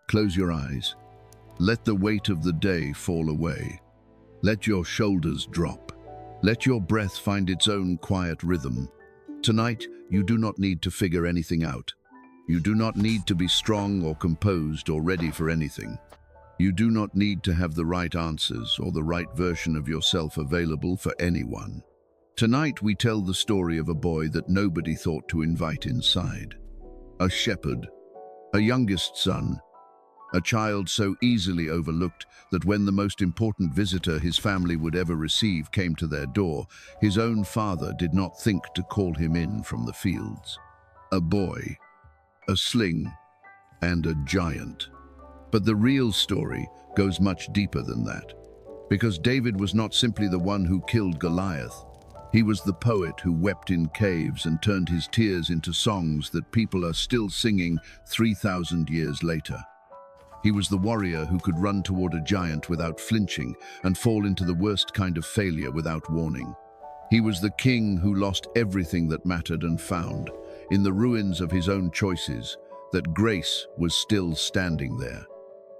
Close your eyes. Let the weight of the day fall away. Let your shoulders drop. Let your breath find its own quiet rhythm. Tonight, you do not need to figure anything out. You do not need to be strong or composed or ready for anything. You do not need to have the right answers or the right version of yourself available for anyone. Tonight, we tell the story of a boy that nobody thought to invite inside. A shepherd, a youngest son, a child so easily overlooked that when the most important visitor his family would ever receive came to their door, his own father did not think to call him in from the fields. A boy, a sling, and a giant. But the real story goes much deeper than that, because David was not simply the one who killed Goliath. He was the poet who wept in caves and turned his tears into songs that people are still singing 3,000 years later. He was the warrior who could run toward a giant without flinching and fall into the worst kind of failure without warning. He was the king who lost everything that mattered and found, in the ruins of his own choices, that grace was still standing there.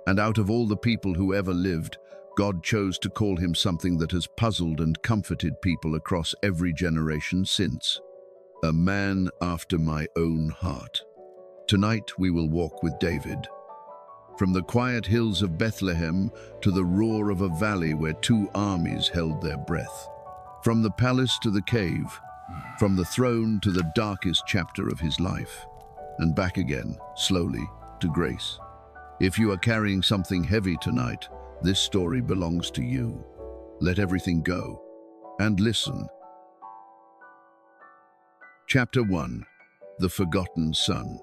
And out of all the people who ever lived, God chose to call him something that has puzzled and comforted people across every generation since. A man after my own heart. Tonight we will walk with David. From the quiet hills of Bethlehem to the roar of a valley where two armies held their breath. From the palace to the cave, from the throne to the darkest chapter of his life, and back again, slowly, to grace. If you are carrying something heavy tonight, this story belongs to you. Let everything go and listen. Chapter 1. The Forgotten Son.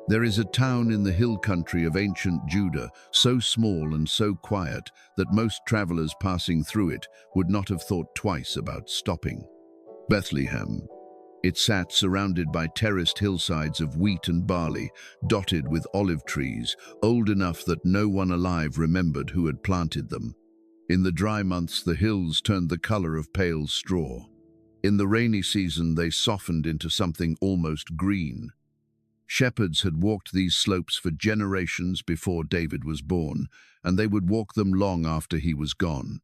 There is a town in the hill country of ancient Judah, so small and so quiet that most travelers passing through it would not have thought twice about stopping. Bethlehem. It sat surrounded by terraced hillsides of wheat and barley, dotted with olive trees, old enough that no one alive remembered who had planted them. In the dry months, the hills turned the color of pale straw. In the rainy season, they softened into something almost green. Shepherds had walked these slopes for generations before David was born, and they would walk them long after he was gone.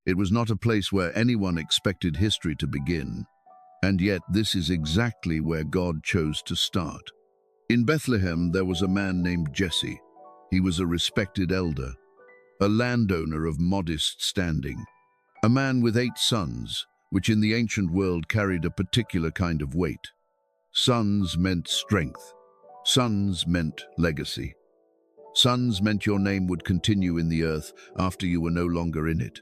It was not a place where anyone expected history to begin. And yet this is exactly where God chose to start. In Bethlehem, there was a man named Jesse. He was a respected elder, a landowner of modest standing, a man with 8 sons, which in the ancient world carried a particular kind of weight. Sons meant strength. Sons meant legacy. Sons meant your name would continue in the earth after you were no longer in it.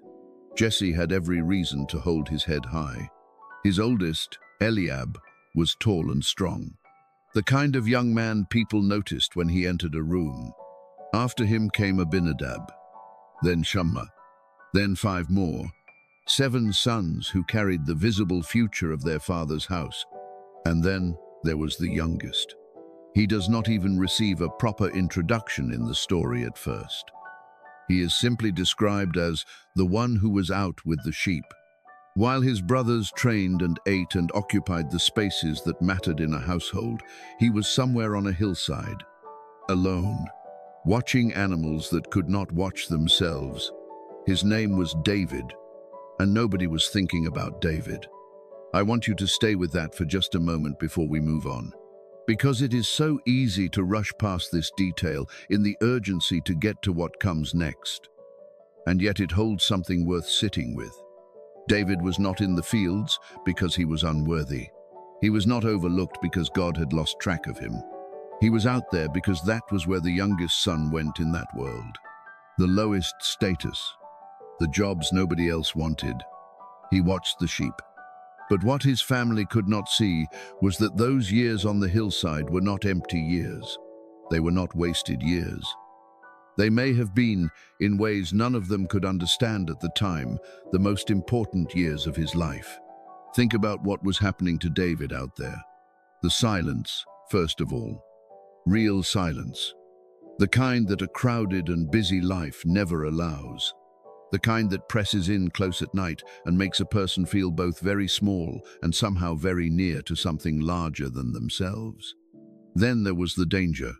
Jesse had every reason to hold his head high. His oldest, Eliab, was tall and strong, the kind of young man people noticed when he entered a room. After him came Abinadab, then Shammah, then 5 more, 7 sons who carried the visible future of their father's house. And then there was the youngest. He does not even receive a proper introduction in the story at first. He is simply described as the one who was out with the sheep. While his brothers trained and ate and occupied the spaces that mattered in a household, he was somewhere on a hillside, alone, watching animals that could not watch themselves. His name was David, and nobody was thinking about David. I want you to stay with that for just a moment before we move on, because it is so easy to rush past this detail in the urgency to get to what comes next. And yet it holds something worth sitting with. David was not in the fields because he was unworthy. He was not overlooked because God had lost track of him. He was out there because that was where the youngest son went in that world. The lowest status, the jobs nobody else wanted. He watched the sheep. But what his family could not see was that those years on the hillside were not empty years. They were not wasted years. They may have been, in ways none of them could understand at the time, the most important years of his life. Think about what was happening to David out there. The silence, first of all. Real silence. The kind that a crowded and busy life never allows. The kind that presses in close at night and makes a person feel both very small and somehow very near to something larger than themselves. Then there was the danger.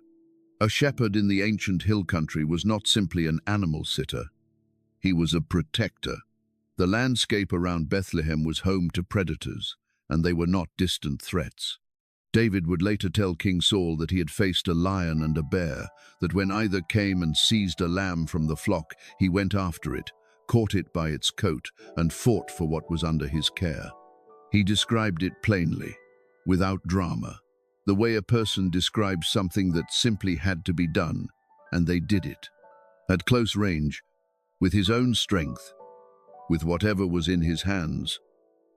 A shepherd in the ancient hill country was not simply an animal sitter. He was a protector. The landscape around Bethlehem was home to predators, and they were not distant threats. David would later tell King Saul that he had faced a lion and a bear, that when either came and seized a lamb from the flock, he went after it, caught it by its coat, and fought for what was under his care. He described it plainly, without drama, the way a person describes something that simply had to be done, and they did it. At close range, with his own strength, with whatever was in his hands.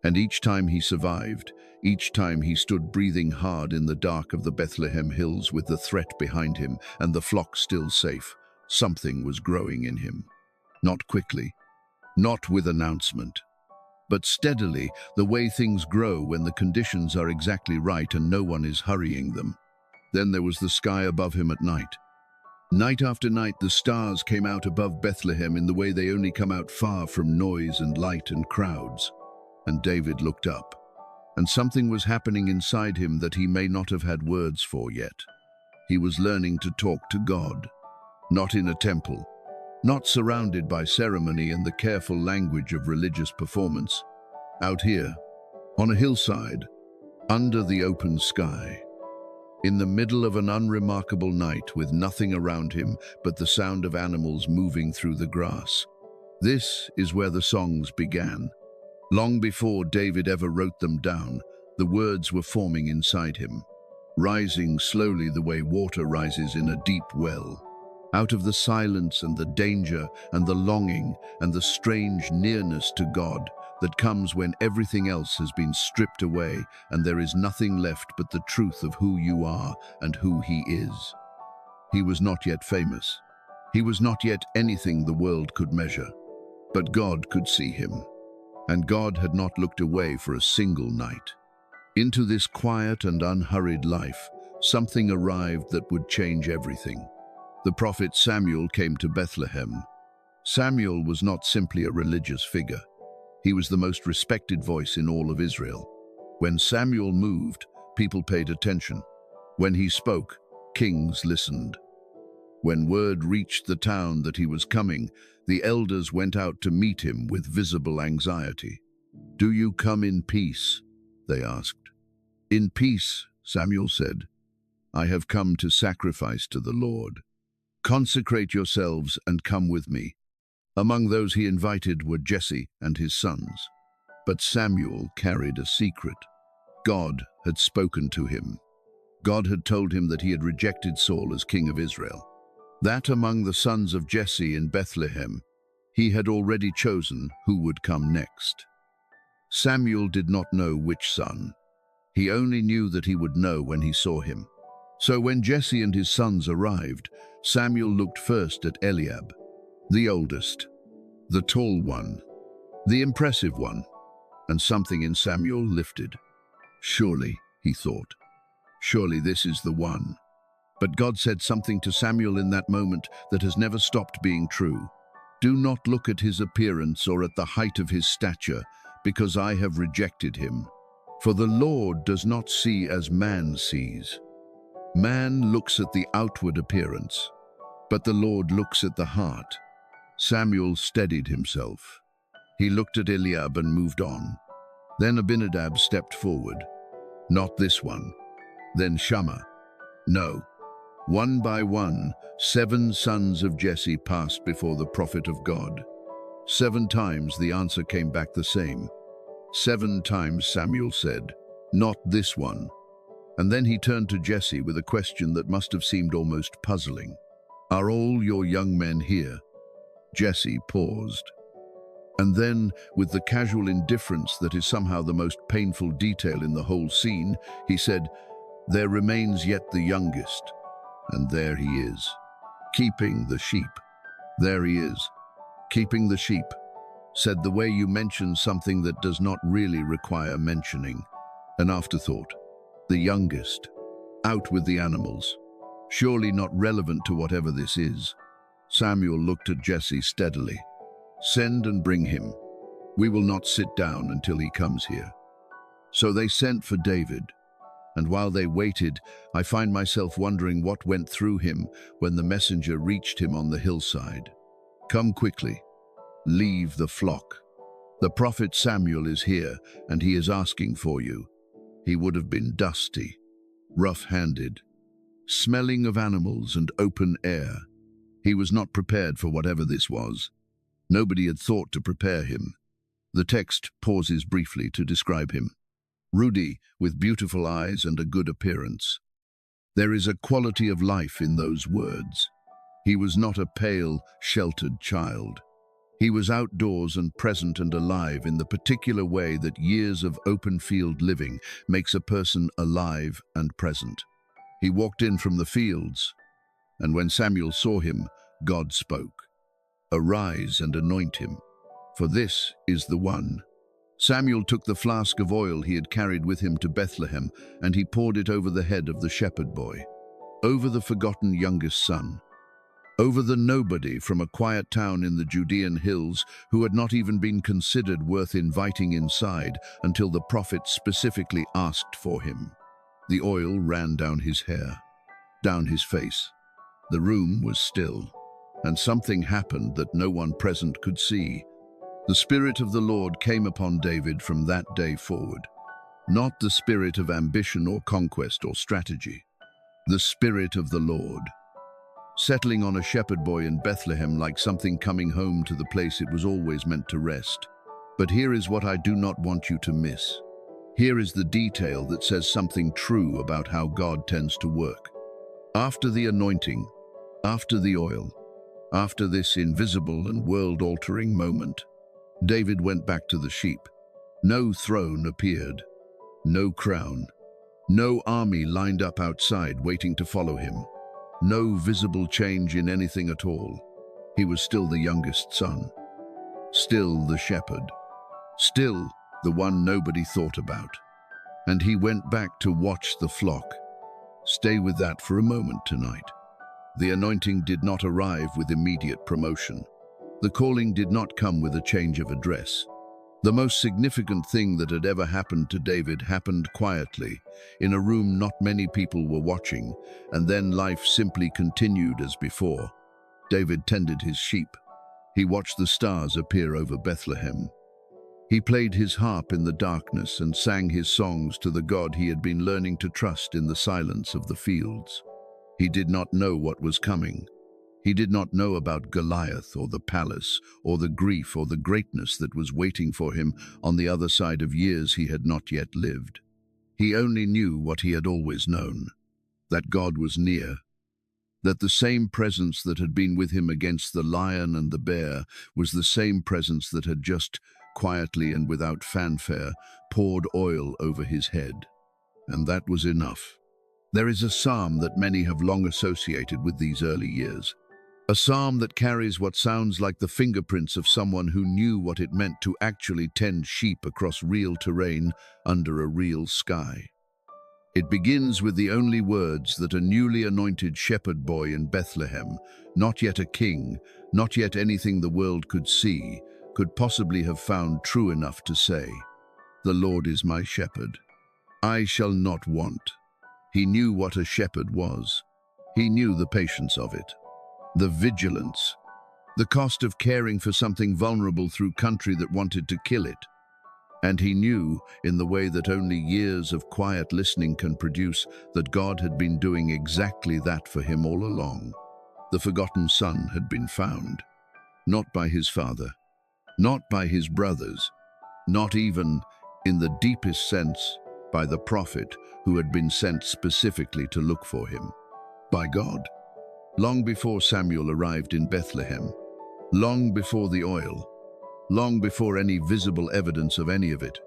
And each time he survived, each time he stood breathing hard in the dark of the Bethlehem hills with the threat behind him and the flock still safe, something was growing in him. Not quickly, not with announcement, but steadily, the way things grow when the conditions are exactly right and no one is hurrying them. Then there was the sky above him at night. Night after night, the stars came out above Bethlehem in the way they only come out far from noise and light and crowds. And David looked up, and something was happening inside him that he may not have had words for yet. He was learning to talk to God, not in a temple, not surrounded by ceremony and the careful language of religious performance. Out here, on a hillside, under the open sky, in the middle of an unremarkable night with nothing around him but the sound of animals moving through the grass. This is where the songs began. Long before David ever wrote them down, the words were forming inside him, rising slowly the way water rises in a deep well. Out of the silence and the danger and the longing and the strange nearness to God that comes when everything else has been stripped away and there is nothing left but the truth of who you are and who He is. He was not yet famous. He was not yet anything the world could measure. But God could see him. And God had not looked away for a single night. Into this quiet and unhurried life, something arrived that would change everything. The prophet Samuel came to Bethlehem. Samuel was not simply a religious figure. He was the most respected voice in all of Israel. When Samuel moved, people paid attention. When he spoke, kings listened. When word reached the town that he was coming, the elders went out to meet him with visible anxiety. "Do you come in peace?" they asked. "In peace," Samuel said. "I have come to sacrifice to the Lord. Consecrate yourselves and come with me." Among those he invited were Jesse and his sons. But Samuel carried a secret. God had spoken to him. God had told him that he had rejected Saul as king of Israel. That among the sons of Jesse in Bethlehem, he had already chosen who would come next. Samuel did not know which son. He only knew that he would know when he saw him. So when Jesse and his sons arrived, Samuel looked first at Eliab, the oldest, the tall one, the impressive one, and something in Samuel lifted. Surely, he thought, surely this is the one. But God said something to Samuel in that moment that has never stopped being true. "Do not look at his appearance or at the height of his stature, because I have rejected him. For the Lord does not see as man sees. Man looks at the outward appearance, but the Lord looks at the heart." Samuel steadied himself. He looked at Eliab and moved on. Then Abinadab stepped forward. Not this one. Then Shammah. No. One by one, 7 sons of Jesse passed before the prophet of God. 7 times the answer came back the same. 7 times Samuel said, "Not this one." And then he turned to Jesse with a question that must have seemed almost puzzling. "Are all your young men here?" Jesse paused. And then, with the casual indifference that is somehow the most painful detail in the whole scene, he said, "There remains yet the youngest. And there he is, keeping the sheep." "There he is, keeping the sheep," said the way you mention something that does not really require mentioning. An afterthought. The youngest, out with the animals. Surely not relevant to whatever this is. Samuel looked at Jesse steadily. "Send and bring him. We will not sit down until he comes here." So they sent for David. And while they waited, I find myself wondering what went through him when the messenger reached him on the hillside. Come quickly. Leave the flock. The prophet Samuel is here, and he is asking for you. He would have been dusty, rough-handed, smelling of animals and open air. He was not prepared for whatever this was. Nobody had thought to prepare him. The text pauses briefly to describe him. Ruddy, with beautiful eyes and a good appearance. There is a quality of life in those words. He was not a pale, sheltered child. He was outdoors and present and alive in the particular way that years of open field living makes a person alive and present. He walked in from the fields, and when Samuel saw him, God spoke, "Arise and anoint him, for this is the one." Samuel took the flask of oil he had carried with him to Bethlehem, and he poured it over the head of the shepherd boy, over the forgotten youngest son, over the nobody from a quiet town in the Judean hills who had not even been considered worth inviting inside until the prophet specifically asked for him. The oil ran down his hair, down his face. The room was still, and something happened that no one present could see. The Spirit of the Lord came upon David from that day forward. Not the spirit of ambition or conquest or strategy. The Spirit of the Lord. Settling on a shepherd boy in Bethlehem like something coming home to the place it was always meant to rest. But here is what I do not want you to miss. Here is the detail that says something true about how God tends to work. After the anointing, after the oil, after this invisible and world-altering moment, David went back to the sheep. No throne appeared, no crown, no army lined up outside waiting to follow him, no visible change in anything at all. He was still the youngest son, still the shepherd, still the one nobody thought about. And he went back to watch the flock. Stay with that for a moment tonight. The anointing did not arrive with immediate promotion. The calling did not come with a change of address. The most significant thing that had ever happened to David happened quietly, in a room not many people were watching, and then life simply continued as before. David tended his sheep. He watched the stars appear over Bethlehem. He played his harp in the darkness and sang his songs to the God he had been learning to trust in the silence of the fields. He did not know what was coming. He did not know about Goliath or the palace or the grief or the greatness that was waiting for him on the other side of years he had not yet lived. He only knew what he had always known, that God was near, that the same presence that had been with him against the lion and the bear was the same presence that had just quietly and without fanfare poured oil over his head. And that was enough. There is a psalm that many have long associated with these early years. A psalm that carries what sounds like the fingerprints of someone who knew what it meant to actually tend sheep across real terrain under a real sky. It begins with the only words that a newly anointed shepherd boy in Bethlehem, not yet a king, not yet anything the world could see, could possibly have found true enough to say, "The Lord is my shepherd. I shall not want." He knew what a shepherd was. He knew the patience of it. The vigilance, the cost of caring for something vulnerable through country that wanted to kill it. And he knew, in the way that only years of quiet listening can produce, that God had been doing exactly that for him all along. The forgotten son had been found, not by his father, not by his brothers, not even, in the deepest sense, by the prophet who had been sent specifically to look for him, by God. Long before Samuel arrived in Bethlehem, long before the oil, long before any visible evidence of any of it,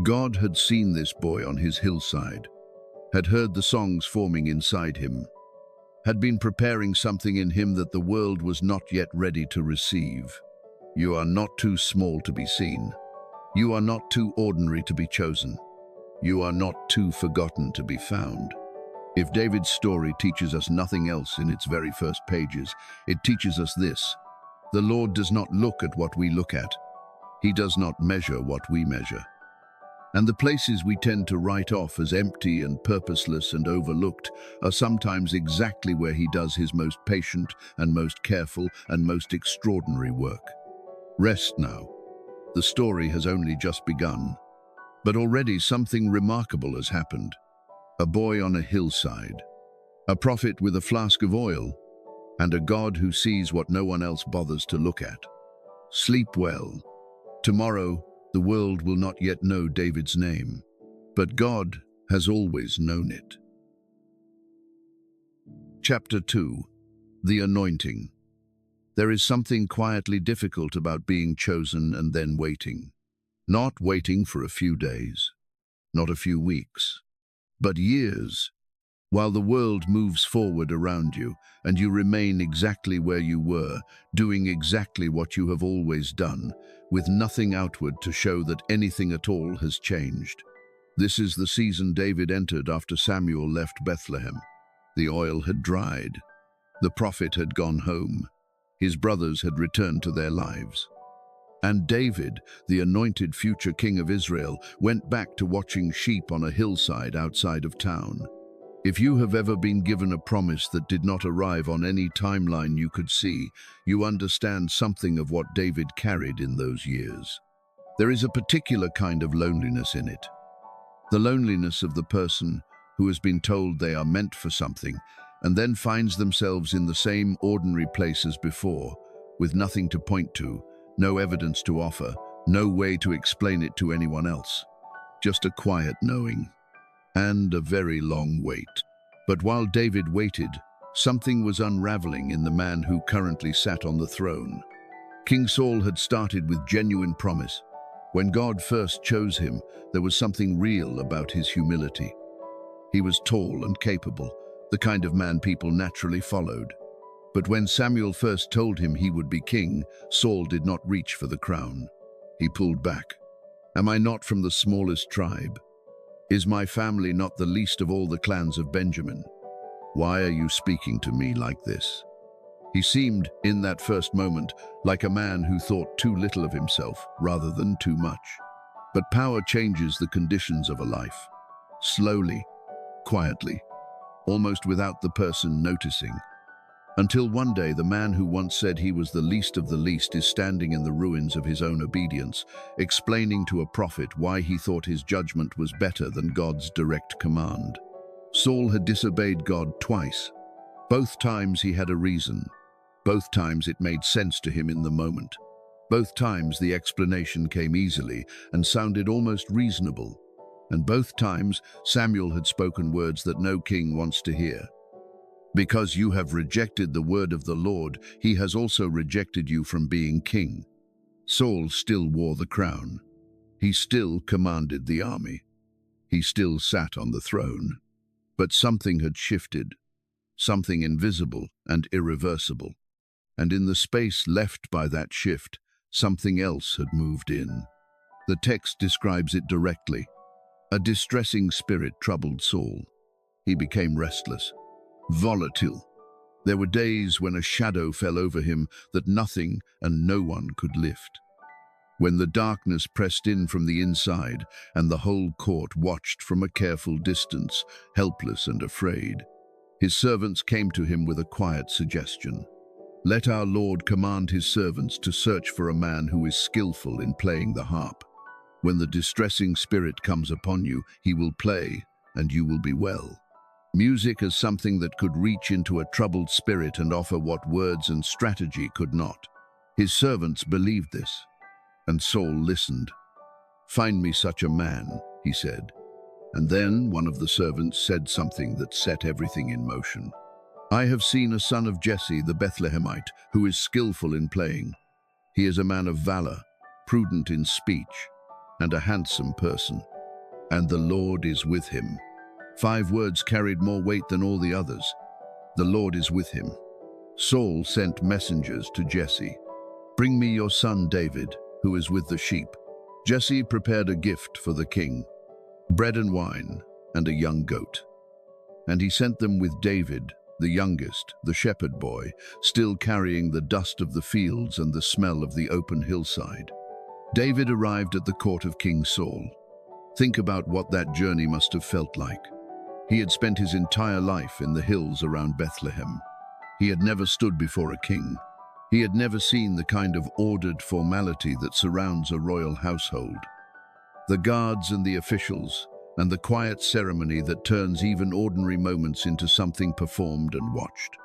God had seen this boy on his hillside, had heard the songs forming inside him, had been preparing something in him that the world was not yet ready to receive. You are not too small to be seen. You are not too ordinary to be chosen. You are not too forgotten to be found. If David's story teaches us nothing else in its very first pages, it teaches us this: the Lord does not look at what we look at. He does not measure what we measure. And the places we tend to write off as empty and purposeless and overlooked are sometimes exactly where he does his most patient and most careful and most extraordinary work. Rest now. The story has only just begun. But already something remarkable has happened. A boy on a hillside, a prophet with a flask of oil, and a God who sees what no one else bothers to look at. Sleep well. Tomorrow, the world will not yet know David's name, but God has always known it. Chapter 2. The Anointing. There is something quietly difficult about being chosen and then waiting. Not waiting for a few days, not a few weeks, but years, while the world moves forward around you and you remain exactly where you were, doing exactly what you have always done, with nothing outward to show that anything at all has changed. This is the season David entered after Samuel left Bethlehem. The oil had dried. The prophet had gone home. His brothers had returned to their lives. And David, the anointed future king of Israel, went back to watching sheep on a hillside outside of town. If you have ever been given a promise that did not arrive on any timeline you could see, you understand something of what David carried in those years. There is a particular kind of loneliness in it. The loneliness of the person who has been told they are meant for something and then finds themselves in the same ordinary place as before, with nothing to point to, no evidence to offer, no way to explain it to anyone else. Just a quiet knowing. And a very long wait. But while David waited, something was unraveling in the man who currently sat on the throne. King Saul had started with genuine promise. When God first chose him, there was something real about his humility. He was tall and capable, the kind of man people naturally followed. But when Samuel first told him he would be king, Saul did not reach for the crown. He pulled back. Am I not from the smallest tribe? Is my family not the least of all the clans of Benjamin? Why are you speaking to me like this? He seemed, in that first moment, like a man who thought too little of himself rather than too much. But power changes the conditions of a life. Slowly, quietly, almost without the person noticing. Until one day the man who once said he was the least of the least is standing in the ruins of his own obedience, explaining to a prophet why he thought his judgment was better than God's direct command. Saul had disobeyed God twice. Both times he had a reason. Both times it made sense to him in the moment. Both times the explanation came easily and sounded almost reasonable. And both times Samuel had spoken words that no king wants to hear. Because you have rejected the word of the Lord, he has also rejected you from being king. Saul still wore the crown. He still commanded the army. He still sat on the throne. But something had shifted, something invisible and irreversible. And in the space left by that shift, something else had moved in. The text describes it directly. A distressing spirit troubled Saul. He became restless. Volatile. There were days when a shadow fell over him that nothing and no one could lift. When the darkness pressed in from the inside and the whole court watched from a careful distance, helpless and afraid, his servants came to him with a quiet suggestion. Let our Lord command his servants to search for a man who is skillful in playing the harp. When the distressing spirit comes upon you, he will play, and you will be well. Music is something that could reach into a troubled spirit and offer what words and strategy could not. His servants believed this, and Saul listened. Find me such a man, he said. And then one of the servants said something that set everything in motion. I have seen a son of Jesse the Bethlehemite who is skillful in playing. He is a man of valor, prudent in speech, and a handsome person. And the Lord is with him. 5 words carried more weight than all the others. The Lord is with him. Saul sent messengers to Jesse. Bring me your son David, who is with the sheep. Jesse prepared a gift for the king, bread and wine, and a young goat. And he sent them with David, the youngest, the shepherd boy, still carrying the dust of the fields and the smell of the open hillside. David arrived at the court of King Saul. Think about what that journey must have felt like. He had spent his entire life in the hills around Bethlehem. He had never stood before a king. He had never seen the kind of ordered formality that surrounds a royal household. The guards and the officials, and the quiet ceremony that turns even ordinary moments into something performed and watched.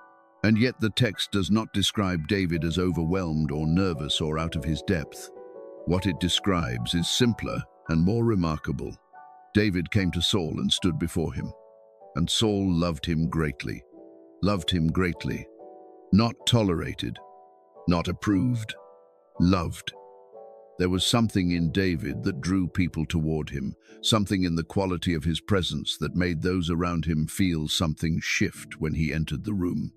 And yet the text does not describe David as overwhelmed or nervous or out of his depth. What it describes is simpler and more remarkable. David came to Saul and stood before him. And Saul loved him greatly. Loved him greatly. Not tolerated, not approved, loved. There was something in David that drew people toward him, something in the quality of his presence that made those around him feel something shift when he entered the room.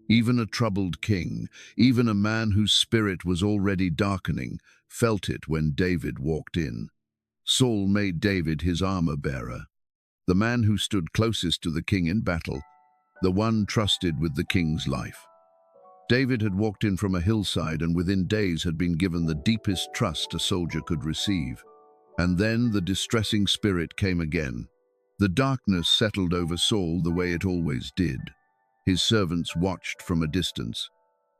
Even a troubled king, even a man whose spirit was already darkening, felt it when David walked in. Saul made David his armor-bearer, the man who stood closest to the king in battle, the one trusted with the king's life. David had walked in from a hillside and within days had been given the deepest trust a soldier could receive. And then the distressing spirit came again. The darkness settled over Saul the way it always did. His servants watched from a distance.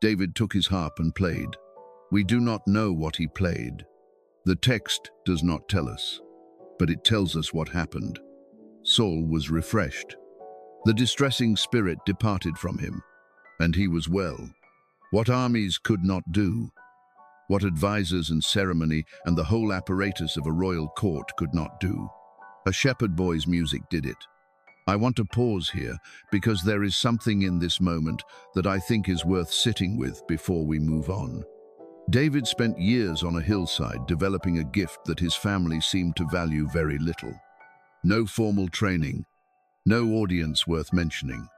David took his harp and played. We do not know what he played. The text does not tell us, but it tells us what happened. Saul was refreshed. The distressing spirit departed from him, and he was well. What armies could not do, what advisors and ceremony and the whole apparatus of a royal court could not do. A shepherd boy's music did it. I want to pause here because there is something in this moment that I think is worth sitting with before we move on. David spent years on a hillside developing a gift that his family seemed to value very little. No formal training, no audience worth mentioning.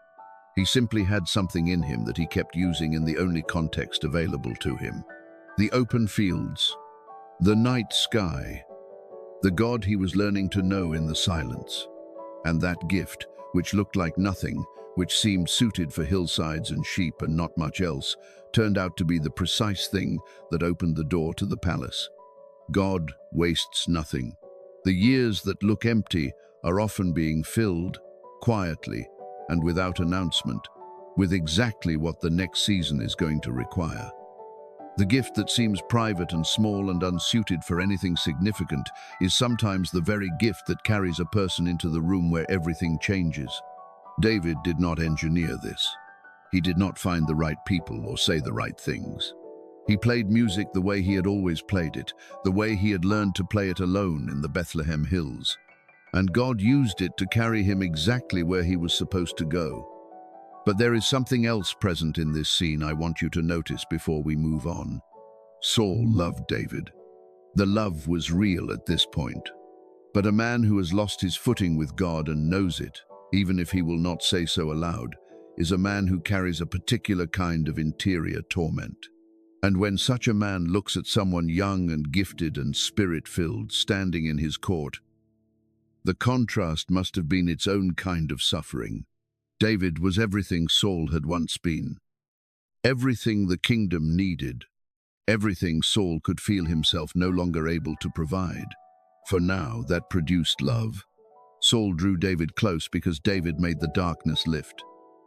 He simply had something in him that he kept using in the only context available to him. The open fields, the night sky, the God he was learning to know in the silence. And that gift, which looked like nothing, which seemed suited for hillsides and sheep and not much else, turned out to be the precise thing that opened the door to the palace. God wastes nothing. The years that look empty are often being filled, quietly, and without announcement, with exactly what the next season is going to require. The gift that seems private and small and unsuited for anything significant is sometimes the very gift that carries a person into the room where everything changes. David did not engineer this. He did not find the right people or say the right things. He played music the way he had always played it, the way he had learned to play it alone in the Bethlehem hills. And God used it to carry him exactly where he was supposed to go. But there is something else present in this scene I want you to notice before we move on. Saul loved David. The love was real at this point. But a man who has lost his footing with God and knows it, even if he will not say so aloud, is a man who carries a particular kind of interior torment. And when such a man looks at someone young and gifted and spirit-filled standing in his court, the contrast must have been its own kind of suffering. David was everything Saul had once been. Everything the kingdom needed. Everything Saul could feel himself no longer able to provide. For now, that produced love. Saul drew David close because David made the darkness lift.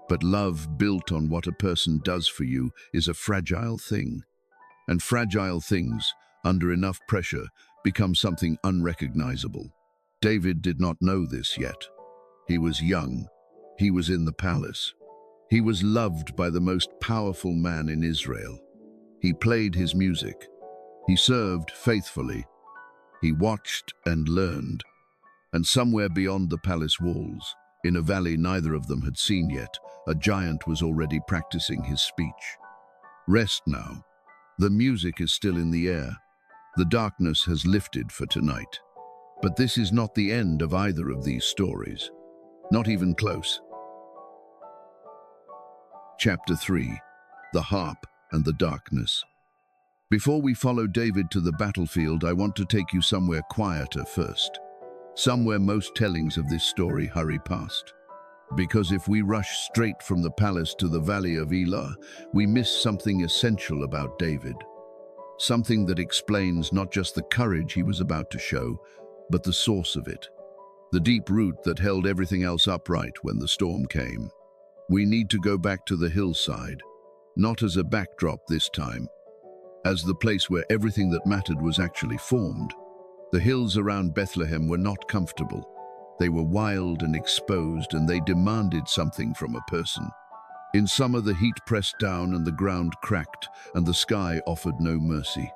But love built on what a person does for you is a fragile thing. And fragile things, under enough pressure, become something unrecognizable. David did not know this yet. He was young. He was in the palace. He was loved by the most powerful man in Israel. He played his music. He served faithfully. He watched and learned. And somewhere beyond the palace walls, in a valley neither of them had seen yet, a giant was already practicing his speech. Rest now. The music is still in the air. The darkness has lifted for tonight. But this is not the end of either of these stories. Not even close. Chapter 3. The Harp and the Darkness. Before we follow David to the battlefield, I want to take you somewhere quieter first. Somewhere most tellings of this story hurry past. Because if we rush straight from the palace to the valley of Elah, we miss something essential about David. Something that explains not just the courage he was about to show, but the source of it, the deep root that held everything else upright when the storm came. We need to go back to the hillside, not as a backdrop this time, as the place where everything that mattered was actually formed. The hills around Bethlehem were not comfortable. They were wild and exposed, and they demanded something from a person. In summer, the heat pressed down and the ground cracked, and the sky offered no mercy.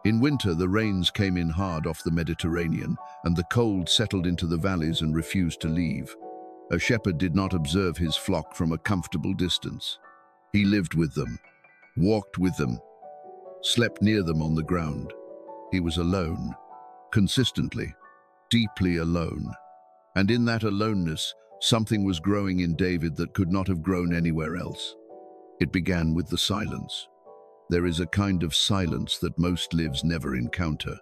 In winter, the rains came in hard off the Mediterranean, and the cold settled into the valleys and refused to leave. A shepherd did not observe his flock from a comfortable distance. He lived with them, walked with them, slept near them on the ground. He was alone, consistently, deeply alone. And in that aloneness, something was growing in David that could not have grown anywhere else. It began with the silence. There is a kind of silence that most lives never encounter.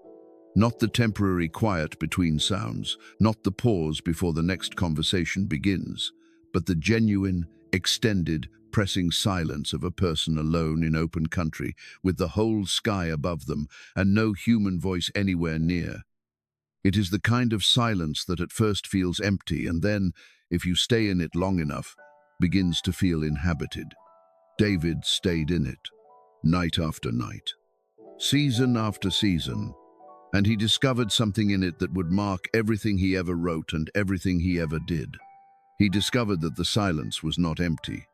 Not the temporary quiet between sounds, not the pause before the next conversation begins, but the genuine, extended, pressing silence of a person alone in open country, with the whole sky above them and no human voice anywhere near. It is the kind of silence that at first feels empty and then, if you stay in it long enough, begins to feel inhabited. David stayed in it, night after night, season after season, and he discovered something in it that would mark everything he ever wrote and everything he ever did. He discovered that the silence was not empty,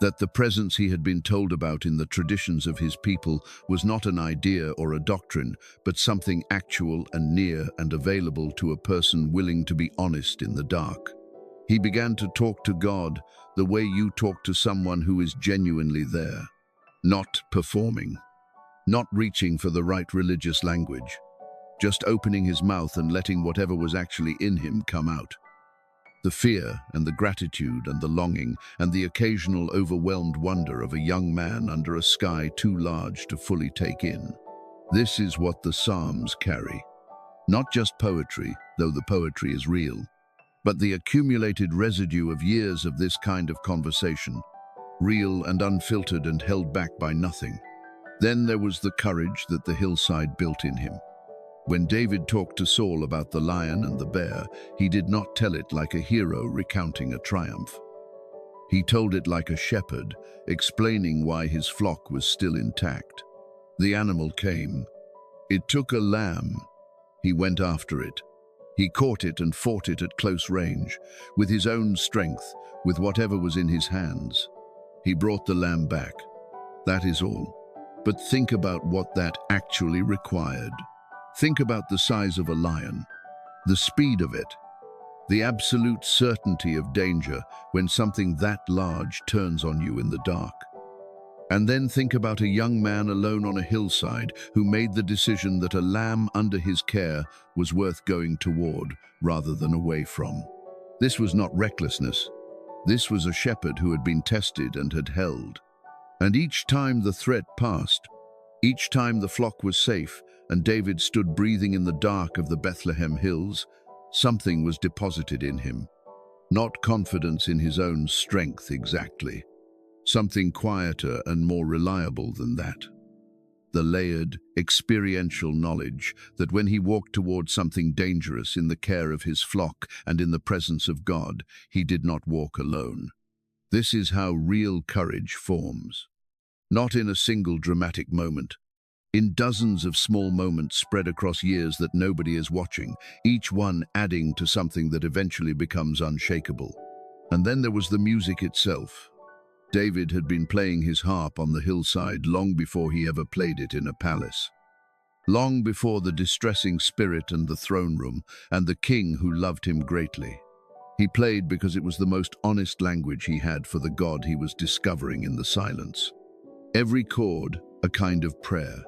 that the presence he had been told about in the traditions of his people was not an idea or a doctrine, but something actual and near and available to a person willing to be honest in the dark. He began to talk to God the way you talk to someone who is genuinely there, not performing, not reaching for the right religious language, just opening his mouth and letting whatever was actually in him come out. The fear and the gratitude and the longing and the occasional overwhelmed wonder of a young man under a sky too large to fully take in. This is what the Psalms carry. Not just poetry, though the poetry is real, but the accumulated residue of years of this kind of conversation, real and unfiltered and held back by nothing. Then there was the courage that the hillside built in him. When David talked to Saul about the lion and the bear, he did not tell it like a hero recounting a triumph. He told it like a shepherd, explaining why his flock was still intact. The animal came. It took a lamb. He went after it. He caught it and fought it at close range, with his own strength, with whatever was in his hands. He brought the lamb back. That is all. But think about what that actually required. Think about the size of a lion, the speed of it, the absolute certainty of danger when something that large turns on you in the dark. And then think about a young man alone on a hillside who made the decision that a lamb under his care was worth going toward rather than away from. This was not recklessness. This was a shepherd who had been tested and had held. And each time the threat passed, each time the flock was safe, and David stood breathing in the dark of the Bethlehem hills, something was deposited in him. Not confidence in his own strength exactly. Something quieter and more reliable than that. The layered, experiential knowledge that when he walked toward something dangerous in the care of his flock and in the presence of God, he did not walk alone. This is how real courage forms. Not in a single dramatic moment. In dozens of small moments spread across years that nobody is watching, each one adding to something that eventually becomes unshakable. And then there was the music itself. David had been playing his harp on the hillside long before he ever played it in a palace. Long before the distressing spirit and the throne room and the king who loved him greatly. He played because it was the most honest language he had for the God he was discovering in the silence. Every chord, a kind of prayer.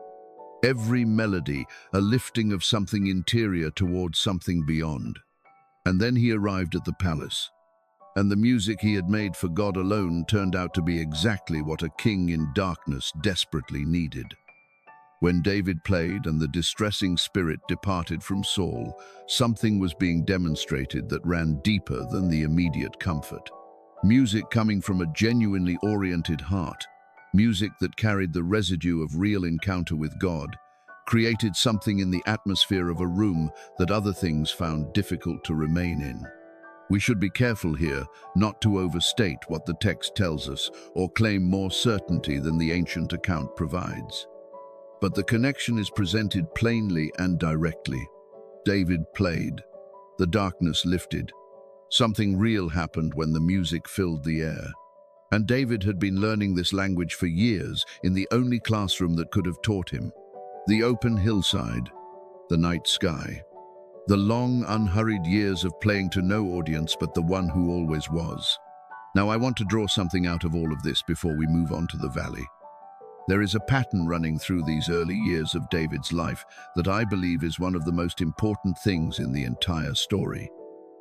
Every melody, a lifting of something interior towards something beyond. And then he arrived at the palace. And the music he had made for God alone turned out to be exactly what a king in darkness desperately needed. When David played and the distressing spirit departed from Saul, something was being demonstrated that ran deeper than the immediate comfort. Music coming from a genuinely oriented heart. Music that carried the residue of real encounter with God, created something in the atmosphere of a room that other things found difficult to remain in. We should be careful here not to overstate what the text tells us or claim more certainty than the ancient account provides. But the connection is presented plainly and directly. David played. The darkness lifted. Something real happened when the music filled the air. And David had been learning this language for years in the only classroom that could have taught him. The open hillside, the night sky, the long, unhurried years of playing to no audience but the one who always was. Now I want to draw something out of all of this before we move on to the valley. There is a pattern running through these early years of David's life that I believe is one of the most important things in the entire story.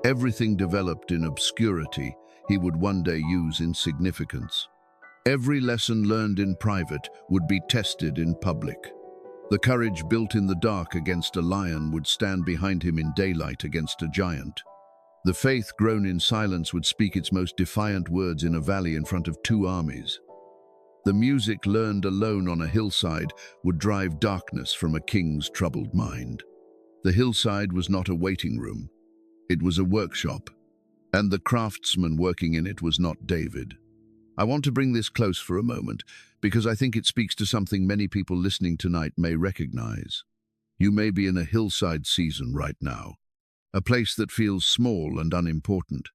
Everything developed in obscurity he would one day use in significance. Every lesson learned in private would be tested in public. The courage built in the dark against a lion would stand behind him in daylight against a giant. The faith grown in silence would speak its most defiant words in a valley in front of two armies. The music learned alone on a hillside would drive darkness from a king's troubled mind. The hillside was not a waiting room. It was a workshop, and the craftsman working in it was not David. I want to bring this close for a moment because I think it speaks to something many people listening tonight may recognize. You may be in a hillside season right now, a place that feels small and unimportant,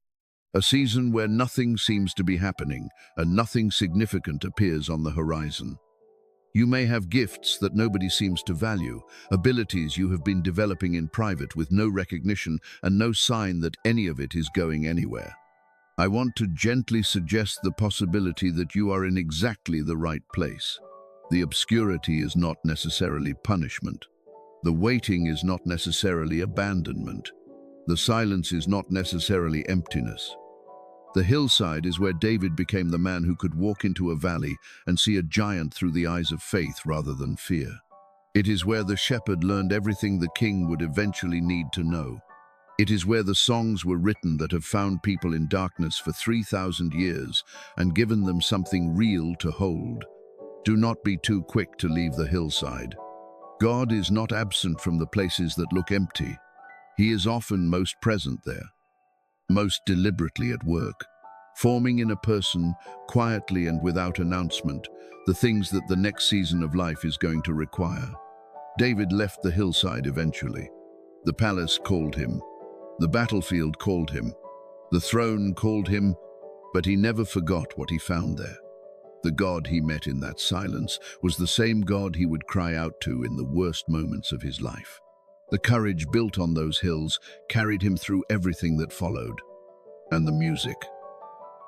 a season where nothing seems to be happening and nothing significant appears on the horizon. You may have gifts that nobody seems to value, abilities you have been developing in private with no recognition and no sign that any of it is going anywhere. I want to gently suggest the possibility that you are in exactly the right place. The obscurity is not necessarily punishment. The waiting is not necessarily abandonment. The silence is not necessarily emptiness. The hillside is where David became the man who could walk into a valley and see a giant through the eyes of faith rather than fear. It is where the shepherd learned everything the king would eventually need to know. It is where the songs were written that have found people in darkness for 3,000 years and given them something real to hold. Do not be too quick to leave the hillside. God is not absent from the places that look empty. He is often most present there, most deliberately at work, forming in a person, quietly and without announcement, the things that the next season of life is going to require. David left the hillside eventually. The palace called him. The battlefield called him. The throne called him, but he never forgot what he found there. The God he met in that silence was the same God he would cry out to in the worst moments of his life. The courage built on those hills carried him through everything that followed. And the music.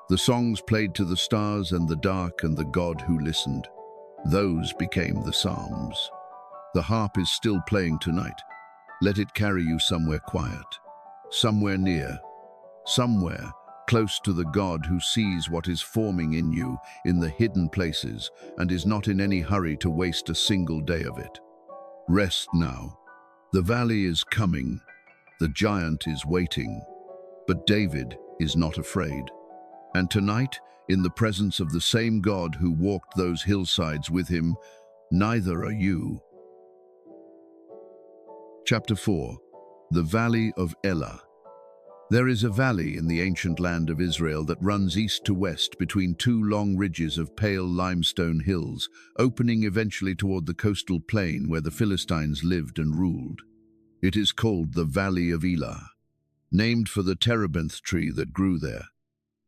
The songs played to the stars and the dark and the God who listened. Those became the Psalms. The harp is still playing tonight. Let it carry you somewhere quiet, somewhere near, somewhere close to the God who sees what is forming in you in the hidden places and is not in any hurry to waste a single day of it. Rest now. The valley is coming. The giant is waiting. But David is not afraid. And tonight, in the presence of the same God who walked those hillsides with him, neither are you. Chapter 4. The Valley of Elah. There is a valley in the ancient land of Israel that runs east to west between two long ridges of pale limestone hills, opening eventually toward the coastal plain where the Philistines lived and ruled. It is called the Valley of Elah, named for the terebinth tree that grew there.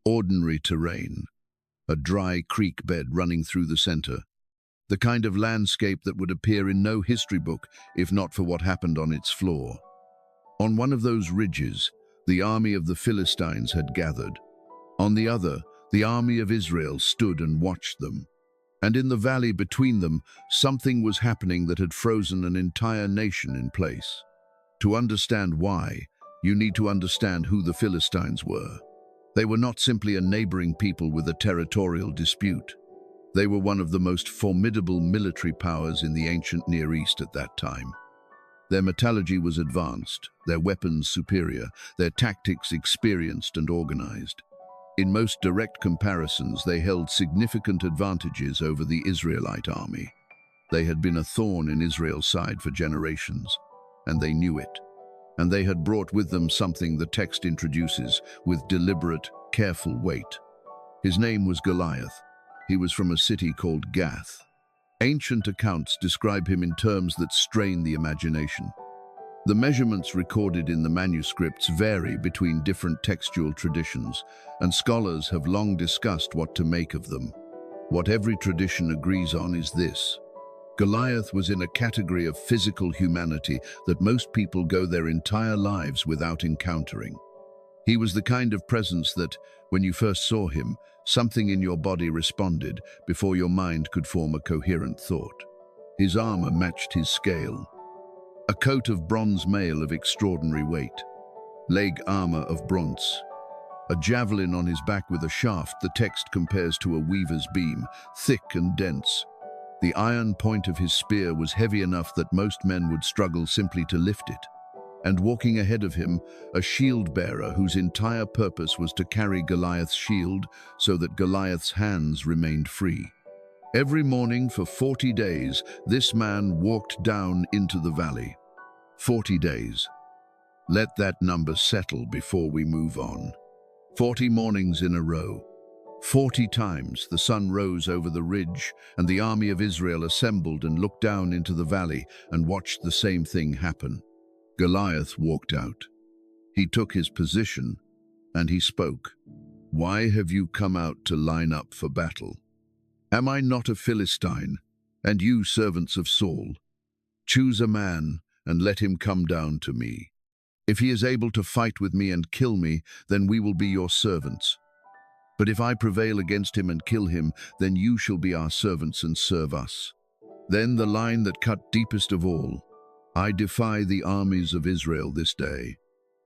Ordinary terrain, a dry creek bed running through the center, the kind of landscape that would appear in no history book if not for what happened on its floor. On one of those ridges, the army of the Philistines had gathered. On the other, the army of Israel stood and watched them. And in the valley between them, something was happening that had frozen an entire nation in place. To understand why, you need to understand who the Philistines were. They were not simply a neighboring people with a territorial dispute. They were one of the most formidable military powers in the ancient Near East at that time. Their metallurgy was advanced, their weapons superior, their tactics experienced and organized. In most direct comparisons, they held significant advantages over the Israelite army. They had been a thorn in Israel's side for generations, and they knew it. And they had brought with them something the text introduces with deliberate, careful weight. His name was Goliath. He was from a city called Gath. Ancient accounts describe him in terms that strain the imagination. The measurements recorded in the manuscripts vary between different textual traditions, and scholars have long discussed what to make of them. What every tradition agrees on is this: Goliath was in a category of physical humanity that most people go their entire lives without encountering. He was the kind of presence that, when you first saw him, something in your body responded before your mind could form a coherent thought. His armor matched his scale. A coat of bronze mail of extraordinary weight, leg armor of bronze, a javelin on his back with a shaft the text compares to a weaver's beam, thick and dense. The iron point of his spear was heavy enough that most men would struggle simply to lift it. And walking ahead of him, a shield-bearer whose entire purpose was to carry Goliath's shield so that Goliath's hands remained free. Every morning for 40 days, this man walked down into the valley. 40 days. Let that number settle before we move on. 40 mornings in a row. 40 times the sun rose over the ridge, and the army of Israel assembled and looked down into the valley and watched the same thing happen. Goliath walked out. He took his position, and he spoke. "Why have you come out to line up for battle? Am I not a Philistine, and you servants of Saul? Choose a man, and let him come down to me. If he is able to fight with me and kill me, then we will be your servants. But if I prevail against him and kill him, then you shall be our servants and serve us." Then the line that cut deepest of all: "I defy the armies of Israel this day.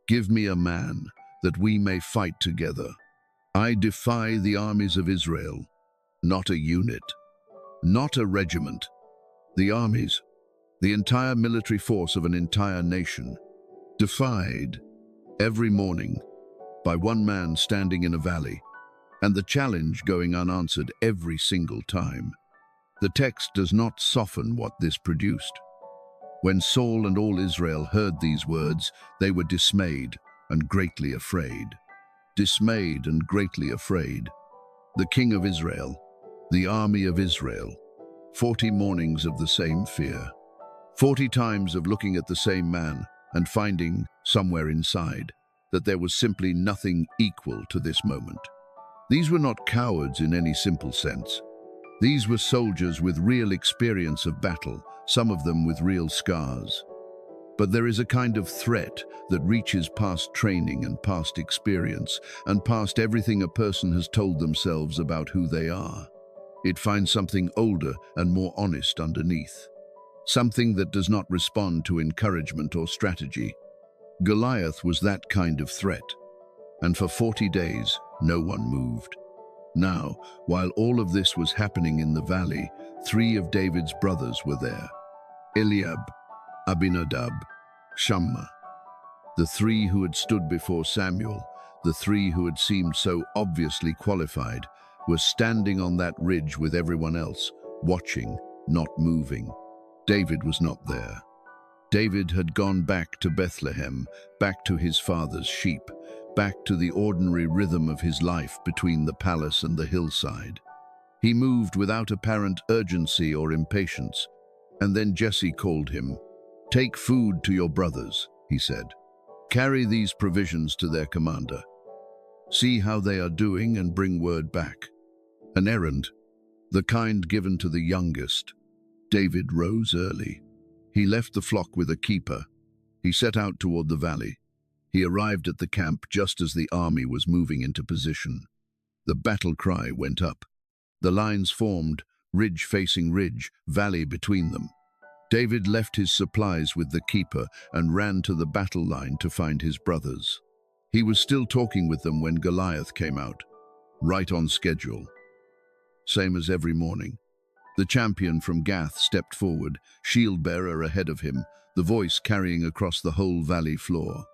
Give me a man, that we may fight together. I defy the armies of Israel." Not a unit, not a regiment. The armies, the entire military force of an entire nation, defied every morning by one man standing in a valley, and the challenge going unanswered every single time. The text does not soften what this produced. When Saul and all Israel heard these words, they were dismayed and greatly afraid. Dismayed and greatly afraid. The king of Israel, the army of Israel, 40 mornings of the same fear. 40 times of looking at the same man and finding, somewhere inside, that there was simply nothing equal to this moment. These were not cowards in any simple sense. These were soldiers with real experience of battle, some of them with real scars. But there is a kind of threat that reaches past training and past experience, and past everything a person has told themselves about who they are. It finds something older and more honest underneath. Something that does not respond to encouragement or strategy. Goliath was that kind of threat. And for 40 days, no one moved. Now, while all of this was happening in the valley, 3 of David's brothers were there: Eliab, Abinadab, Shammah. The 3 who had stood before Samuel, the 3 who had seemed so obviously qualified, were standing on that ridge with everyone else, watching, not moving. David was not there. David had gone back to Bethlehem, back to his father's sheep, back to the ordinary rhythm of his life between the palace and the hillside. He moved without apparent urgency or impatience, and then Jesse called him. "Take food to your brothers," he said. "Carry these provisions to their commander. See how they are doing and bring word back." An errand, the kind given to the youngest. David rose early. He left the flock with a keeper. He set out toward the valley. He arrived at the camp just as the army was moving into position. The battle cry went up. The lines formed, ridge facing ridge, valley between them. David left his supplies with the keeper and ran to the battle line to find his brothers. He was still talking with them when Goliath came out, right on schedule. Same as every morning. The champion from Gath stepped forward, shield-bearer ahead of him, the voice carrying across the whole valley floor.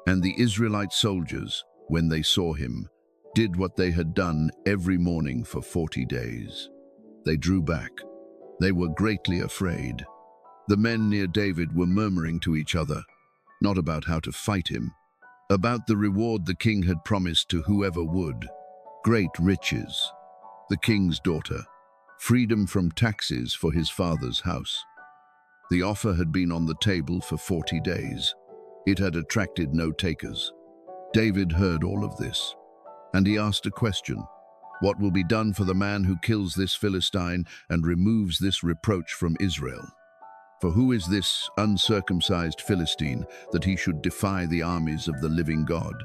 And the Israelite soldiers, when they saw him, did what they had done every morning for 40 days. They drew back. They were greatly afraid. The men near David were murmuring to each other, not about how to fight him, about the reward the king had promised to whoever would. Great riches, the king's daughter, freedom from taxes for his father's house. The offer had been on the table for 40 days. It had attracted no takers. David heard all of this, and he asked a question. What will be done for the man who kills this Philistine and removes this reproach from Israel? For who is this uncircumcised Philistine that he should defy the armies of the living God?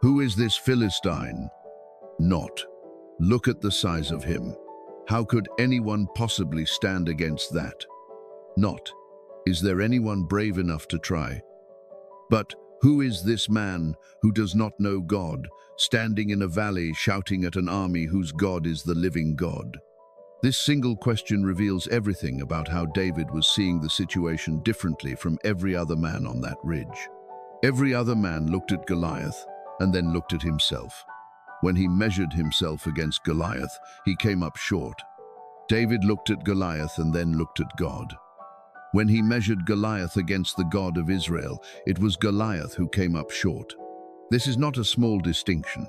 Who is this Philistine? Not. Look at the size of him. How could anyone possibly stand against that? Not. Is there anyone brave enough to try? But who is this man who does not know God, standing in a valley shouting at an army whose God is the living God? This single question reveals everything about how David was seeing the situation differently from every other man on that ridge. Every other man looked at Goliath and then looked at himself. When he measured himself against Goliath, he came up short. David looked at Goliath and then looked at God. When he measured Goliath against the God of Israel, it was Goliath who came up short. This is not a small distinction.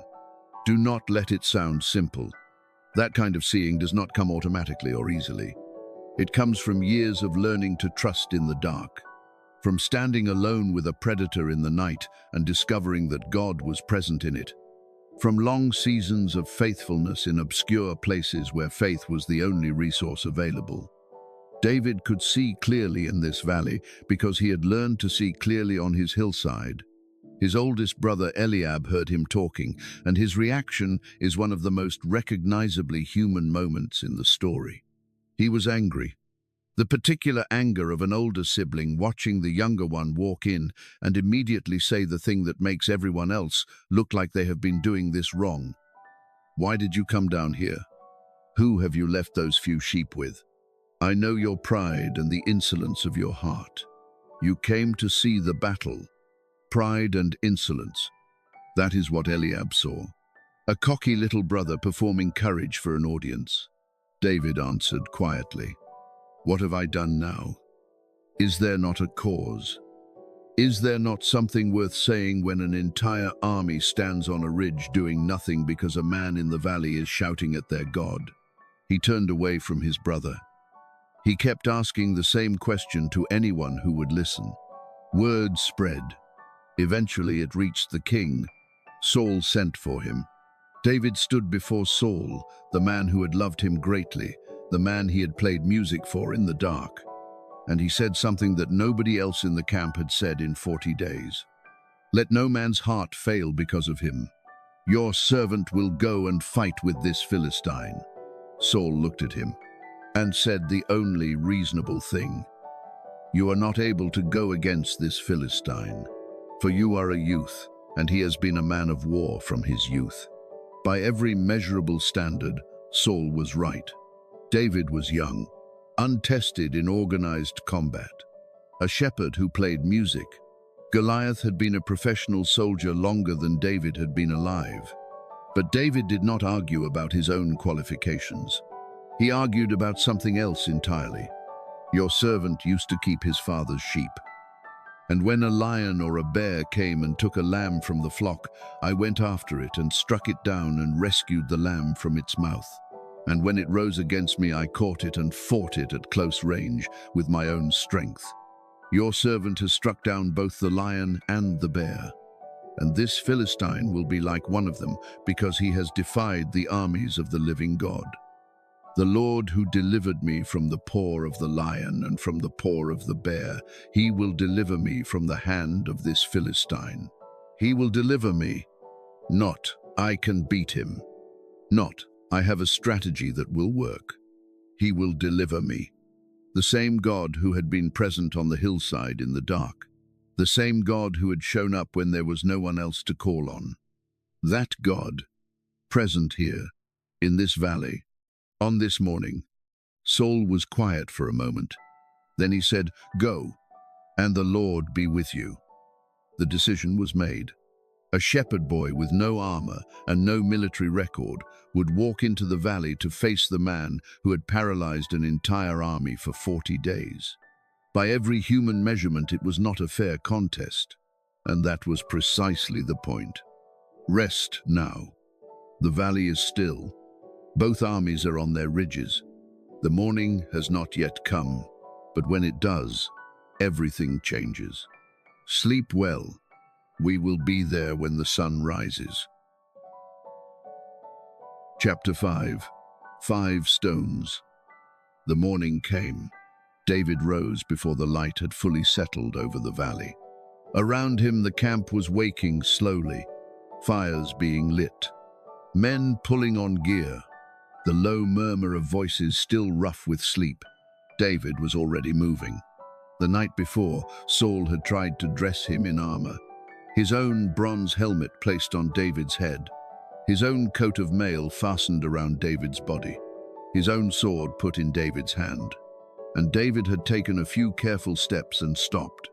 Do not let it sound simple. That kind of seeing does not come automatically or easily. It comes from years of learning to trust in the dark, from standing alone with a predator in the night and discovering that God was present in it, from long seasons of faithfulness in obscure places where faith was the only resource available. David could see clearly in this valley because he had learned to see clearly on his hillside. His oldest brother Eliab heard him talking, and his reaction is one of the most recognizably human moments in the story. He was angry. The particular anger of an older sibling watching the younger one walk in and immediately say the thing that makes everyone else look like they have been doing this wrong. Why did you come down here? Who have you left those few sheep with? I know your pride and the insolence of your heart. You came to see the battle. Pride and insolence. That is what Eliab saw. A cocky little brother performing courage for an audience. David answered quietly, "What have I done now? Is there not a cause? Is there not something worth saying when an entire army stands on a ridge doing nothing because a man in the valley is shouting at their God?" He turned away from his brother. He kept asking the same question to anyone who would listen. Word spread. Eventually it reached the king. Saul sent for him. David stood before Saul, the man who had loved him greatly, the man he had played music for in the dark. And he said something that nobody else in the camp had said in 40 days. "Let no man's heart fail because of him. Your servant will go and fight with this Philistine." Saul looked at him and said the only reasonable thing. "You are not able to go against this Philistine. For you are a youth, and he has been a man of war from his youth." By every measurable standard, Saul was right. David was young, untested in organized combat, a shepherd who played music. Goliath had been a professional soldier longer than David had been alive. But David did not argue about his own qualifications. He argued about something else entirely. Your servant used to keep his father's sheep. And when a lion or a bear came and took a lamb from the flock, I went after it and struck it down and rescued the lamb from its mouth. And when it rose against me, I caught it and fought it at close range with my own strength. Your servant has struck down both the lion and the bear. And this Philistine will be like one of them because he has defied the armies of the living God. The Lord who delivered me from the paw of the lion and from the paw of the bear, he will deliver me from the hand of this Philistine. He will deliver me. Not, I can beat him. Not, I have a strategy that will work. He will deliver me. The same God who had been present on the hillside in the dark. The same God who had shown up when there was no one else to call on. That God, present here, in this valley. On this morning, Saul was quiet for a moment. Then he said, "Go, and the Lord be with you." The decision was made. A shepherd boy with no armor and no military record would walk into the valley to face the man who had paralyzed an entire army for 40 days. By every human measurement, it was not a fair contest, and that was precisely the point. Rest now. The valley is still. Both armies are on their ridges. The morning has not yet come, but when it does, everything changes. Sleep well. We will be there when the sun rises. Chapter 5. 5 Stones. The morning came. David rose before the light had fully settled over the valley. Around him the camp was waking slowly, fires being lit, men pulling on gear, the low murmur of voices still rough with sleep. David was already moving. The night before, Saul had tried to dress him in armor. His own bronze helmet placed on David's head, his own coat of mail fastened around David's body, his own sword put in David's hand. And David had taken a few careful steps and stopped.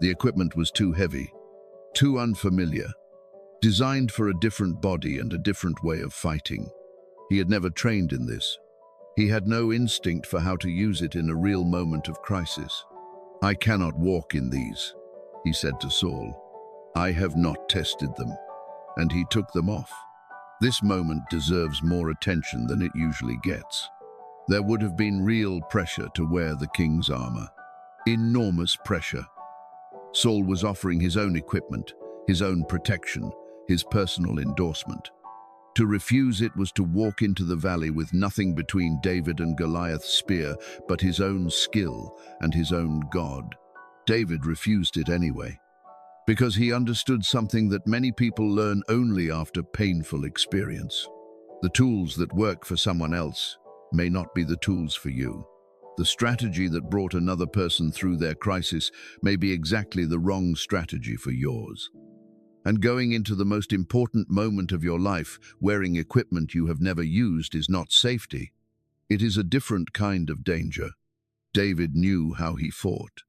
The equipment was too heavy, too unfamiliar, designed for a different body and a different way of fighting. He had never trained in this. He had no instinct for how to use it in a real moment of crisis. "I cannot walk in these," he said to Saul. "I have not tested them." And he took them off. This moment deserves more attention than it usually gets. There would have been real pressure to wear the king's armor. Enormous pressure. Saul was offering his own equipment, his own protection, his personal endorsement. To refuse it was to walk into the valley with nothing between David and Goliath's spear but his own skill and his own God. David refused it anyway, because he understood something that many people learn only after painful experience. The tools that work for someone else may not be the tools for you. The strategy that brought another person through their crisis may be exactly the wrong strategy for yours. And going into the most important moment of your life wearing equipment you have never used is not safety. It is a different kind of danger. David knew how he fought.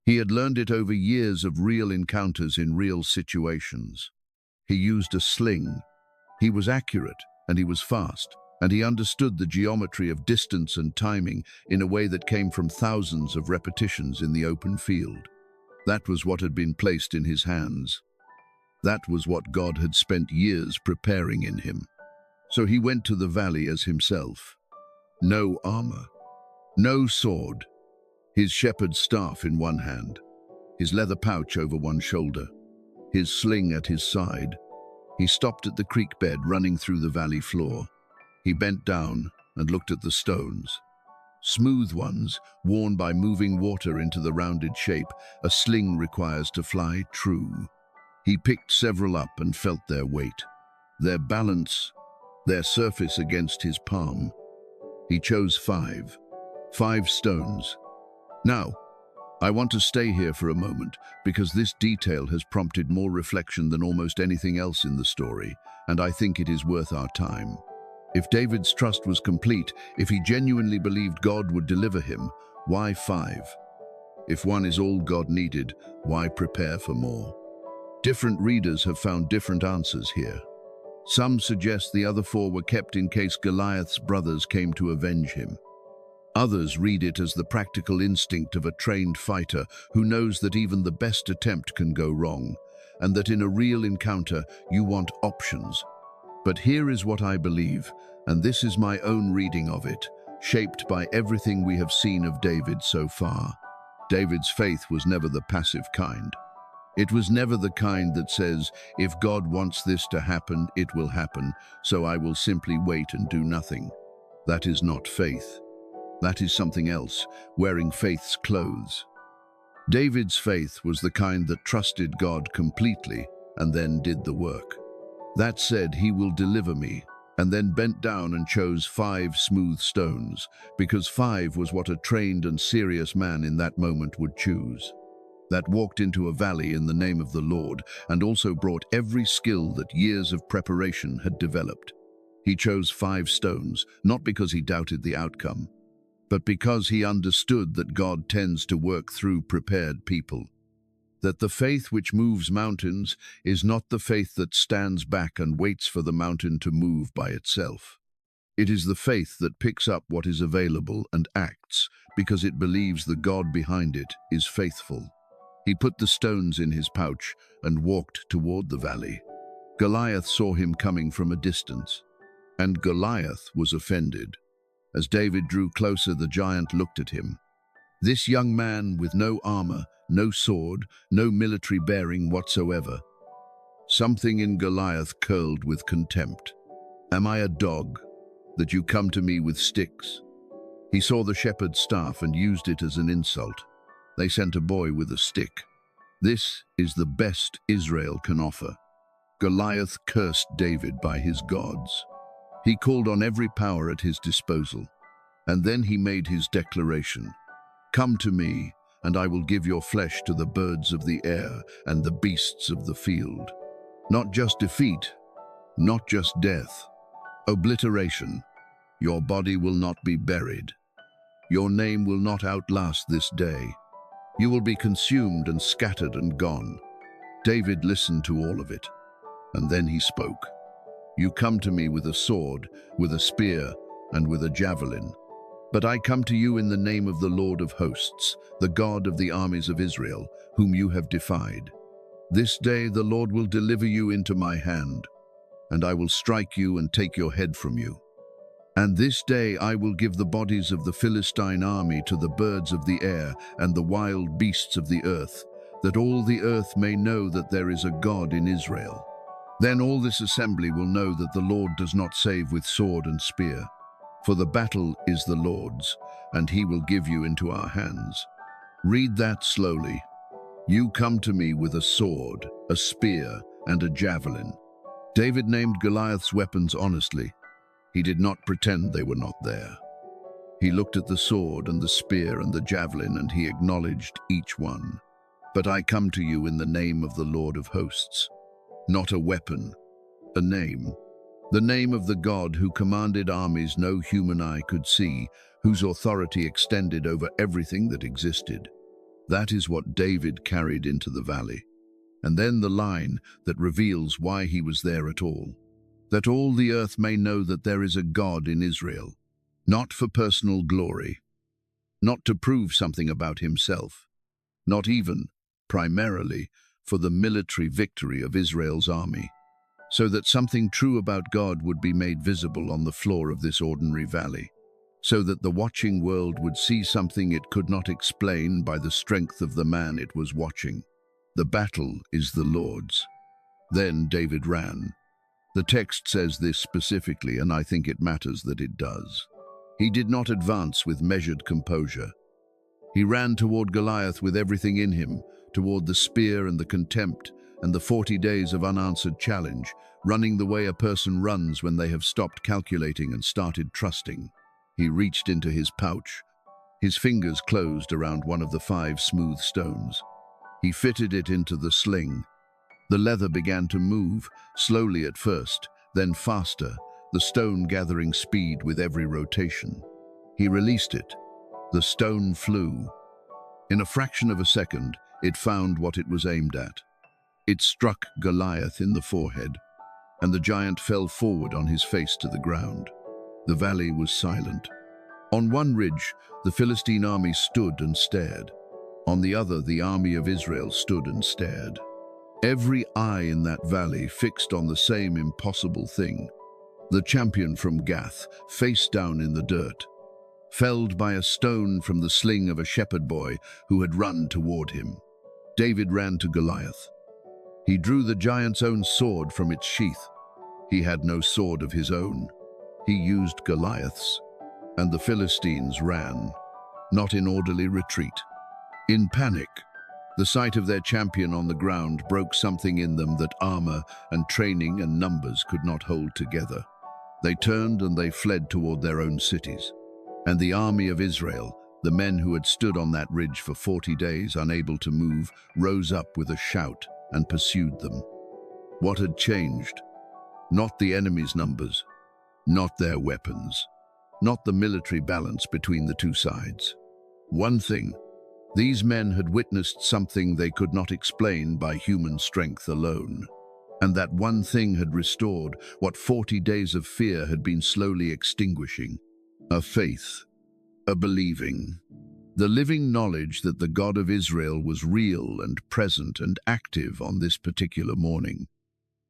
He had learned it over years of real encounters in real situations. He used a sling. He was accurate and he was fast, and he understood the geometry of distance and timing in a way that came from thousands of repetitions in the open field. That was what had been placed in his hands. That was what God had spent years preparing in him. So he went to the valley as himself. No armor, no sword, his shepherd's staff in one hand, his leather pouch over one shoulder, his sling at his side. He stopped at the creek bed running through the valley floor. He bent down and looked at the stones. Smooth ones, worn by moving water into the rounded shape a sling requires to fly true. He picked several up and felt their weight, their balance, their surface against his palm. He chose 5 stones. Now, I want to stay here for a moment because this detail has prompted more reflection than almost anything else in the story, and I think it is worth our time. If David's trust was complete, if he genuinely believed God would deliver him, why 5? If one is all God needed, why prepare for more? Different readers have found different answers here. Some suggest the other 4 were kept in case Goliath's brothers came to avenge him. Others read it as the practical instinct of a trained fighter who knows that even the best attempt can go wrong, and that in a real encounter you want options. But here is what I believe, and this is my own reading of it, shaped by everything we have seen of David so far. David's faith was never the passive kind. It was never the kind that says, if God wants this to happen, it will happen, so I will simply wait and do nothing. That is not faith. That is something else, wearing faith's clothes. David's faith was the kind that trusted God completely and then did the work. That said, he will deliver me, and then bent down and chose 5 smooth stones, because 5 was what a trained and serious man in that moment would choose. That walked into a valley in the name of the Lord and also brought every skill that years of preparation had developed. He chose 5 stones, not because he doubted the outcome, but because he understood that God tends to work through prepared people. that the faith which moves mountains is not the faith that stands back and waits for the mountain to move by itself. It is the faith that picks up what is available and acts because it believes the God behind it is faithful. He put the stones in his pouch and walked toward the valley. Goliath saw him coming from a distance, and Goliath was offended. As David drew closer, the giant looked at him. This young man with no armor, no sword, no military bearing whatsoever. Something in Goliath curled with contempt. Am I a dog, that you come to me with sticks? He saw the shepherd's staff and used it as an insult. They sent a boy with a stick. This is the best Israel can offer. Goliath cursed David by his gods. He called on every power at his disposal, and then he made his declaration. Come to me, and I will give your flesh to the birds of the air and the beasts of the field. Not just defeat, not just death, obliteration. Your body will not be buried. Your name will not outlast this day. You will be consumed and scattered and gone. David listened to all of it, and then he spoke. You come to me with a sword, with a spear, and with a javelin. But I come to you in the name of the Lord of hosts, the God of the armies of Israel, whom you have defied. This day the Lord will deliver you into my hand, and I will strike you and take your head from you. And this day I will give the bodies of the Philistine army to the birds of the air and the wild beasts of the earth, that all the earth may know that there is a God in Israel. Then all this assembly will know that the Lord does not save with sword and spear, for the battle is the Lord's, and he will give you into our hands. Read that slowly. You come to me with a sword, a spear, and a javelin. David named Goliath's weapons honestly. He did not pretend they were not there. He looked at the sword and the spear and the javelin, and he acknowledged each one. But I come to you in the name of the Lord of hosts. Not a weapon, a name. The name of the God who commanded armies no human eye could see, whose authority extended over everything that existed. That is what David carried into the valley. And then the line that reveals why he was there at all. That all the earth may know that there is a God in Israel, not for personal glory, not to prove something about himself, not even, primarily, for the military victory of Israel's army, so that something true about God would be made visible on the floor of this ordinary valley, so that the watching world would see something it could not explain by the strength of the man it was watching. The battle is the Lord's. Then David ran. The text says this specifically, and I think it matters that it does. He did not advance with measured composure. He ran toward Goliath with everything in him, toward the spear and the contempt and the 40 days of unanswered challenge, running the way a person runs when they have stopped calculating and started trusting. He reached into his pouch. His fingers closed around one of the 5 smooth stones. He fitted it into the sling. The leather began to move, slowly at first, then faster, the stone gathering speed with every rotation. He released it. The stone flew. In a fraction of a second, it found what it was aimed at. It struck Goliath in the forehead, and the giant fell forward on his face to the ground. The valley was silent. On one ridge, the Philistine army stood and stared. On the other, the army of Israel stood and stared. Every eye in that valley fixed on the same impossible thing. The champion from Gath, face down in the dirt, felled by a stone from the sling of a shepherd boy who had run toward him. David ran to Goliath. He drew the giant's own sword from its sheath. He had no sword of his own. He used Goliath's, and the Philistines ran, not in orderly retreat. In panic, the sight of their champion on the ground broke something in them that armor and training and numbers could not hold together. They turned and they fled toward their own cities. And the army of Israel, the men who had stood on that ridge for 40 days, unable to move, rose up with a shout and pursued them. What had changed? Not the enemy's numbers, not their weapons, not the military balance between the two sides. One thing, These men had witnessed something they could not explain by human strength alone. And that one thing had restored what 40 days of fear had been slowly extinguishing: a faith, a believing, the living knowledge that the God of Israel was real and present and active on this particular morning.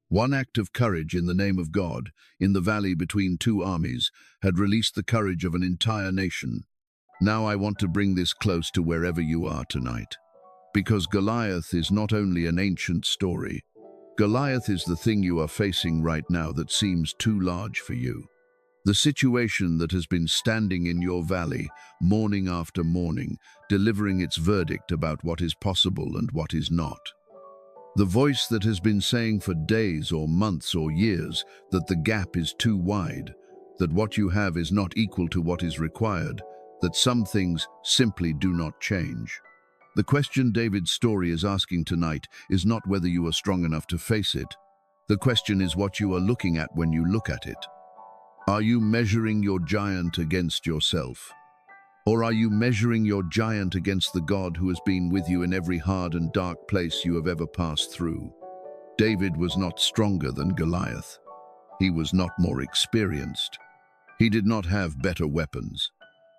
One act of courage in the name of God, in the valley between two armies, had released the courage of an entire nation. Now I want to bring this close to wherever you are tonight. Because Goliath is not only an ancient story. Goliath is the thing you are facing right now that seems too large for you. The situation that has been standing in your valley, morning after morning, delivering its verdict about what is possible and what is not. The voice that has been saying for days or months or years that the gap is too wide, that what you have is not equal to what is required, that some things simply do not change. The question David's story is asking tonight is not whether you are strong enough to face it. The question is what you are looking at when you look at it. Are you measuring your giant against yourself? Or are you measuring your giant against the God who has been with you in every hard and dark place you have ever passed through? David was not stronger than Goliath. He was not more experienced. He did not have better weapons.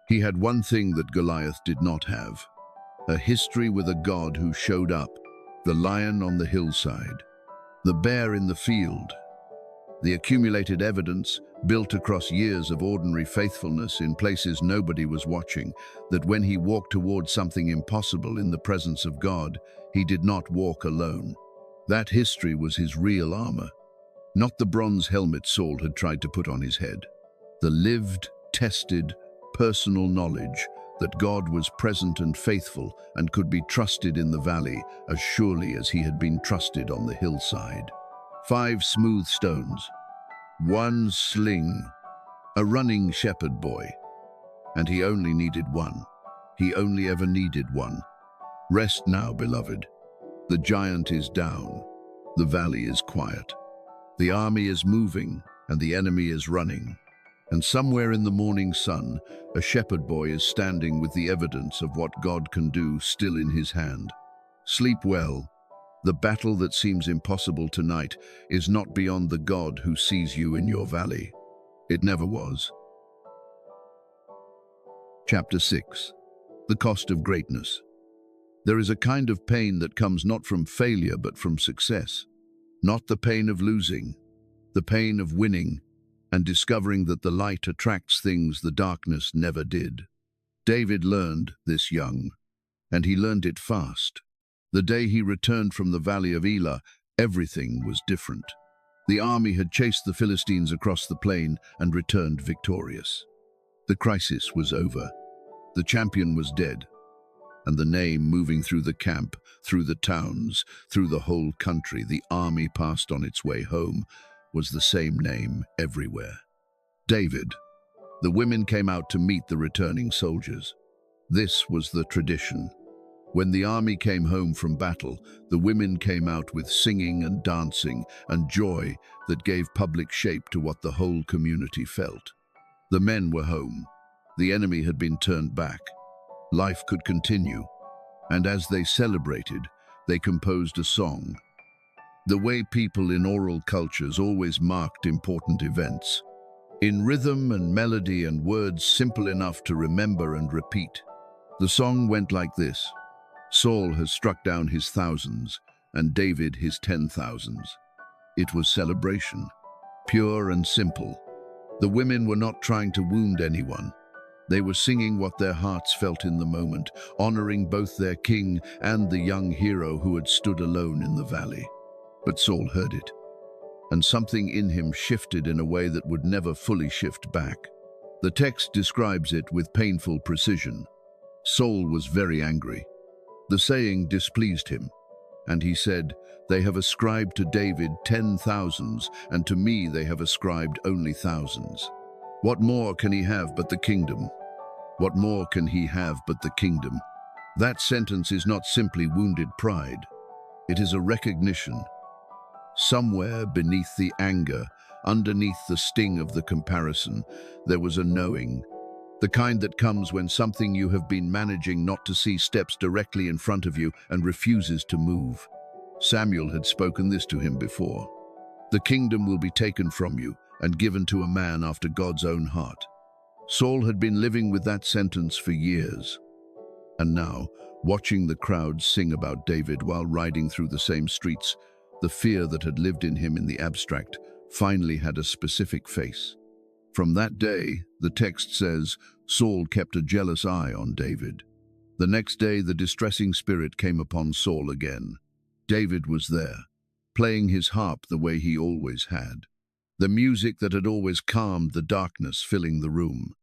He had one thing that Goliath did not have: a history with a God who showed up, the lion on the hillside, the bear in the field. The accumulated evidence, built across years of ordinary faithfulness in places nobody was watching, that when he walked towards something impossible in the presence of God, he did not walk alone. That history was his real armor, not the bronze helmet Saul had tried to put on his head. The lived, tested, personal knowledge that God was present and faithful and could be trusted in the valley as surely as he had been trusted on the hillside. 5 smooth stones, 1 sling, a running shepherd boy. And he only needed one. He only ever needed one. Rest now, beloved. The giant is down. The valley is quiet. The army is moving and the enemy is running. And somewhere in the morning sun, a shepherd boy is standing with the evidence of what God can do still in his hand. Sleep well. The battle that seems impossible tonight is not beyond the God who sees you in your valley. It never was. Chapter 6. The Cost of Greatness. There is a kind of pain that comes not from failure but from success. Not the pain of losing, the pain of winning and discovering that the light attracts things the darkness never did. David learned this young, and he learned it fast. The day he returned from the valley of Elah, everything was different. The army had chased the Philistines across the plain and returned victorious. The crisis was over. The champion was dead. And the name moving through the camp, through the towns, through the whole country, the army passed on its way home, was the same name everywhere. David. The women came out to meet the returning soldiers. This was the tradition. When the army came home from battle, the women came out with singing and dancing and joy that gave public shape to what the whole community felt. The men were home. The enemy had been turned back. Life could continue. And as they celebrated, they composed a song. The way people in oral cultures always marked important events. In rhythm and melody and words simple enough to remember and repeat. The song went like this. Saul has struck down his thousands, and David his 10,000s. It was celebration, pure and simple. The women were not trying to wound anyone. They were singing what their hearts felt in the moment, honoring both their king and the young hero who had stood alone in the valley. But Saul heard it, and something in him shifted in a way that would never fully shift back. The text describes it with painful precision. Saul was very angry. The saying displeased him, and he said, "They have ascribed to David 10,000s, and to me they have ascribed only thousands. What more can he have but the kingdom? What more can he have but the kingdom?" That sentence is not simply wounded pride. It is a recognition. Somewhere beneath the anger, underneath the sting of the comparison, there was a knowing. The kind that comes when something you have been managing not to see steps directly in front of you and refuses to move. Samuel had spoken this to him before. The kingdom will be taken from you and given to a man after God's own heart. Saul had been living with that sentence for years. And now, watching the crowd sing about David while riding through the same streets, the fear that had lived in him in the abstract finally had a specific face. From that day, the text says, Saul kept a jealous eye on David. The next day, the distressing spirit came upon Saul again. David was there, playing his harp the way he always had. The music that had always calmed the darkness filling the room.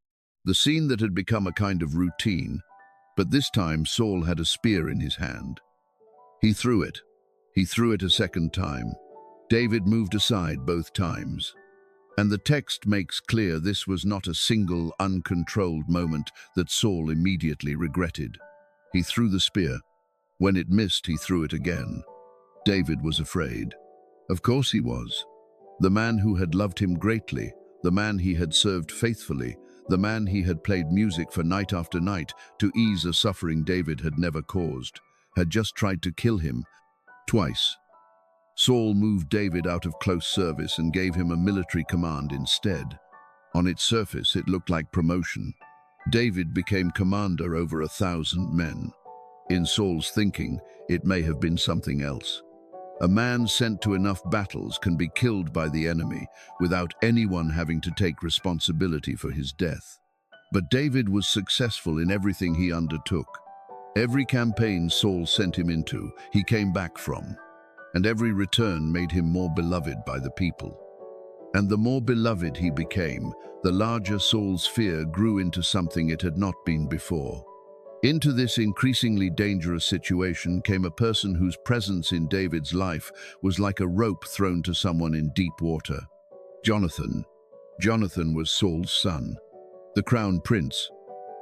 The scene that had become a kind of routine, but this time Saul had a spear in his hand. He threw it. He threw it a second time. David moved aside both times. And the text makes clear this was not a single, uncontrolled moment that Saul immediately regretted. He threw the spear. When it missed, he threw it again. David was afraid. Of course he was. The man who had loved him greatly, the man he had served faithfully, the man he had played music for night after night to ease a suffering David had never caused, had just tried to kill him twice. Saul moved David out of close service and gave him a military command instead. On its surface, it looked like promotion. David became commander over 1,000 men. In Saul's thinking, it may have been something else. A man sent to enough battles can be killed by the enemy without anyone having to take responsibility for his death. But David was successful in everything he undertook. Every campaign Saul sent him into, he came back from. And every return made him more beloved by the people. And the more beloved he became, the larger Saul's fear grew into something it had not been before. Into this increasingly dangerous situation came a person whose presence in David's life was like a rope thrown to someone in deep water. Jonathan. Jonathan was Saul's son, the crown prince,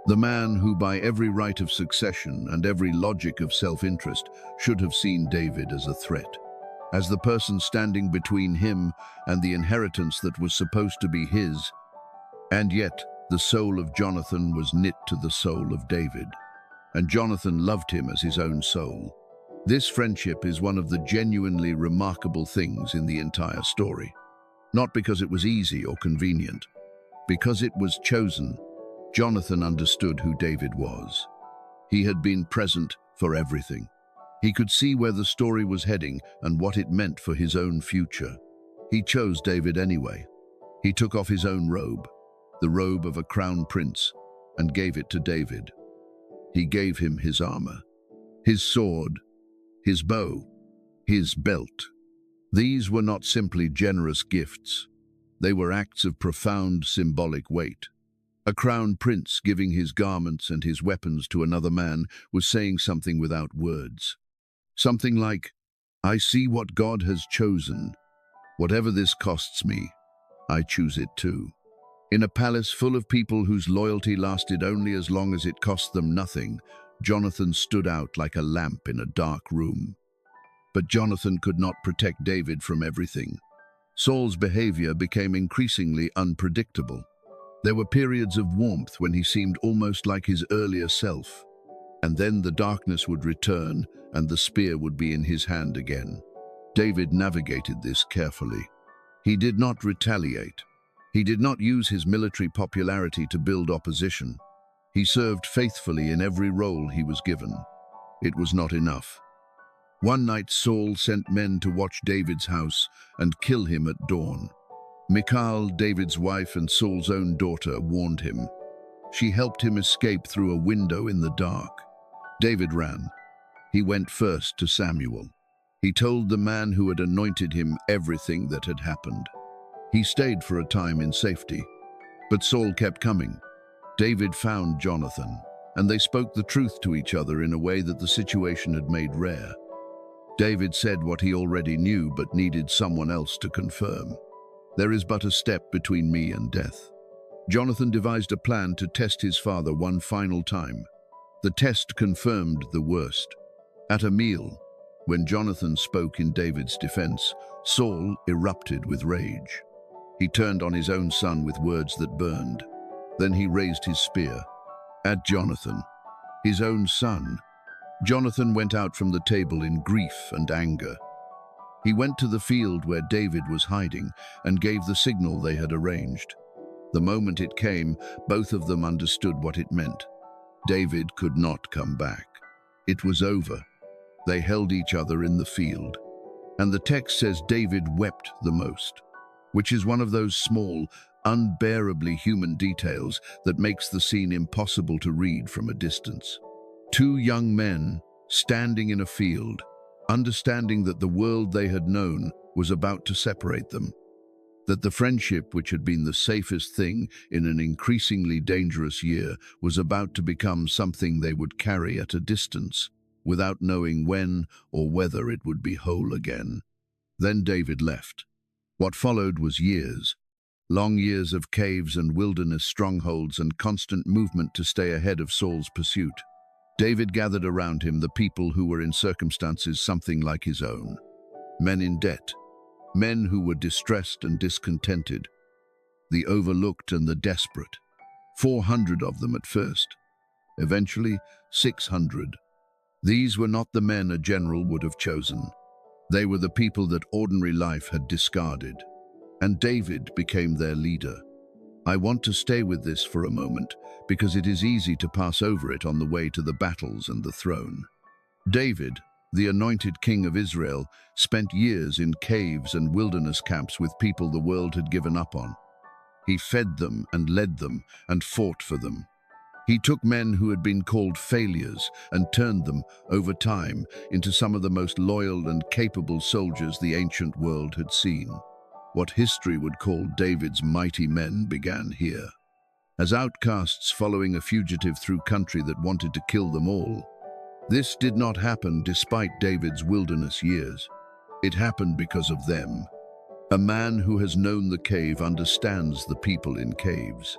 the man who by every right of succession and every logic of self-interest should have seen David as a threat, as the person standing between him and the inheritance that was supposed to be his. And yet, the soul of Jonathan was knit to the soul of David, and Jonathan loved him as his own soul. This friendship is one of the genuinely remarkable things in the entire story. Not because it was easy or convenient, because it was chosen. Jonathan understood who David was. He had been present for everything. He could see where the story was heading and what it meant for his own future. He chose David anyway. He took off his own robe, the robe of a crown prince, and gave it to David. He gave him his armor, his sword, his bow, his belt. These were not simply generous gifts. They were acts of profound symbolic weight. A crown prince giving his garments and his weapons to another man was saying something without words. Something like, I see what God has chosen. Whatever this costs me, I choose it too. In a palace full of people whose loyalty lasted only as long as it cost them nothing, Jonathan stood out like a lamp in a dark room. But Jonathan could not protect David from everything. Saul's behavior became increasingly unpredictable. There were periods of warmth when he seemed almost like his earlier self. And then the darkness would return and the spear would be in his hand again. David navigated this carefully. He did not retaliate. He did not use his military popularity to build opposition. He served faithfully in every role he was given. It was not enough. One night Saul sent men to watch David's house and kill him at dawn. Michal, David's wife and Saul's own daughter, warned him. She helped him escape through a window in the dark. David ran. He went first to Samuel. He told the man who had anointed him everything that had happened. He stayed for a time in safety, but Saul kept coming. David found Jonathan, and they spoke the truth to each other in a way that the situation had made rare. David said what he already knew but needed someone else to confirm. There is but a step between me and death. Jonathan devised a plan to test his father one final time. The test confirmed the worst. At a meal, when Jonathan spoke in David's defense, Saul erupted with rage. He turned on his own son with words that burned. Then he raised his spear at Jonathan, his own son. Jonathan went out from the table in grief and anger. He went to the field where David was hiding and gave the signal they had arranged. The moment it came, both of them understood what it meant. David could not come back. It was over. They held each other in the field. And the text says David wept the most, which is one of those small, unbearably human details that makes the scene impossible to read from a distance. Two young men standing in a field, understanding that the world they had known was about to separate them, that the friendship which had been the safest thing in an increasingly dangerous year was about to become something they would carry at a distance, without knowing when or whether it would be whole again. Then David left. What followed was years, long years of caves and wilderness strongholds and constant movement to stay ahead of Saul's pursuit. David gathered around him the people who were in circumstances something like his own. Men in debt, men who were distressed and discontented, the overlooked and the desperate. 400 of them at first, eventually 600. These were not the men a general would have chosen. They were the people that ordinary life had discarded, and David became their leader. I want to stay with this for a moment because it is easy to pass over it on the way to the battles and the throne. David, the anointed king of Israel, spent years in caves and wilderness camps with people the world had given up on. He fed them and led them and fought for them. He took men who had been called failures and turned them, over time, into some of the most loyal and capable soldiers the ancient world had seen. What history would call David's mighty men began here. As outcasts following a fugitive through country that wanted to kill them all. This did not happen despite David's wilderness years. It happened because of them. A man who has known the cave understands the people in caves.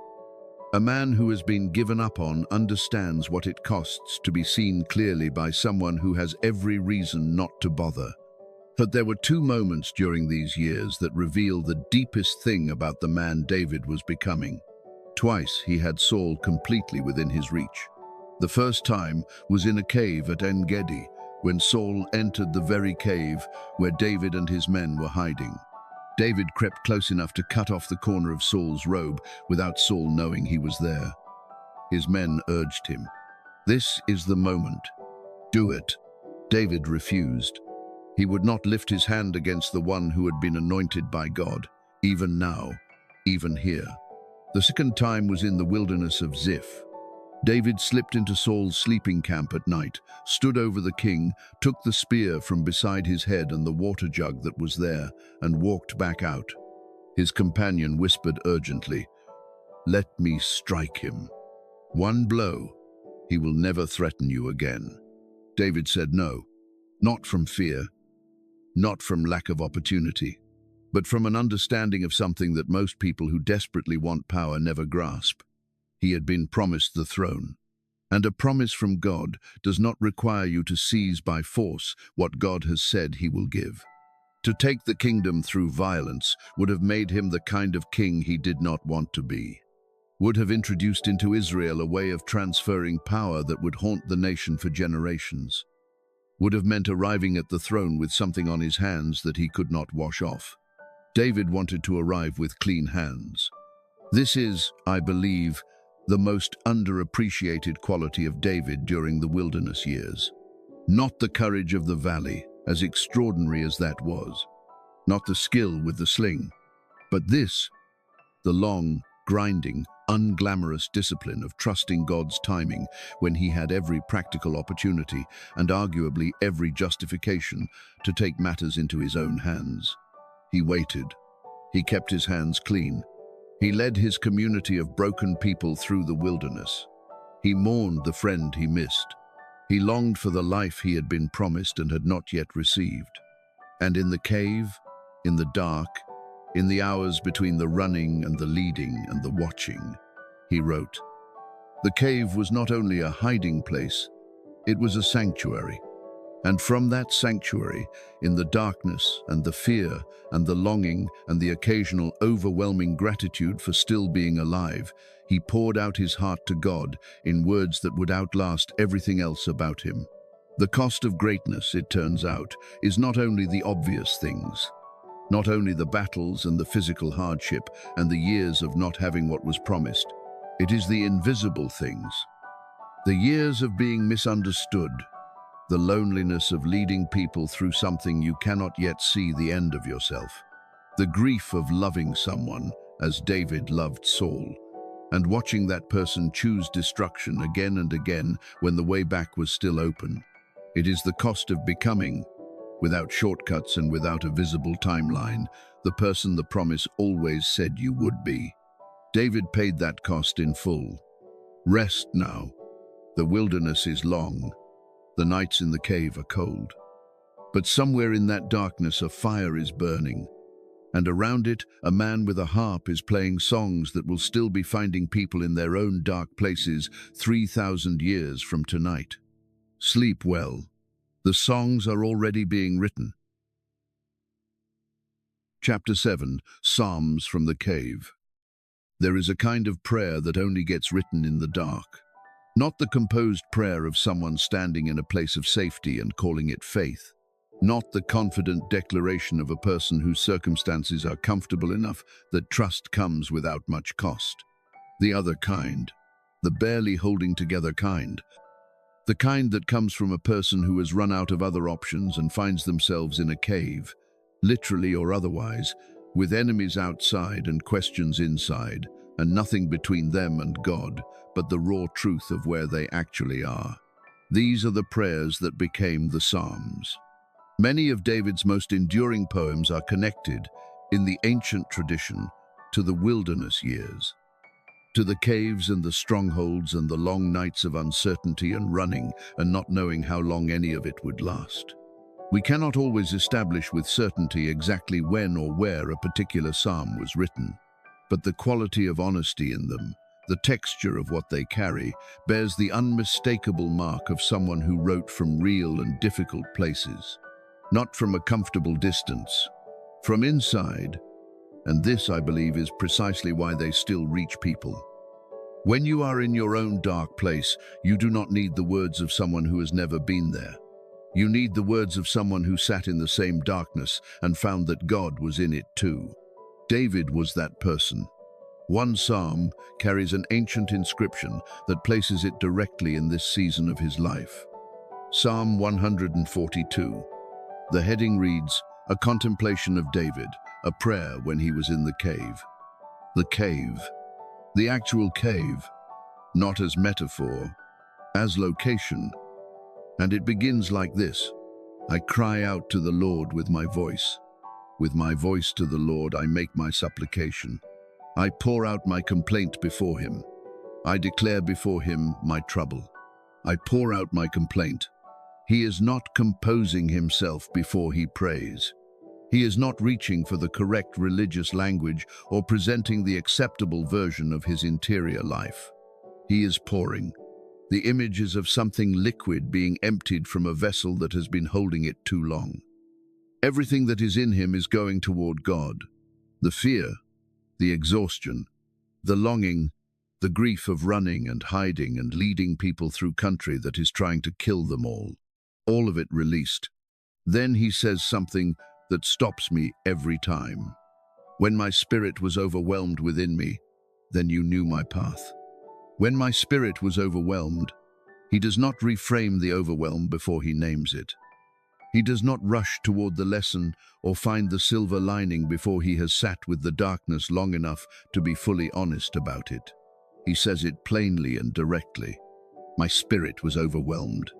A man who has been given up on understands what it costs to be seen clearly by someone who has every reason not to bother. But there were two moments during these years that reveal the deepest thing about the man David was becoming. Twice he had Saul completely within his reach. The first time was in a cave at En-Gedi, when Saul entered the very cave where David and his men were hiding. David crept close enough to cut off the corner of Saul's robe without Saul knowing he was there. His men urged him. "This is the moment. Do it." David refused. He would not lift his hand against the one who had been anointed by God, even now, even here. The second time was in the wilderness of Ziph. David slipped into Saul's sleeping camp at night, stood over the king, took the spear from beside his head and the water jug that was there, and walked back out. His companion whispered urgently, "Let me strike him. One blow, he will never threaten you again." David said no, not from fear, not from lack of opportunity, but from an understanding of something that most people who desperately want power never grasp. He had been promised the throne, and a promise from God does not require you to seize by force what God has said he will give. To take the kingdom through violence would have made him the kind of king he did not want to be, would have introduced into Israel a way of transferring power that would haunt the nation for generations, would have meant arriving at the throne with something on his hands that he could not wash off. David wanted to arrive with clean hands. This is, I believe, the most underappreciated quality of David during the wilderness years. Not the courage of the valley, as extraordinary as that was. Not the skill with the sling. But this, the long, grinding, unglamorous discipline of trusting God's timing when he had every practical opportunity and arguably every justification to take matters into his own hands. He waited. He kept his hands clean. He led his community of broken people through the wilderness. He mourned the friend he missed. He longed for the life he had been promised and had not yet received. And in the cave, in the dark, in the hours between the running and the leading and the watching, he wrote, "The cave was not only a hiding place, it was a sanctuary. And from that sanctuary, in the darkness and the fear and the longing and the occasional overwhelming gratitude for still being alive, he poured out his heart to God in words that would outlast everything else about him. The cost of greatness, it turns out, is not only the obvious things, not only the battles and the physical hardship and the years of not having what was promised. It is the invisible things, the years of being misunderstood, the loneliness of leading people through something you cannot yet see the end of yourself, the grief of loving someone as David loved Saul, and watching that person choose destruction again and again when the way back was still open. It is the cost of becoming, without shortcuts and without a visible timeline, the person the promise always said you would be. David paid that cost in full. Rest now. The wilderness is long. The nights in the cave are cold. But somewhere in that darkness a fire is burning, and around it a man with a harp is playing songs that will still be finding people in their own dark places 3,000 years from tonight. Sleep well. The songs are already being written. Chapter 7, Psalms from the Cave. There is a kind of prayer that only gets written in the dark. Not the composed prayer of someone standing in a place of safety and calling it faith. Not the confident declaration of a person whose circumstances are comfortable enough that trust comes without much cost. The other kind, the barely holding together kind. The kind that comes from a person who has run out of other options and finds themselves in a cave, literally or otherwise, with enemies outside and questions inside, and nothing between them and God but the raw truth of where they actually are. These are the prayers that became the Psalms. Many of David's most enduring poems are connected, in the ancient tradition, to the wilderness years, to the caves and the strongholds and the long nights of uncertainty and running and not knowing how long any of it would last. We cannot always establish with certainty exactly when or where a particular psalm was written, but the quality of honesty in them, the texture of what they carry, bears the unmistakable mark of someone who wrote from real and difficult places, not from a comfortable distance, from inside. And this, I believe, is precisely why they still reach people. When you are in your own dark place, you do not need the words of someone who has never been there. You need the words of someone who sat in the same darkness and found that God was in it too. David was that person. One psalm carries an ancient inscription that places it directly in this season of his life. Psalm 142. The heading reads, "A contemplation of David, a prayer when he was in the cave." The cave. The actual cave, not as metaphor, as location. And it begins like this: I cry out to the Lord with my voice. With my voice to the Lord I make my supplication. I pour out my complaint before him. I declare before him my trouble. I pour out my complaint. He is not composing himself before he prays. He is not reaching for the correct religious language or presenting the acceptable version of his interior life. He is pouring. The image is of something liquid being emptied from a vessel that has been holding it too long. Everything that is in him is going toward God. The fear, the exhaustion, the longing, the grief of running and hiding and leading people through country that is trying to kill them all of it released. Then he says something that stops me every time. When my spirit was overwhelmed within me, then you knew my path. When my spirit was overwhelmed, he does not reframe the overwhelm before he names it. He does not rush toward the lesson or find the silver lining before he has sat with the darkness long enough to be fully honest about it. He says it plainly and directly. My spirit was overwhelmed.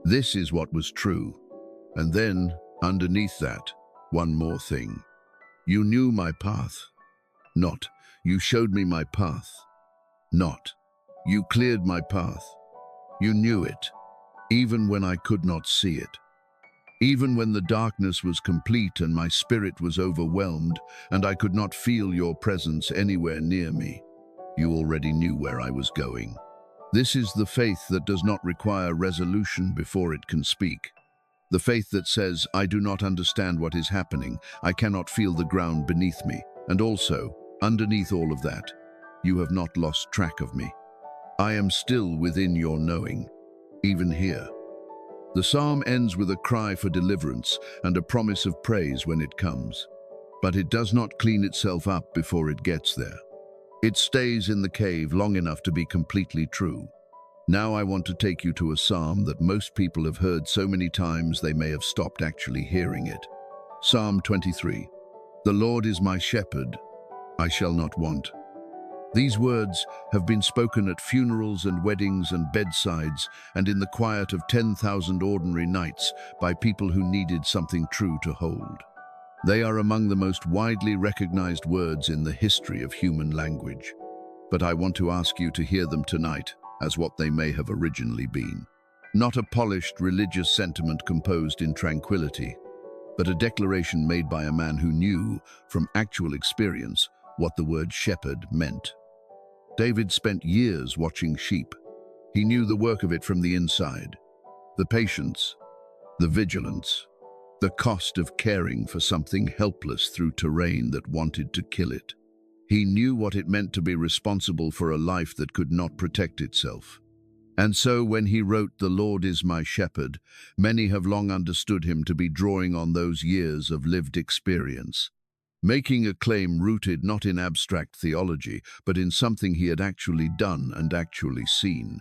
This is what was true. And then, underneath that, one more thing. You knew my path. Not, you showed me my path. Not, you cleared my path. You knew it, even when I could not see it. Even when the darkness was complete and my spirit was overwhelmed and I could not feel your presence anywhere near me, you already knew where I was going. This is the faith that does not require resolution before it can speak. The faith that says, I do not understand what is happening, I cannot feel the ground beneath me, and also, underneath all of that, you have not lost track of me. I am still within your knowing, even here. The psalm ends with a cry for deliverance and a promise of praise when it comes. But it does not clean itself up before it gets there. It stays in the cave long enough to be completely true. Now I want to take you to a psalm that most people have heard so many times they may have stopped actually hearing it. Psalm 23. The Lord is my shepherd, I shall not want. These words have been spoken at funerals and weddings and bedsides and in the quiet of 10,000 ordinary nights by people who needed something true to hold. They are among the most widely recognized words in the history of human language. But I want to ask you to hear them tonight as what they may have originally been. Not a polished religious sentiment composed in tranquility, but a declaration made by a man who knew, from actual experience, what the word shepherd meant. David spent years watching sheep. He knew the work of it from the inside, the patience, the vigilance, the cost of caring for something helpless through terrain that wanted to kill it. He knew what it meant to be responsible for a life that could not protect itself. And so when he wrote, "The Lord is my shepherd," many have long understood him to be drawing on those years of lived experience, making a claim rooted not in abstract theology, but in something he had actually done and actually seen.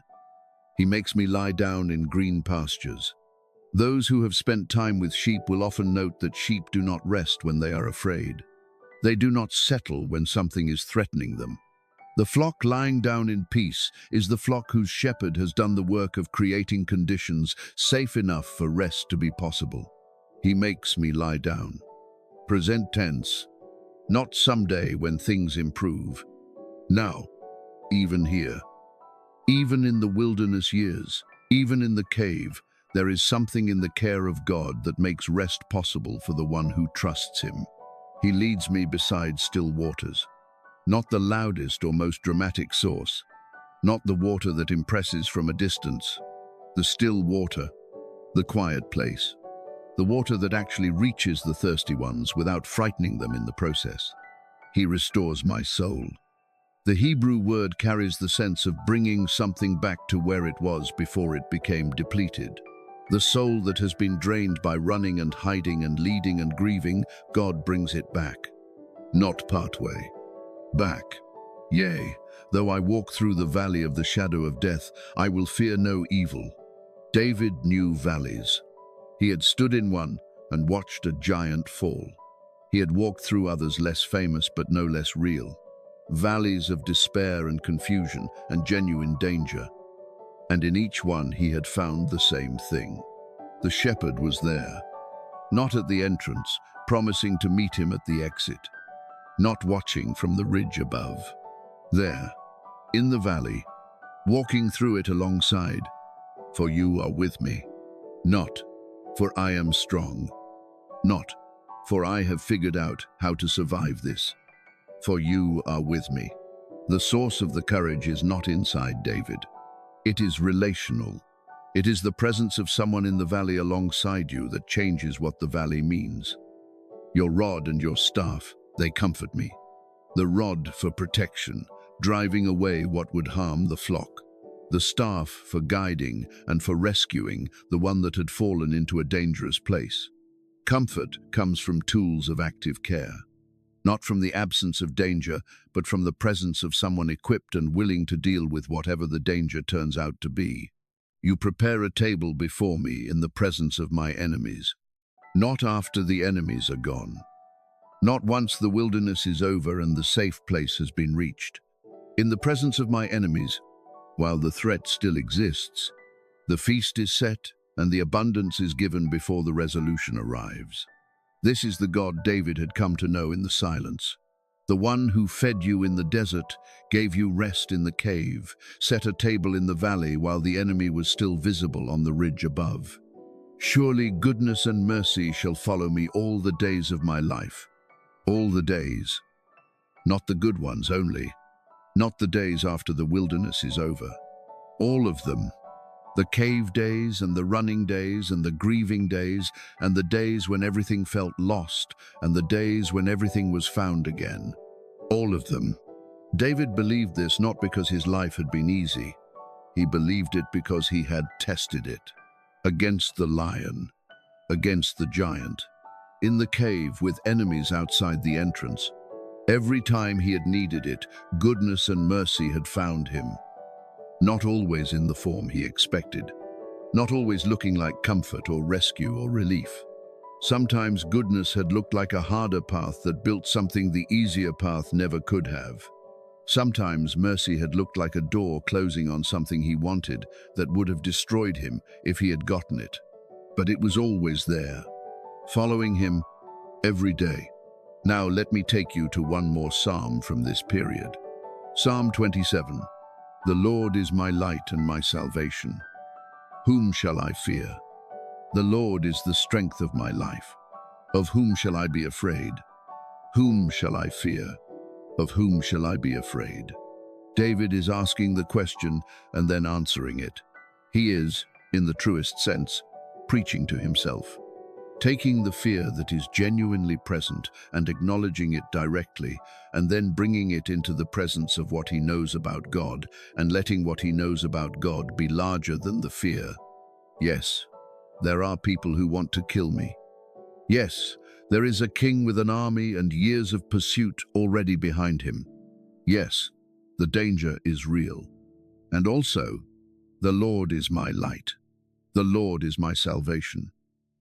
He makes me lie down in green pastures. Those who have spent time with sheep will often note that sheep do not rest when they are afraid. They do not settle when something is threatening them. The flock lying down in peace is the flock whose shepherd has done the work of creating conditions safe enough for rest to be possible. He makes me lie down. Present tense. Not someday when things improve. Now, even here. Even in the wilderness years, even in the cave, there is something in the care of God that makes rest possible for the one who trusts him. He leads me beside still waters. Not the loudest or most dramatic source. Not the water that impresses from a distance. The still water, the quiet place. The water that actually reaches the thirsty ones without frightening them in the process. He restores my soul. The Hebrew word carries the sense of bringing something back to where it was before it became depleted. The soul that has been drained by running and hiding and leading and grieving, God brings it back. Not partway. Back. Yea, though I walk through the valley of the shadow of death, I will fear no evil. David knew valleys. He had stood in one and watched a giant fall. He had walked through others less famous but no less real. Valleys of despair and confusion and genuine danger. And in each one he had found the same thing. The shepherd was there, not at the entrance, promising to meet him at the exit, not watching from the ridge above. There, in the valley, walking through it alongside, for you are with me. Not, for I am strong. Not, for I have figured out how to survive this. For you are with me. The source of the courage is not inside David. It is relational. It is the presence of someone in the valley alongside you that changes what the valley means. Your rod and your staff, they comfort me. The rod for protection, driving away what would harm the flock. The staff for guiding and for rescuing the one that had fallen into a dangerous place. Comfort comes from tools of active care. Not from the absence of danger, but from the presence of someone equipped and willing to deal with whatever the danger turns out to be. You prepare a table before me in the presence of my enemies. Not after the enemies are gone. Not once the wilderness is over and the safe place has been reached. In the presence of my enemies, while the threat still exists, the feast is set and the abundance is given before the resolution arrives. This is the God David had come to know in the silence. The one who fed you in the desert, gave you rest in the cave, set a table in the valley while the enemy was still visible on the ridge above. Surely goodness and mercy shall follow me all the days of my life. All the days. Not the good ones only. Not the days after the wilderness is over. All of them. The cave days and the running days and the grieving days and the days when everything felt lost and the days when everything was found again. All of them. David believed this not because his life had been easy. He believed it because he had tested it. Against the lion, against the giant, in the cave with enemies outside the entrance. Every time he had needed it, goodness and mercy had found him. Not always in the form he expected, not always looking like comfort or rescue or relief. Sometimes goodness had looked like a harder path that built something the easier path never could have. Sometimes mercy had looked like a door closing on something he wanted that would have destroyed him if he had gotten it. But it was always there, following him every day. Now let me take you to one more psalm from this period. Psalm 27. The Lord is my light and my salvation. Whom shall I fear? The Lord is the strength of my life. Of whom shall I be afraid? Whom shall I fear? Of whom shall I be afraid? David is asking the question and then answering it. He is, in the truest sense, preaching to himself, taking the fear that is genuinely present and acknowledging it directly, and then bringing it into the presence of what he knows about God, and letting what he knows about God be larger than the fear. Yes, there are people who want to kill me. Yes, there is a king with an army and years of pursuit already behind him. Yes, the danger is real. And also, the Lord is my light. The Lord is my salvation.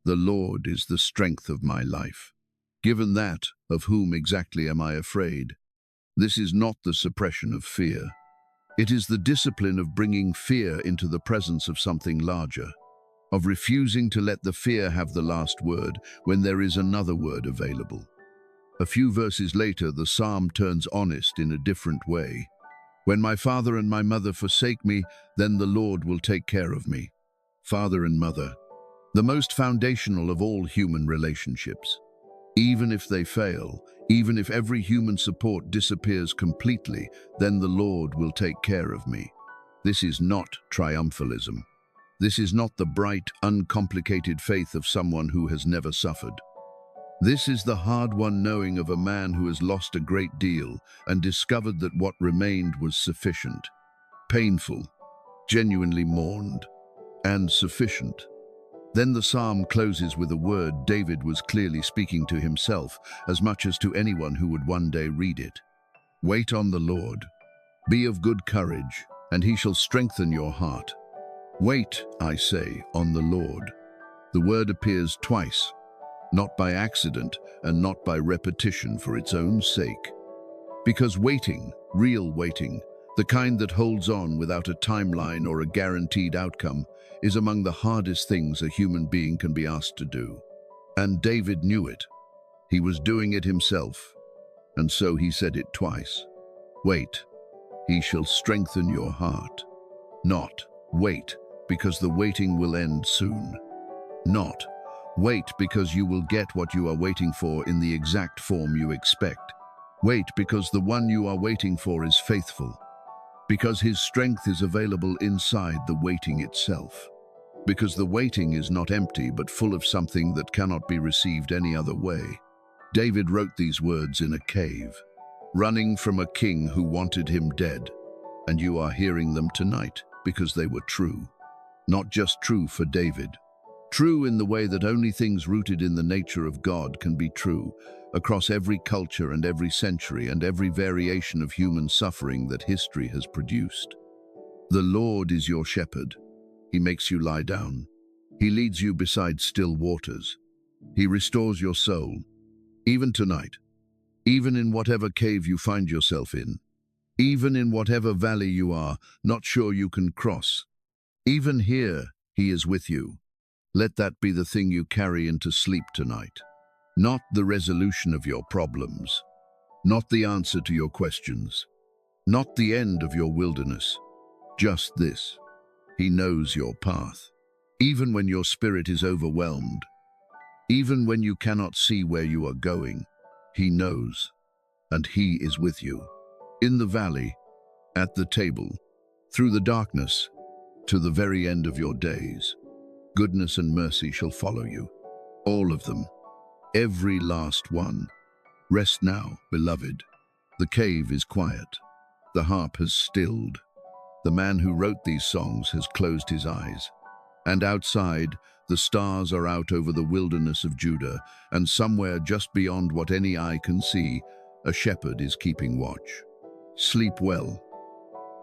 The Lord is the strength of my life. Given that, of whom exactly am I afraid? This is not the suppression of fear. It is the discipline of bringing fear into the presence of something larger, of refusing to let the fear have the last word when there is another word available. A few verses later, the psalm turns honest in a different way. When my father and my mother forsake me, then the Lord will take care of me. Father and mother, the most foundational of all human relationships. Even if they fail, even if every human support disappears completely, then the Lord will take care of me. This is not triumphalism. This is not the bright, uncomplicated faith of someone who has never suffered. This is the hard-won knowing of a man who has lost a great deal and discovered that what remained was sufficient, painful, genuinely mourned, and sufficient. Then the psalm closes with a word David was clearly speaking to himself as much as to anyone who would one day read it. Wait on the Lord. Be of good courage, and he shall strengthen your heart. Wait, I say, on the Lord. The word appears twice, not by accident and not by repetition for its own sake. Because waiting, real waiting, the kind that holds on without a timeline or a guaranteed outcome, is among the hardest things a human being can be asked to do. And David knew it. He was doing it himself, and so he said it twice. Wait, he shall strengthen your heart. Not, wait, because the waiting will end soon. Not, wait because you will get what you are waiting for in the exact form you expect. Wait because the one you are waiting for is faithful. Because his strength is available inside the waiting itself. Because the waiting is not empty but full of something that cannot be received any other way. David wrote these words in a cave, running from a king who wanted him dead. And you are hearing them tonight because they were true. Not just true for David. True in the way that only things rooted in the nature of God can be true, across every culture and every century and every variation of human suffering that history has produced. The Lord is your shepherd. He makes you lie down. He leads you beside still waters. He restores your soul, even tonight, even in whatever cave you find yourself in, even in whatever valley you are not sure you can cross. Even here, he is with you. Let that be the thing you carry into sleep tonight. Not the resolution of your problems, not the answer to your questions, not the end of your wilderness. Just this: he knows your path. Even when your spirit is overwhelmed, even when you cannot see where you are going, he knows, and he is with you. In the valley, at the table, through the darkness, to the very end of your days. Goodness and mercy shall follow you, all of them, every last one. Rest now, beloved. The cave is quiet. The harp has stilled. The man who wrote these songs has closed his eyes. And outside, the stars are out over the wilderness of Judah, and somewhere just beyond what any eye can see, a shepherd is keeping watch. Sleep well.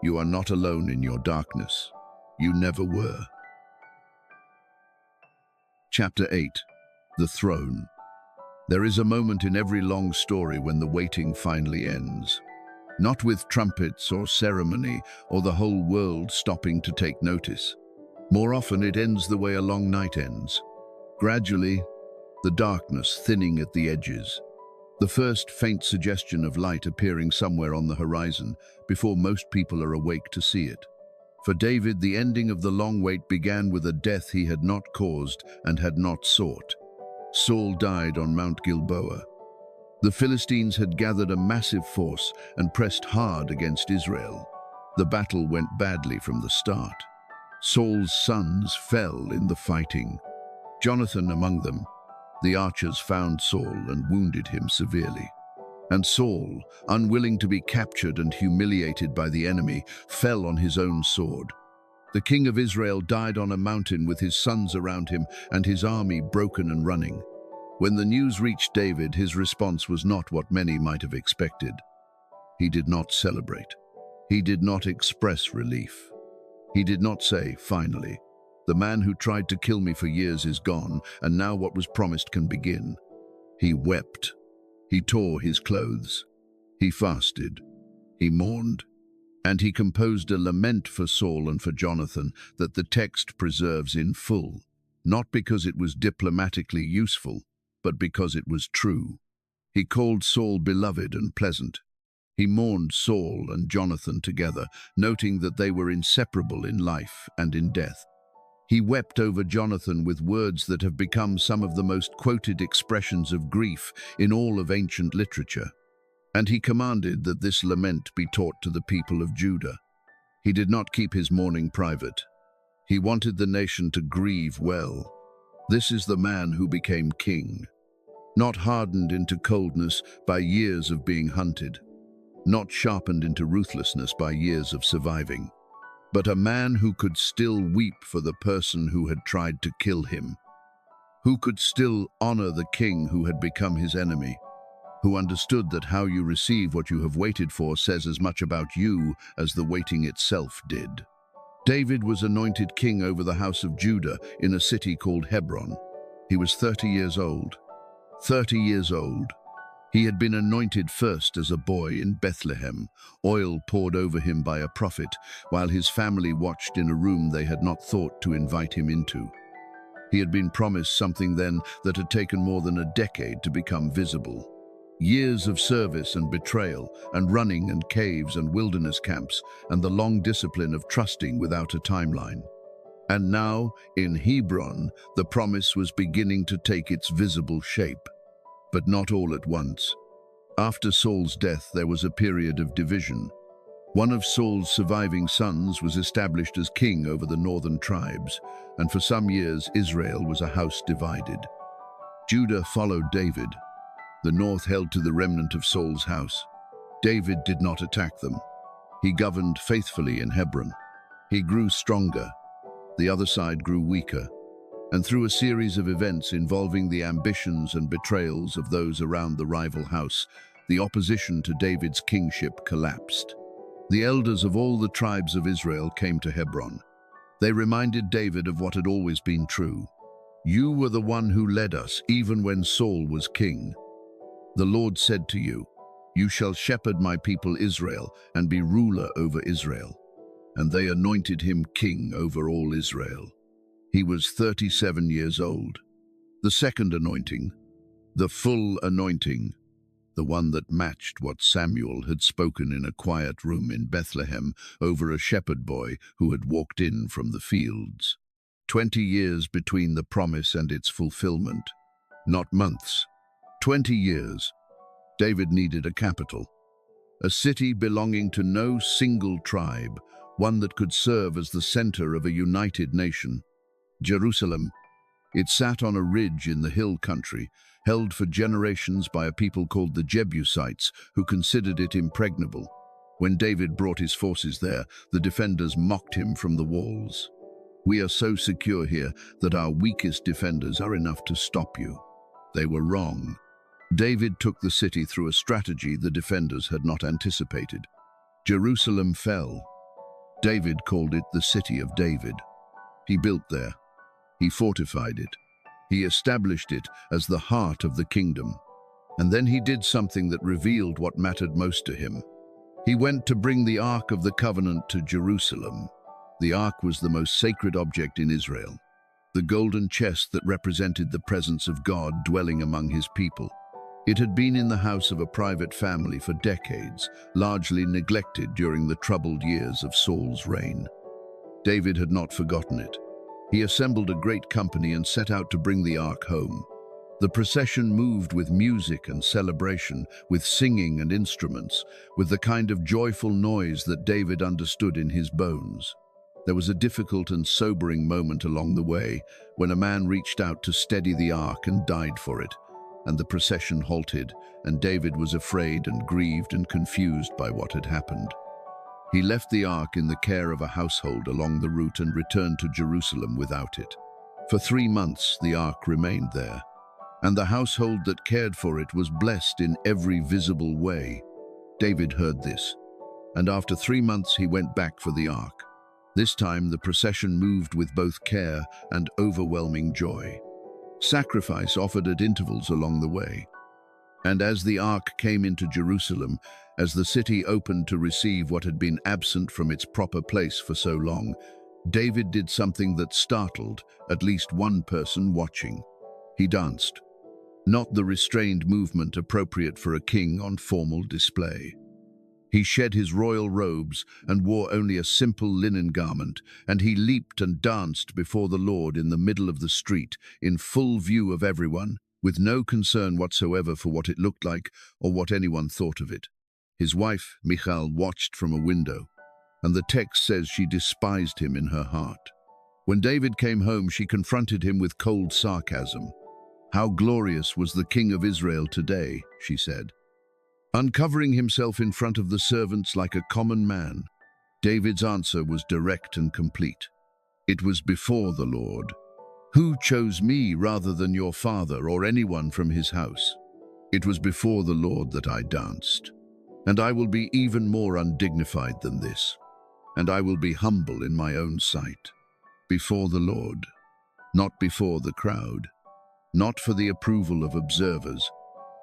You are not alone in your darkness. You never were. Chapter 8. The Throne. There is a moment in every long story when the waiting finally ends. Not with trumpets or ceremony or the whole world stopping to take notice. More often it ends the way a long night ends. Gradually, the darkness thinning at the edges. The first faint suggestion of light appearing somewhere on the horizon before most people are awake to see it. For David, the ending of the long wait began with a death he had not caused and had not sought. Saul died on Mount Gilboa. The Philistines had gathered a massive force and pressed hard against Israel. The battle went badly from the start. Saul's sons fell in the fighting. Jonathan among them. The archers found Saul and wounded him severely. And Saul, unwilling to be captured and humiliated by the enemy, fell on his own sword. The king of Israel died on a mountain with his sons around him and his army broken and running. When the news reached David, his response was not what many might have expected. He did not celebrate. He did not express relief. He did not say, "Finally, the man who tried to kill me for years is gone, and now what was promised can begin." He wept. He tore his clothes. He fasted. He mourned. And he composed a lament for Saul and for Jonathan that the text preserves in full, not because it was diplomatically useful, but because it was true. He called Saul beloved and pleasant. He mourned Saul and Jonathan together, noting that they were inseparable in life and in death. He wept over Jonathan with words that have become some of the most quoted expressions of grief in all of ancient literature. And he commanded that this lament be taught to the people of Judah. He did not keep his mourning private. He wanted the nation to grieve well. This is the man who became king, not hardened into coldness by years of being hunted, not sharpened into ruthlessness by years of surviving, but a man who could still weep for the person who had tried to kill him, who could still honor the king who had become his enemy, who understood that how you receive what you have waited for says as much about you as the waiting itself did. David was anointed king over the house of Judah in a city called Hebron. He was 30 years old. 30 years old. He had been anointed first as a boy in Bethlehem, oil poured over him by a prophet, while his family watched in a room they had not thought to invite him into. He had been promised something then that had taken more than a decade to become visible. Years of service and betrayal, and running and caves and wilderness camps, and the long discipline of trusting without a timeline. And now, in Hebron, the promise was beginning to take its visible shape. But not all at once. After Saul's death, there was a period of division. One of Saul's surviving sons was established as king over the northern tribes, and for some years Israel was a house divided. Judah followed David. The north held to the remnant of Saul's house. David did not attack them. He governed faithfully in Hebron. He grew stronger. The other side grew weaker. And through a series of events involving the ambitions and betrayals of those around the rival house, the opposition to David's kingship collapsed. The elders of all the tribes of Israel came to Hebron. They reminded David of what had always been true. "You were the one who led us, even when Saul was king. The Lord said to you, 'You shall shepherd my people Israel and be ruler over Israel.' And they anointed him king over all Israel. He was 37 years old. The second anointing, the full anointing, the one that matched what Samuel had spoken in a quiet room in Bethlehem over a shepherd boy who had walked in from the fields. 20 years between the promise and its fulfillment. Not months. 20 years. David needed a capital. A city belonging to no single tribe, one that could serve as the center of a united nation. Jerusalem. It sat on a ridge in the hill country, held for generations by a people called the Jebusites, who considered it impregnable. When David brought his forces there, the defenders mocked him from the walls. "We are so secure here that our weakest defenders are enough to stop you." They were wrong. David took the city through a strategy the defenders had not anticipated. Jerusalem fell. David called it the City of David. He built there. He fortified it. He established it as the heart of the kingdom. And then he did something that revealed what mattered most to him. He went to bring the Ark of the Covenant to Jerusalem. The Ark was the most sacred object in Israel, the golden chest that represented the presence of God dwelling among his people. It had been in the house of a private family for decades, largely neglected during the troubled years of Saul's reign. David had not forgotten it. He assembled a great company and set out to bring the Ark home. The procession moved with music and celebration, with singing and instruments, with the kind of joyful noise that David understood in his bones. There was a difficult and sobering moment along the way when a man reached out to steady the Ark and died for it, and the procession halted, and David was afraid and grieved and confused by what had happened. He left the Ark in the care of a household along the route and returned to Jerusalem without it. For 3 months the Ark remained there, and the household that cared for it was blessed in every visible way. David heard this, and after 3 months he went back for the Ark. This time the procession moved with both care and overwhelming joy. Sacrifice offered at intervals along the way. And as the Ark came into Jerusalem, as the city opened to receive what had been absent from its proper place for so long, David did something that startled at least one person watching. He danced. Not the restrained movement appropriate for a king on formal display. He shed his royal robes and wore only a simple linen garment, and he leaped and danced before the Lord in the middle of the street, in full view of everyone, with no concern whatsoever for what it looked like or what anyone thought of it. His wife, Michal, watched from a window, and the text says she despised him in her heart. When David came home, she confronted him with cold sarcasm. "How glorious was the King of Israel today," she said. Uncovering himself in front of the servants like a common man, David's answer was direct and complete. "It was before the Lord. Who chose me rather than your father or anyone from his house? It was before the Lord that I danced. And I will be even more undignified than this. And I will be humble in my own sight. Before the Lord, not before the crowd, not for the approval of observers,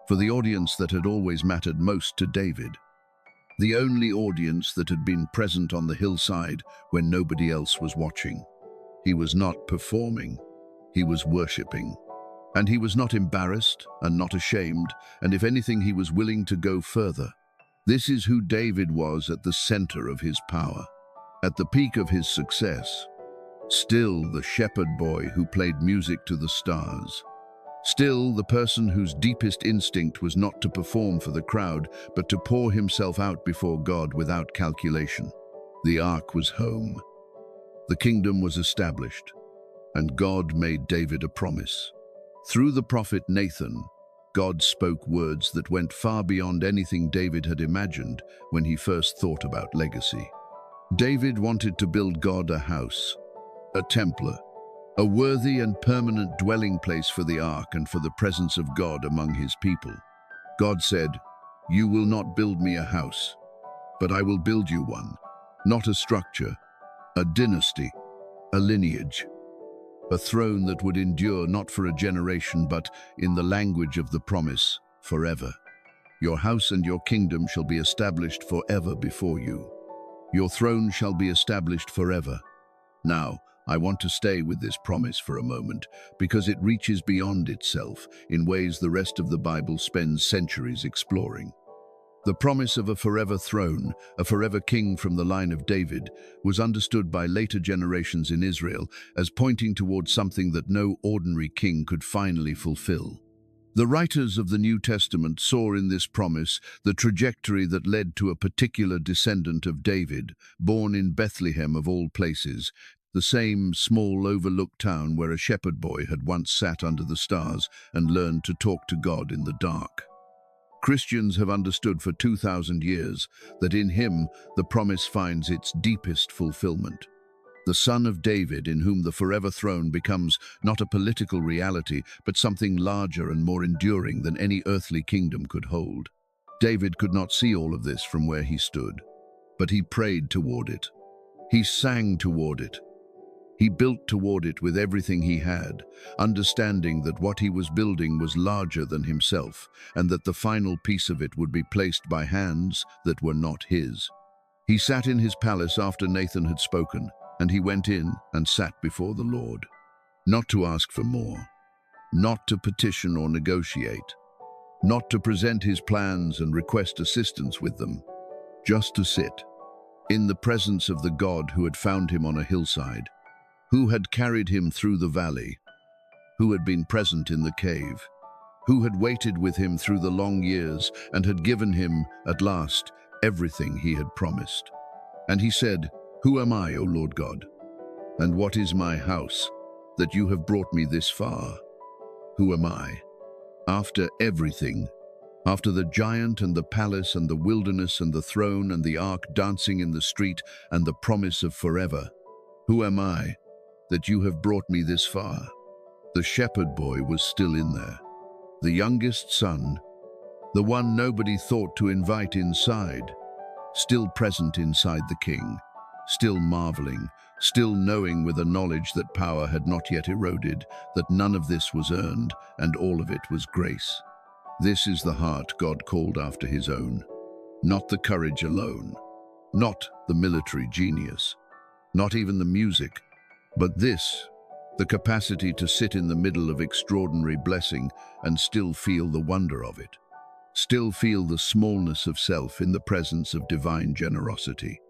for the audience that had always mattered most to David. The only audience that had been present on the hillside when nobody else was watching. He was not performing, he was worshipping. And he was not embarrassed and not ashamed, and if anything, he was willing to go further. This is who David was at the center of his power, at the peak of his success. Still the shepherd boy who played music to the stars. Still the person whose deepest instinct was not to perform for the crowd, but to pour himself out before God without calculation. The Ark was home. The kingdom was established, and God made David a promise. Through the prophet Nathan, God spoke words that went far beyond anything David had imagined when he first thought about legacy. David wanted to build God a house, a temple, a worthy and permanent dwelling place for the Ark and for the presence of God among his people. God said, "You will not build me a house, but I will build you one, not a structure, a dynasty, a lineage, a throne that would endure not for a generation, but, in the language of the promise, forever. Your house and your kingdom shall be established forever before you. Your throne shall be established forever." Now, I want to stay with this promise for a moment because it reaches beyond itself in ways the rest of the Bible spends centuries exploring. The promise of a forever throne, a forever king from the line of David, was understood by later generations in Israel as pointing towards something that no ordinary king could finally fulfill. The writers of the New Testament saw in this promise the trajectory that led to a particular descendant of David, born in Bethlehem of all places, the same small overlooked town where a shepherd boy had once sat under the stars and learned to talk to God in the dark. Christians have understood for 2,000 years that in him the promise finds its deepest fulfillment. The Son of David, in whom the forever throne becomes not a political reality, but something larger and more enduring than any earthly kingdom could hold. David could not see all of this from where he stood, but he prayed toward it. He sang toward it. He built toward it with everything he had, understanding that what he was building was larger than himself, and that the final piece of it would be placed by hands that were not his. He sat in his palace after Nathan had spoken, and he went in and sat before the Lord, not to ask for more, not to petition or negotiate, not to present his plans and request assistance with them, just to sit in the presence of the God who had found him on a hillside, who had carried him through the valley, who had been present in the cave, who had waited with him through the long years and had given him, at last, everything he had promised. And he said, "Who am I, O Lord God? And what is my house, that you have brought me this far? Who am I? After everything, after the giant and the palace and the wilderness and the throne and the ark dancing in the street and the promise of forever, who am I, that you have brought me this far?" The shepherd boy was still in there, the youngest son, the one nobody thought to invite inside, still present inside the king, still marveling, still knowing with a knowledge that power had not yet eroded, that none of this was earned and all of it was grace. This is the heart God called after his own, not the courage alone, not the military genius, not even the music, but this, the capacity to sit in the middle of extraordinary blessing and still feel the wonder of it, still feel the smallness of self in the presence of divine generosity.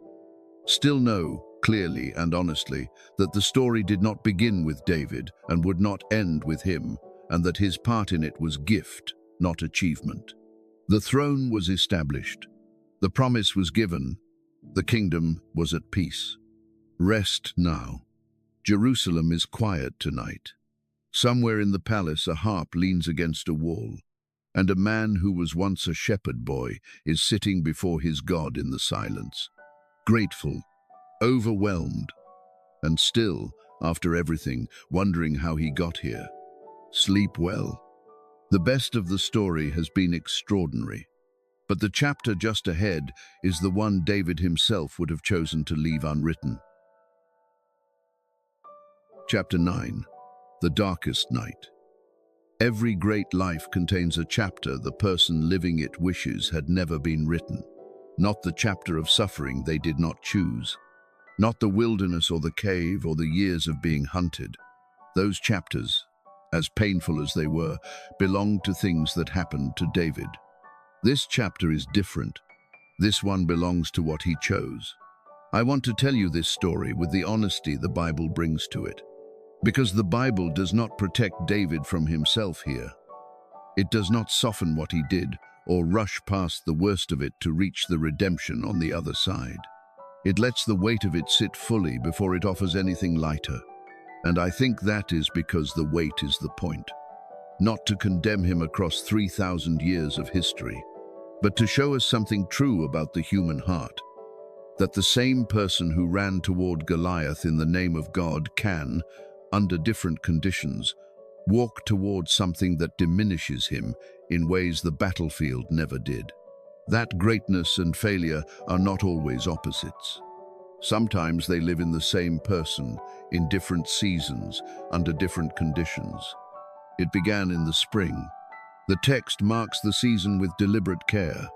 Still know, clearly and honestly, that the story did not begin with David and would not end with him, and that his part in it was gift, not achievement. The throne was established. The promise was given. The kingdom was at peace. Rest now. Jerusalem is quiet tonight. Somewhere in the palace a harp leans against a wall, and a man who was once a shepherd boy is sitting before his God in the silence. Grateful, overwhelmed, and still, after everything, wondering how he got here. Sleep well. The best of the story has been extraordinary, but the chapter just ahead is the one David himself would have chosen to leave unwritten. Chapter 9. The Darkest Night. Every great life contains a chapter the person living it wishes had never been written. Not the chapter of suffering they did not choose. Not the wilderness or the cave or the years of being hunted. Those chapters, as painful as they were, belonged to things that happened to David. This chapter is different. This one belongs to what he chose. I want to tell you this story with the honesty the Bible brings to it. Because the Bible does not protect David from himself here. It does not soften what he did or rush past the worst of it to reach the redemption on the other side. It lets the weight of it sit fully before it offers anything lighter. And I think that is because the weight is the point. Not to condemn him across 3,000 years of history, but to show us something true about the human heart. That the same person who ran toward Goliath in the name of God can, under different conditions, walk toward something that diminishes him in ways the battlefield never did. That greatness and failure are not always opposites. Sometimes they live in the same person, in different seasons, under different conditions. It began in the spring. The text marks the season with deliberate care.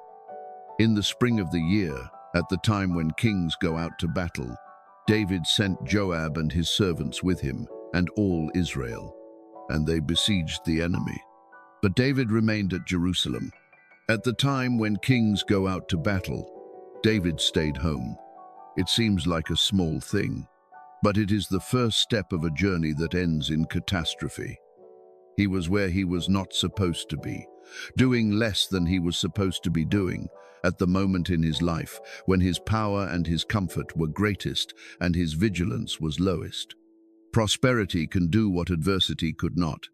In the spring of the year, at the time when kings go out to battle, David sent Joab and his servants with him, and all Israel, and they besieged the enemy. But David remained at Jerusalem. At the time when kings go out to battle, David stayed home. It seems like a small thing, but it is the first step of a journey that ends in catastrophe. He was where he was not supposed to be, doing less than he was supposed to be doing, at the moment in his life when his power and his comfort were greatest and his vigilance was lowest. Prosperity can do what adversity could not.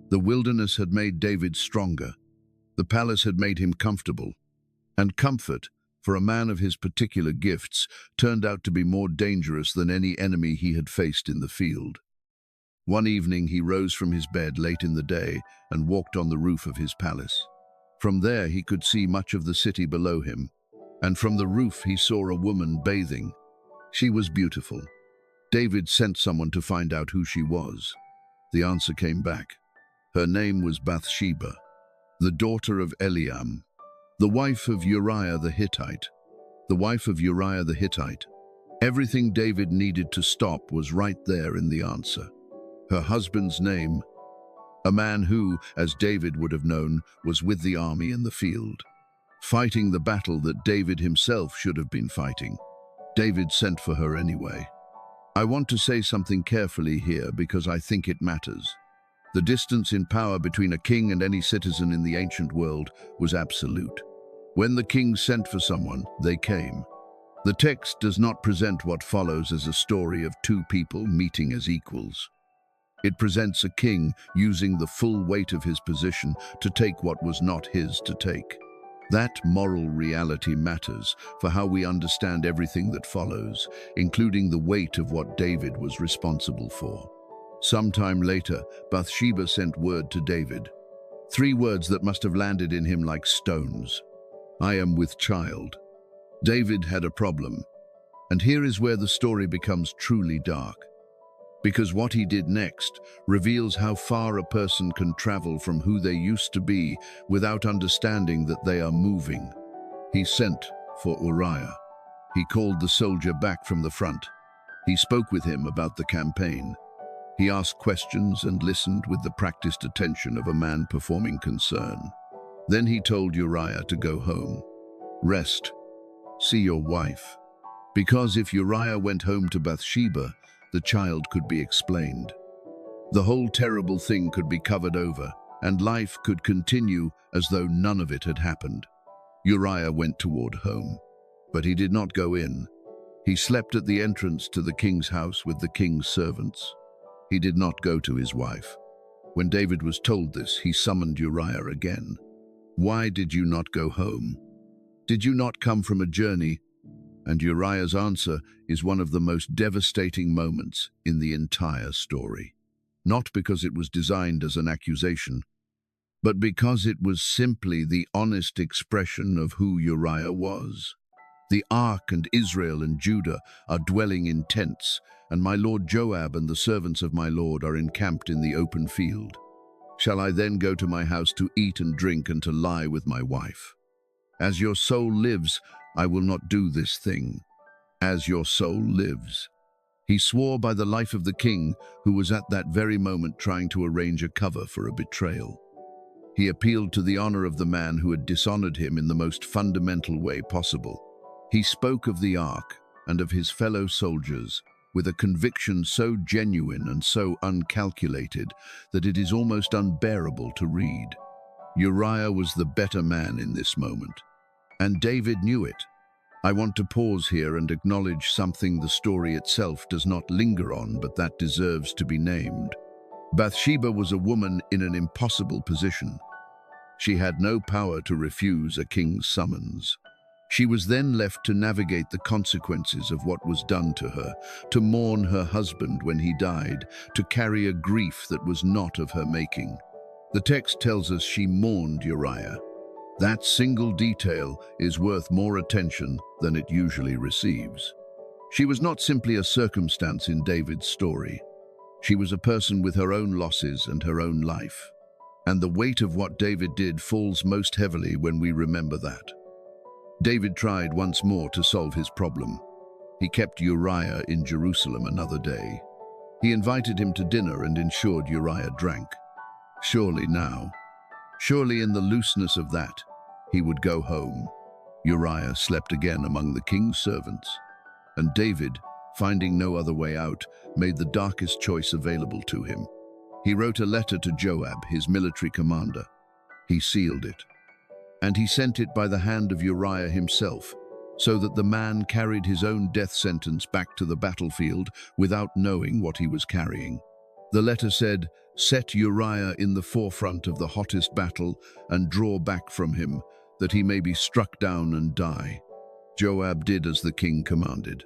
The wilderness had made David stronger. The palace had made him comfortable. And comfort, for a man of his particular gifts, turned out to be more dangerous than any enemy he had faced in the field. One evening he rose from his bed late in the day and walked on the roof of his palace. From there he could see much of the city below him, and from the roof he saw a woman bathing. She was beautiful. David sent someone to find out who she was. The answer came back. Her name was Bathsheba, the daughter of Eliam, the wife of Uriah the Hittite. The wife of Uriah the Hittite. Everything David needed to stop was right there in the answer. Her husband's name, a man who, as David would have known, was with the army in the field, fighting the battle that David himself should have been fighting. David sent for her anyway. I want to say something carefully here because I think it matters. The distance in power between a king and any citizen in the ancient world was absolute. When the king sent for someone, they came. The text does not present what follows as a story of two people meeting as equals. It presents a king using the full weight of his position to take what was not his to take. That moral reality matters for how we understand everything that follows, including the weight of what David was responsible for. Sometime later, Bathsheba sent word to David. 3 words that must have landed in him like stones. I am with child. David had a problem. And here is where the story becomes truly dark. Because what he did next reveals how far a person can travel from who they used to be without understanding that they are moving. He sent for Uriah. He called the soldier back from the front. He spoke with him about the campaign. He asked questions and listened with the practiced attention of a man performing concern. Then he told Uriah to go home. Rest. See your wife. Because if Uriah went home to Bathsheba, the child could be explained. The whole terrible thing could be covered over, and life could continue as though none of it had happened. Uriah went toward home, but he did not go in. He slept at the entrance to the king's house with the king's servants. He did not go to his wife. When David was told this, he summoned Uriah again. Why did you not go home? Did you not come from a journey? And Uriah's answer is one of the most devastating moments in the entire story. Not because it was designed as an accusation, but because it was simply the honest expression of who Uriah was. The ark and Israel and Judah are dwelling in tents, and my lord Joab and the servants of my lord are encamped in the open field. Shall I then go to my house to eat and drink and to lie with my wife? As your soul lives, I will not do this thing. As your soul lives. He swore by the life of the king, who was at that very moment trying to arrange a cover for a betrayal. He appealed to the honor of the man who had dishonored him in the most fundamental way possible. He spoke of the ark and of his fellow soldiers with a conviction so genuine and so uncalculated that it is almost unbearable to read. Uriah was the better man in this moment. And David knew it. I want to pause here and acknowledge something the story itself does not linger on, but that deserves to be named. Bathsheba was a woman in an impossible position. She had no power to refuse a king's summons. She was then left to navigate the consequences of what was done to her, to mourn her husband when he died, to carry a grief that was not of her making. The text tells us she mourned Uriah. That single detail is worth more attention than it usually receives. She was not simply a circumstance in David's story. She was a person with her own losses and her own life. And the weight of what David did falls most heavily when we remember that. David tried once more to solve his problem. He kept Uriah in Jerusalem another day. He invited him to dinner and ensured Uriah drank. Surely in the looseness of that, he would go home. Uriah slept again among the king's servants, and David, finding no other way out, made the darkest choice available to him. He wrote a letter to Joab, his military commander. He sealed it. And he sent it by the hand of Uriah himself, so that the man carried his own death sentence back to the battlefield without knowing what he was carrying. The letter said, "Set Uriah in the forefront of the hottest battle and draw back from him, that he may be struck down and die." Joab did as the king commanded.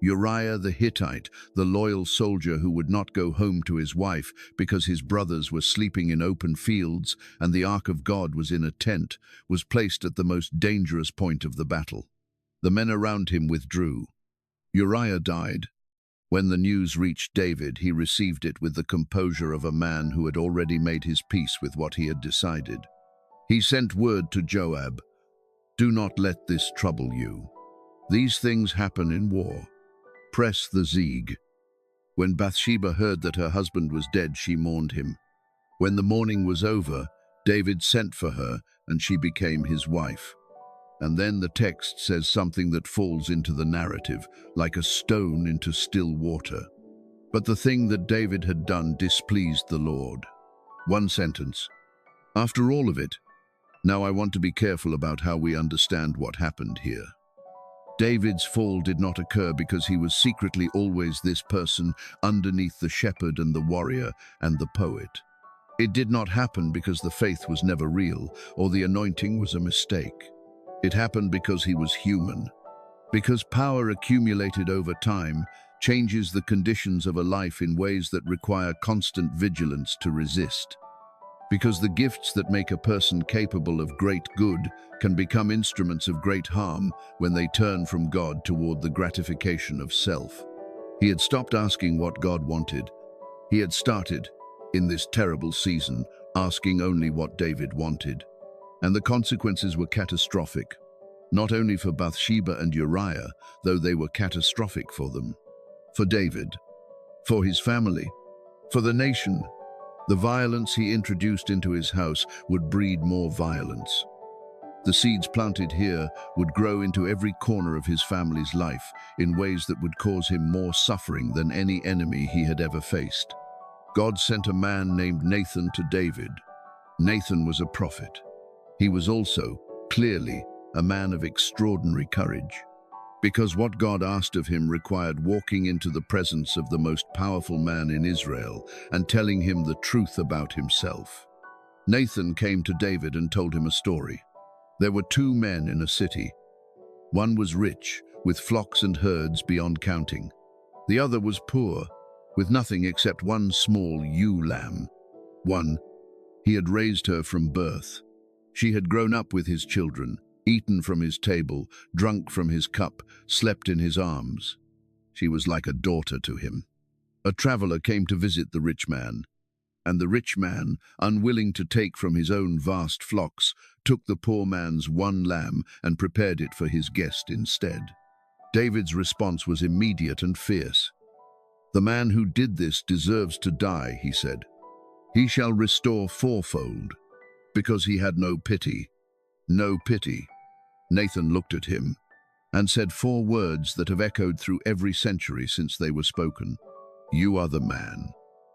Uriah the Hittite, the loyal soldier who would not go home to his wife because his brothers were sleeping in open fields and the ark of God was in a tent, was placed at the most dangerous point of the battle. The men around him withdrew. Uriah died. When the news reached David, he received it with the composure of a man who had already made his peace with what he had decided. He sent word to Joab, "Do not let this trouble you. These things happen in war. Press the Zig." When Bathsheba heard that her husband was dead, she mourned him. When the mourning was over, David sent for her, and she became his wife. And then the text says something that falls into the narrative, like a stone into still water. But the thing that David had done displeased the Lord. One sentence. After all of it, now I want to be careful about how we understand what happened here. David's fall did not occur because he was secretly always this person underneath the shepherd and the warrior and the poet. It did not happen because the faith was never real or the anointing was a mistake. It happened because he was human. Because power accumulated over time changes the conditions of a life in ways that require constant vigilance to resist. Because the gifts that make a person capable of great good can become instruments of great harm when they turn from God toward the gratification of self. He had stopped asking what God wanted. He had started, in this terrible season, asking only what David wanted. And the consequences were catastrophic, not only for Bathsheba and Uriah, though they were catastrophic for them. For David, for his family, for the nation. The violence he introduced into his house would breed more violence. The seeds planted here would grow into every corner of his family's life in ways that would cause him more suffering than any enemy he had ever faced. God sent a man named Nathan to David. Nathan was a prophet. He was also, clearly, a man of extraordinary courage. Because what God asked of him required walking into the presence of the most powerful man in Israel and telling him the truth about himself. Nathan came to David and told him a story. There were two men in a city. One was rich, with flocks and herds beyond counting. The other was poor, with nothing except one small ewe lamb. He had raised her from birth. She had grown up with his children, eaten from his table, drunk from his cup, slept in his arms. She was like a daughter to him. A traveler came to visit the rich man, and the rich man, unwilling to take from his own vast flocks, took the poor man's one lamb and prepared it for his guest instead. David's response was immediate and fierce. "The man who did this deserves to die," he said. "He shall restore fourfold," because he had no pity. No pity. Nathan looked at him and said 4 words that have echoed through every century since they were spoken. "You are the man."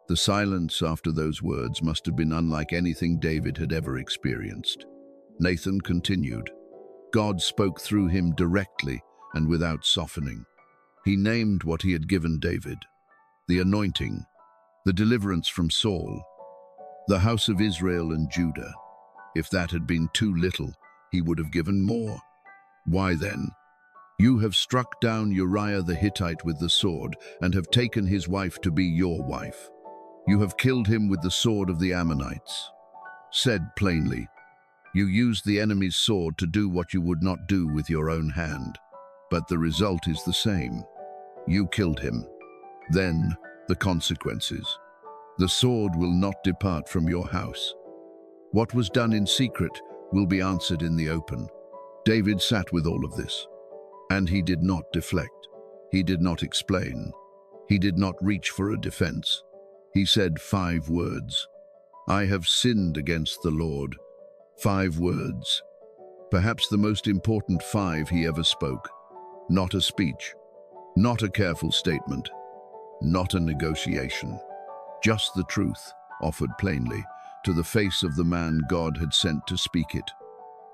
The silence after those words must have been unlike anything David had ever experienced. Nathan continued. God spoke through him directly and without softening. He named what he had given David: the anointing, the deliverance from Saul, the house of Israel and Judah. If that had been too little, he would have given more. Why then? "You have struck down Uriah the Hittite with the sword, and have taken his wife to be your wife. You have killed him with the sword of the Ammonites." Said plainly, you used the enemy's sword to do what you would not do with your own hand. But the result is the same. You killed him. Then, the consequences. The sword will not depart from your house. What was done in secret will be answered in the open. David sat with all of this, and he did not deflect. He did not explain. He did not reach for a defense. He said 5 words. "I have sinned against the Lord." 5 words. Perhaps the most important 5 he ever spoke. Not a speech, not a careful statement, not a negotiation. just the truth, offered plainly, to the face of the man God had sent to speak it.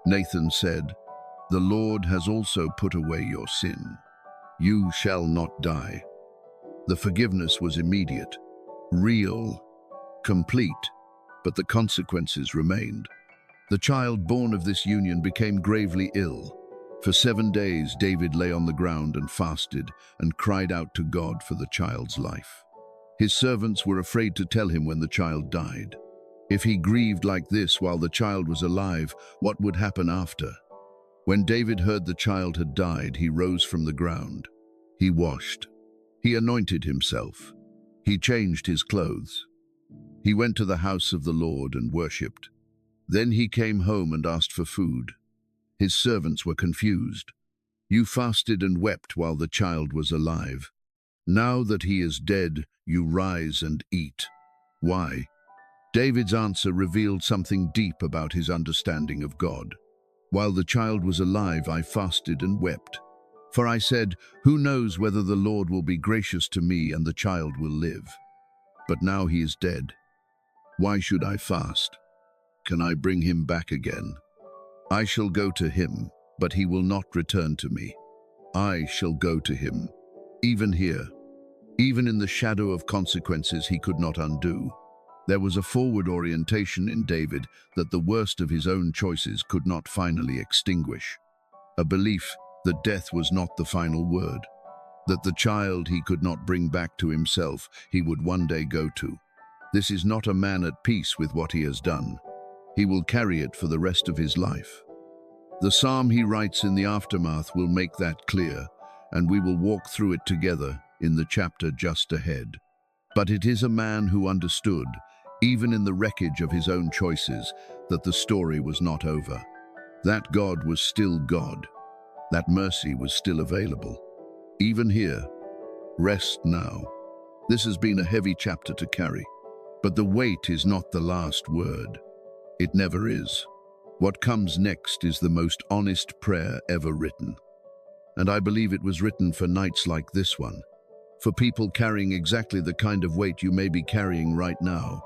Nathan said, "The Lord has also put away your sin. You shall not die." The forgiveness was immediate, real, complete, but the consequences remained. The child born of this union became gravely ill. For 7 days, David lay on the ground and fasted and cried out to God for the child's life. His servants were afraid to tell him when the child died. If he grieved like this while the child was alive, what would happen after? When David heard the child had died, he rose from the ground. He washed. He anointed himself. He changed his clothes. He went to the house of the Lord and worshipped. Then he came home and asked for food. His servants were confused. "You fasted and wept while the child was alive. Now that he is dead, you rise and eat. Why?" David's answer revealed something deep about his understanding of God. "While the child was alive, I fasted and wept. For I said, 'Who knows whether the Lord will be gracious to me and the child will live?' But now he is dead. Why should I fast? Can I bring him back again? I shall go to him, but he will not return to me. I shall go to him." Even here, even in the shadow of consequences he could not undo, there was a forward orientation in David that the worst of his own choices could not finally extinguish. A belief that death was not the final word, that the child he could not bring back to himself he would one day go to. This is not a man at peace with what he has done. He will carry it for the rest of his life. The psalm he writes in the aftermath will make that clear, and we will walk through it together in the chapter just ahead. But it is a man who understood, even in the wreckage of his own choices, that the story was not over. That God was still God. That mercy was still available. Even here, rest now. This has been a heavy chapter to carry, but the weight is not the last word. It never is. What comes next is the most honest prayer ever written. And I believe it was written for nights like this one, for people carrying exactly the kind of weight you may be carrying right now.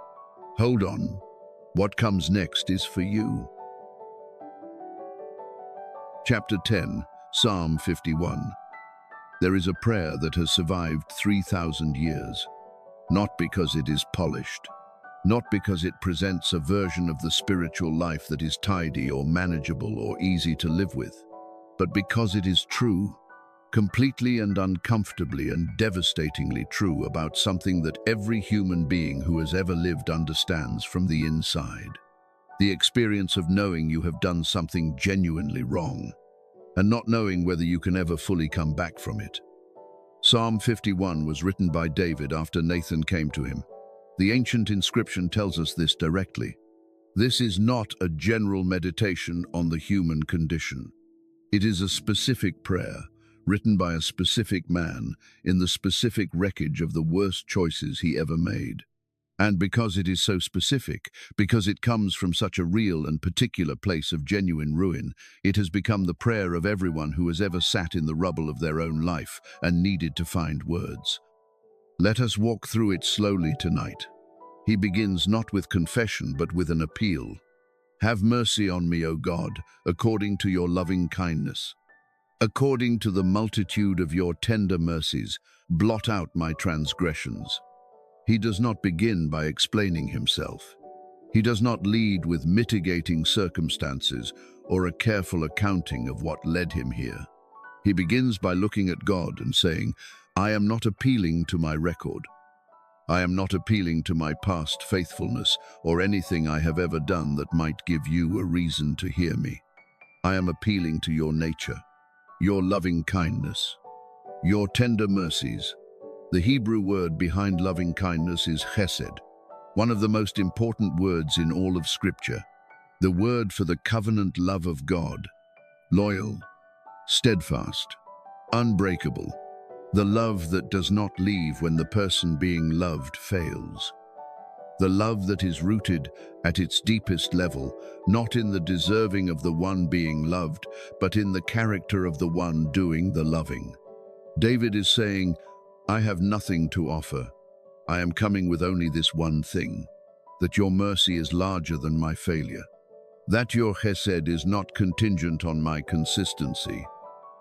Hold on. What comes next is for you. Chapter 10, Psalm 51. There is a prayer that has survived 3,000 years, not because it is polished, not because it presents a version of the spiritual life that is tidy or manageable or easy to live with, but because it is true, completely and uncomfortably and devastatingly true about something that every human being who has ever lived understands from the inside. The experience of knowing you have done something genuinely wrong, and not knowing whether you can ever fully come back from it. Psalm 51 was written by David after Nathan came to him. The ancient inscription tells us this directly. This is not a general meditation on the human condition. It is a specific prayer, written by a specific man in the specific wreckage of the worst choices he ever made. And because it is so specific, because it comes from such a real and particular place of genuine ruin, it has become the prayer of everyone who has ever sat in the rubble of their own life and needed to find words. Let us walk through it slowly tonight. He begins not with confession, but with an appeal. "Have mercy on me, O God, according to your loving kindness. According to the multitude of your tender mercies, blot out my transgressions." He does not begin by explaining himself. He does not lead with mitigating circumstances or a careful accounting of what led him here. He begins by looking at God and saying, "I am not appealing to my record. I am not appealing to my past faithfulness or anything I have ever done that might give you a reason to hear me. I am appealing to your nature, your loving kindness, your tender mercies." The Hebrew word behind loving kindness is chesed, one of the most important words in all of Scripture, the word for the covenant love of God, loyal, steadfast, unbreakable, the love that does not leave when the person being loved fails. The love that is rooted at its deepest level, not in the deserving of the one being loved, but in the character of the one doing the loving. David is saying, "I have nothing to offer. I am coming with only this one thing, that your mercy is larger than my failure, that your chesed is not contingent on my consistency.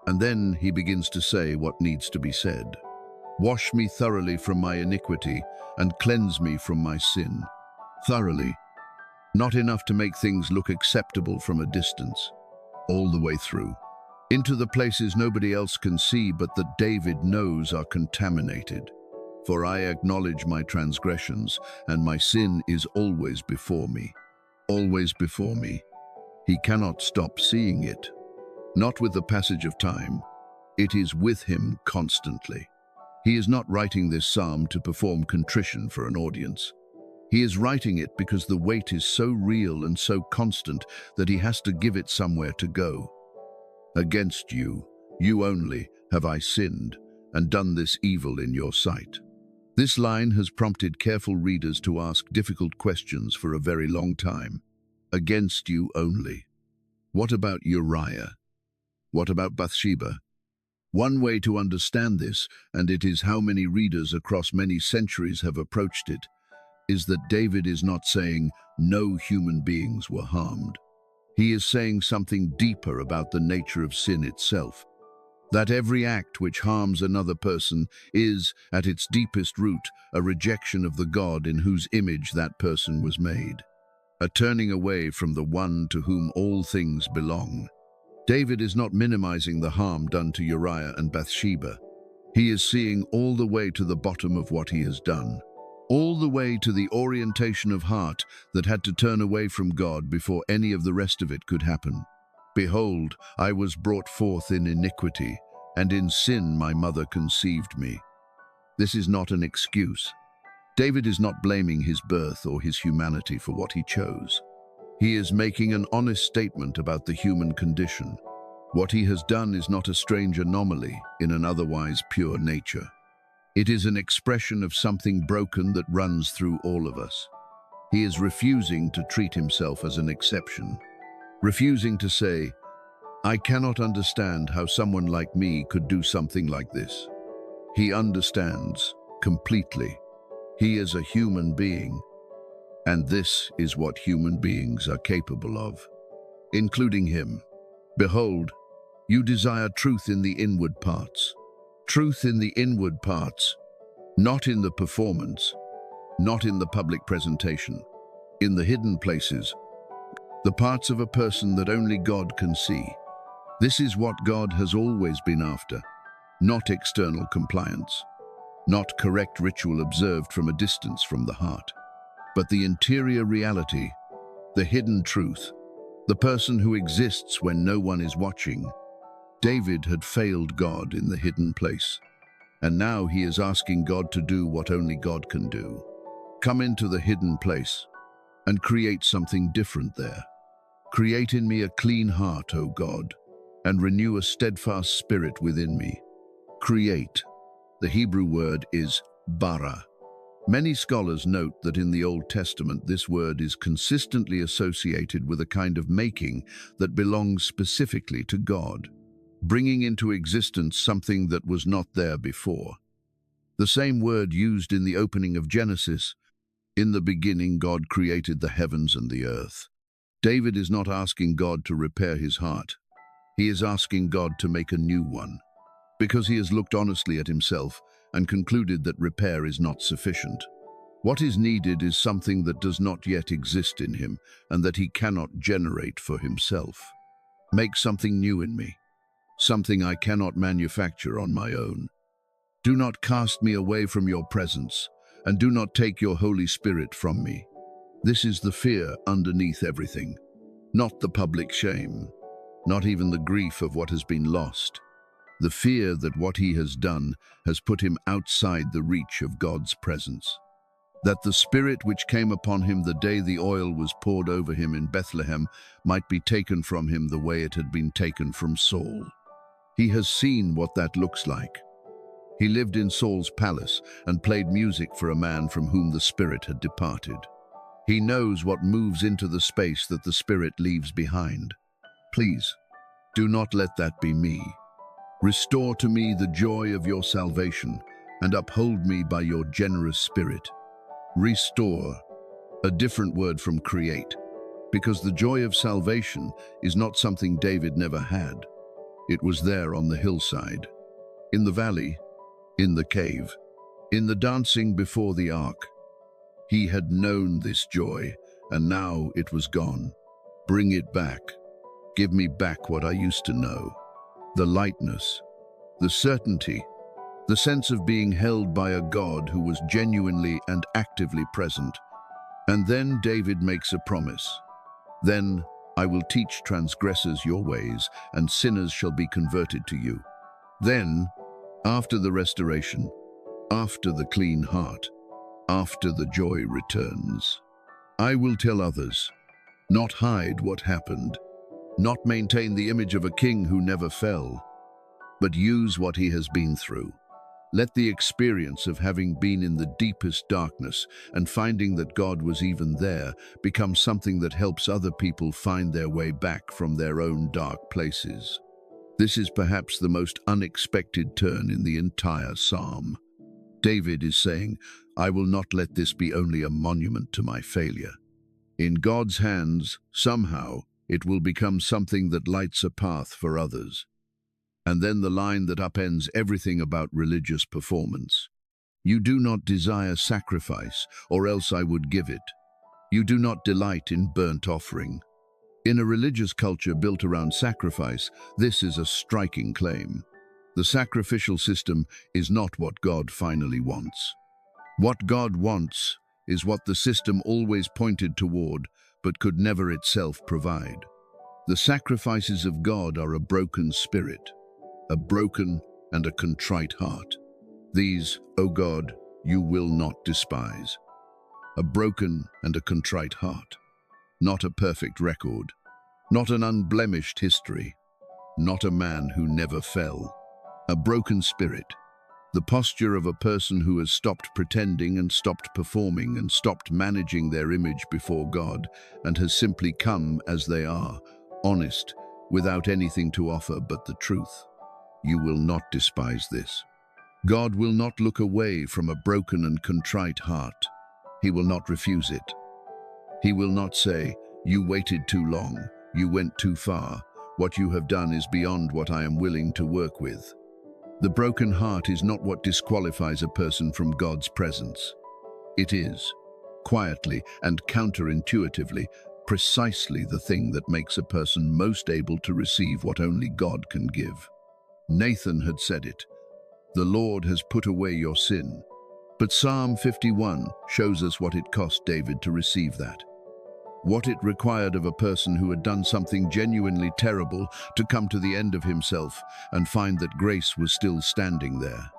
And then he begins to say what needs to be said. Wash me thoroughly from my iniquity and cleanse me from my sin. Thoroughly. Not enough to make things look acceptable from a distance. All the way through. Into the places nobody else can see but that David knows are contaminated. For I acknowledge my transgressions, and my sin is always before me. Always before me. He cannot stop seeing it. Not with the passage of time. It is with him constantly. He is not writing this psalm to perform contrition for an audience. He is writing it because the weight is so real and so constant that he has to give it somewhere to go. Against you, you only, have I sinned, and done this evil in your sight. This line has prompted careful readers to ask difficult questions for a very long time. Against you only. What about Uriah? What about Bathsheba? One way to understand this, and it is how many readers across many centuries have approached it, is that David is not saying no human beings were harmed. He is saying something deeper about the nature of sin itself. That every act which harms another person is, at its deepest root, a rejection of the God in whose image that person was made. A turning away from the one to whom all things belong. David is not minimizing the harm done to Uriah and Bathsheba. He is seeing all the way to the bottom of what he has done. All the way to the orientation of heart that had to turn away from God before any of the rest of it could happen. Behold, I was brought forth in iniquity, and in sin my mother conceived me. This is not an excuse. David is not blaming his birth or his humanity for what he chose. He is making an honest statement about the human condition. What he has done is not a strange anomaly in an otherwise pure nature. It is an expression of something broken that runs through all of us. He is refusing to treat himself as an exception. Refusing to say, I cannot understand how someone like me could do something like this. He understands completely. He is a human being, and this is what human beings are capable of, including him. Behold, you desire truth in the inward parts. Truth in the inward parts, not in the performance, not in the public presentation, in the hidden places, the parts of a person that only God can see. This is what God has always been after, not external compliance, not correct ritual observed from a distance from the heart, but the interior reality, the hidden truth, the person who exists when no one is watching. David had failed God in the hidden place, and now he is asking God to do what only God can do. Come into the hidden place and create something different there. Create in me a clean heart, O God, and renew a steadfast spirit within me. Create. The Hebrew word is bara. Many scholars note that in the Old Testament this word is consistently associated with a kind of making that belongs specifically to God, bringing into existence something that was not there before. The same word used in the opening of Genesis, in the beginning God created the heavens and the earth. David is not asking God to repair his heart. He is asking God to make a new one, because he has looked honestly at himself and concluded that repair is not sufficient. What is needed is something that does not yet exist in him and that he cannot generate for himself. Make something new in me, something I cannot manufacture on my own. Do not cast me away from your presence, and do not take your Holy Spirit from me. This is the fear underneath everything, not the public shame, not even the grief of what has been lost. The fear that what he has done has put him outside the reach of God's presence. That the Spirit which came upon him the day the oil was poured over him in Bethlehem might be taken from him the way it had been taken from Saul. He has seen what that looks like. He lived in Saul's palace and played music for a man from whom the Spirit had departed. He knows what moves into the space that the Spirit leaves behind. Please, do not let that be me. Restore to me the joy of your salvation, and uphold me by your generous spirit. Restore, a different word from create, because the joy of salvation is not something David never had. It was there on the hillside, in the valley, in the cave, in the dancing before the ark. He had known this joy, and now it was gone. Bring it back. Give me back what I used to know. The lightness, the certainty, the sense of being held by a God who was genuinely and actively present. And then David makes a promise. Then I will teach transgressors your ways, and sinners shall be converted to you. Then, after the restoration, after the clean heart, after the joy returns, I will tell others, not hide what happened, not maintain the image of a king who never fell, but use what he has been through. Let the experience of having been in the deepest darkness and finding that God was even there become something that helps other people find their way back from their own dark places. This is perhaps the most unexpected turn in the entire psalm. David is saying, I will not let this be only a monument to my failure. In God's hands, somehow, it will become something that lights a path for others. And then the line that upends everything about religious performance. You do not desire sacrifice, or else I would give it. You do not delight in burnt offering. In a religious culture built around sacrifice, this is a striking claim. The sacrificial system is not what God finally wants. What God wants is what the system always pointed toward, but could never itself provide. The sacrifices of God are a broken spirit, a broken and a contrite heart. These, O God, you will not despise. A broken and a contrite heart. Not a perfect record. Not an unblemished history. Not a man who never fell. A broken spirit. The posture of a person who has stopped pretending and stopped performing and stopped managing their image before God and has simply come as they are, honest, without anything to offer but the truth. You will not despise this. God will not look away from a broken and contrite heart. He will not refuse it. He will not say, you waited too long, you went too far, what you have done is beyond what I am willing to work with. The broken heart is not what disqualifies a person from God's presence. It is, quietly and counterintuitively, precisely the thing that makes a person most able to receive what only God can give. Nathan had said it, the Lord has put away your sin. But Psalm 51 shows us what it cost David to receive that. What it required of a person who had done something genuinely terrible to come to the end of himself and find that grace was still standing there.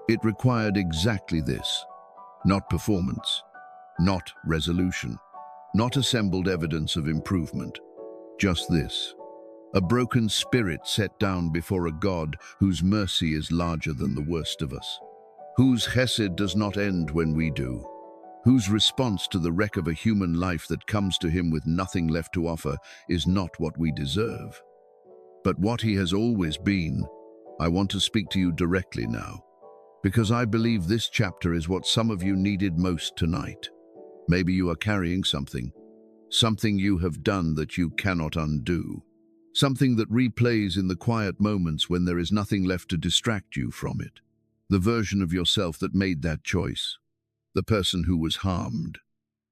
It required exactly this, not performance, not resolution, not assembled evidence of improvement, just this. A broken spirit set down before a God whose mercy is larger than the worst of us, whose hesed does not end when we do, whose response to the wreck of a human life that comes to him with nothing left to offer is not what we deserve, but what he has always been. I want to speak to you directly now, because I believe this chapter is what some of you needed most tonight. Maybe you are carrying something you have done that you cannot undo. Something that replays in the quiet moments when there is nothing left to distract you from it. The version of yourself that made that choice. The person who was harmed.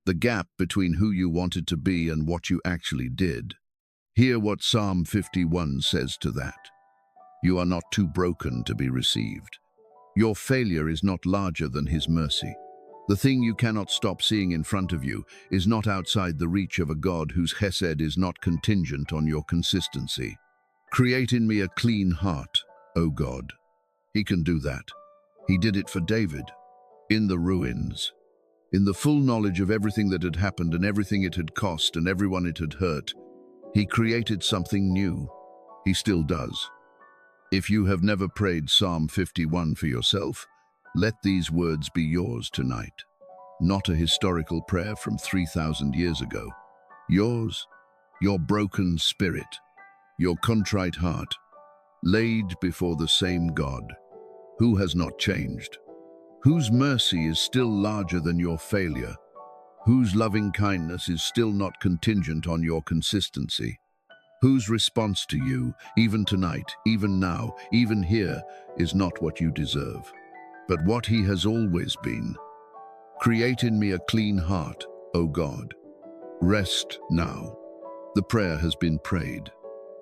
The gap between who you wanted to be and what you actually did. Hear what Psalm 51 says to that. You are not too broken to be received. Your failure is not larger than His mercy. The thing you cannot stop seeing in front of you is not outside the reach of a God whose hesed is not contingent on your consistency. Create in me a clean heart, O God. He can do that. He did it for David. In the ruins. In the full knowledge of everything that had happened and everything it had cost and everyone it had hurt, He created something new. He still does. If you have never prayed Psalm 51 for yourself, let these words be yours tonight. Not a historical prayer from 3,000 years ago. Yours, your broken spirit, your contrite heart, laid before the same God, who has not changed, Whose mercy is still larger than your failure? Whose loving kindness is still not contingent on your consistency? Whose response to you, even tonight, even now, even here, is not what you deserve, but what he has always been? Create in me a clean heart, O God. Rest now. The prayer has been prayed.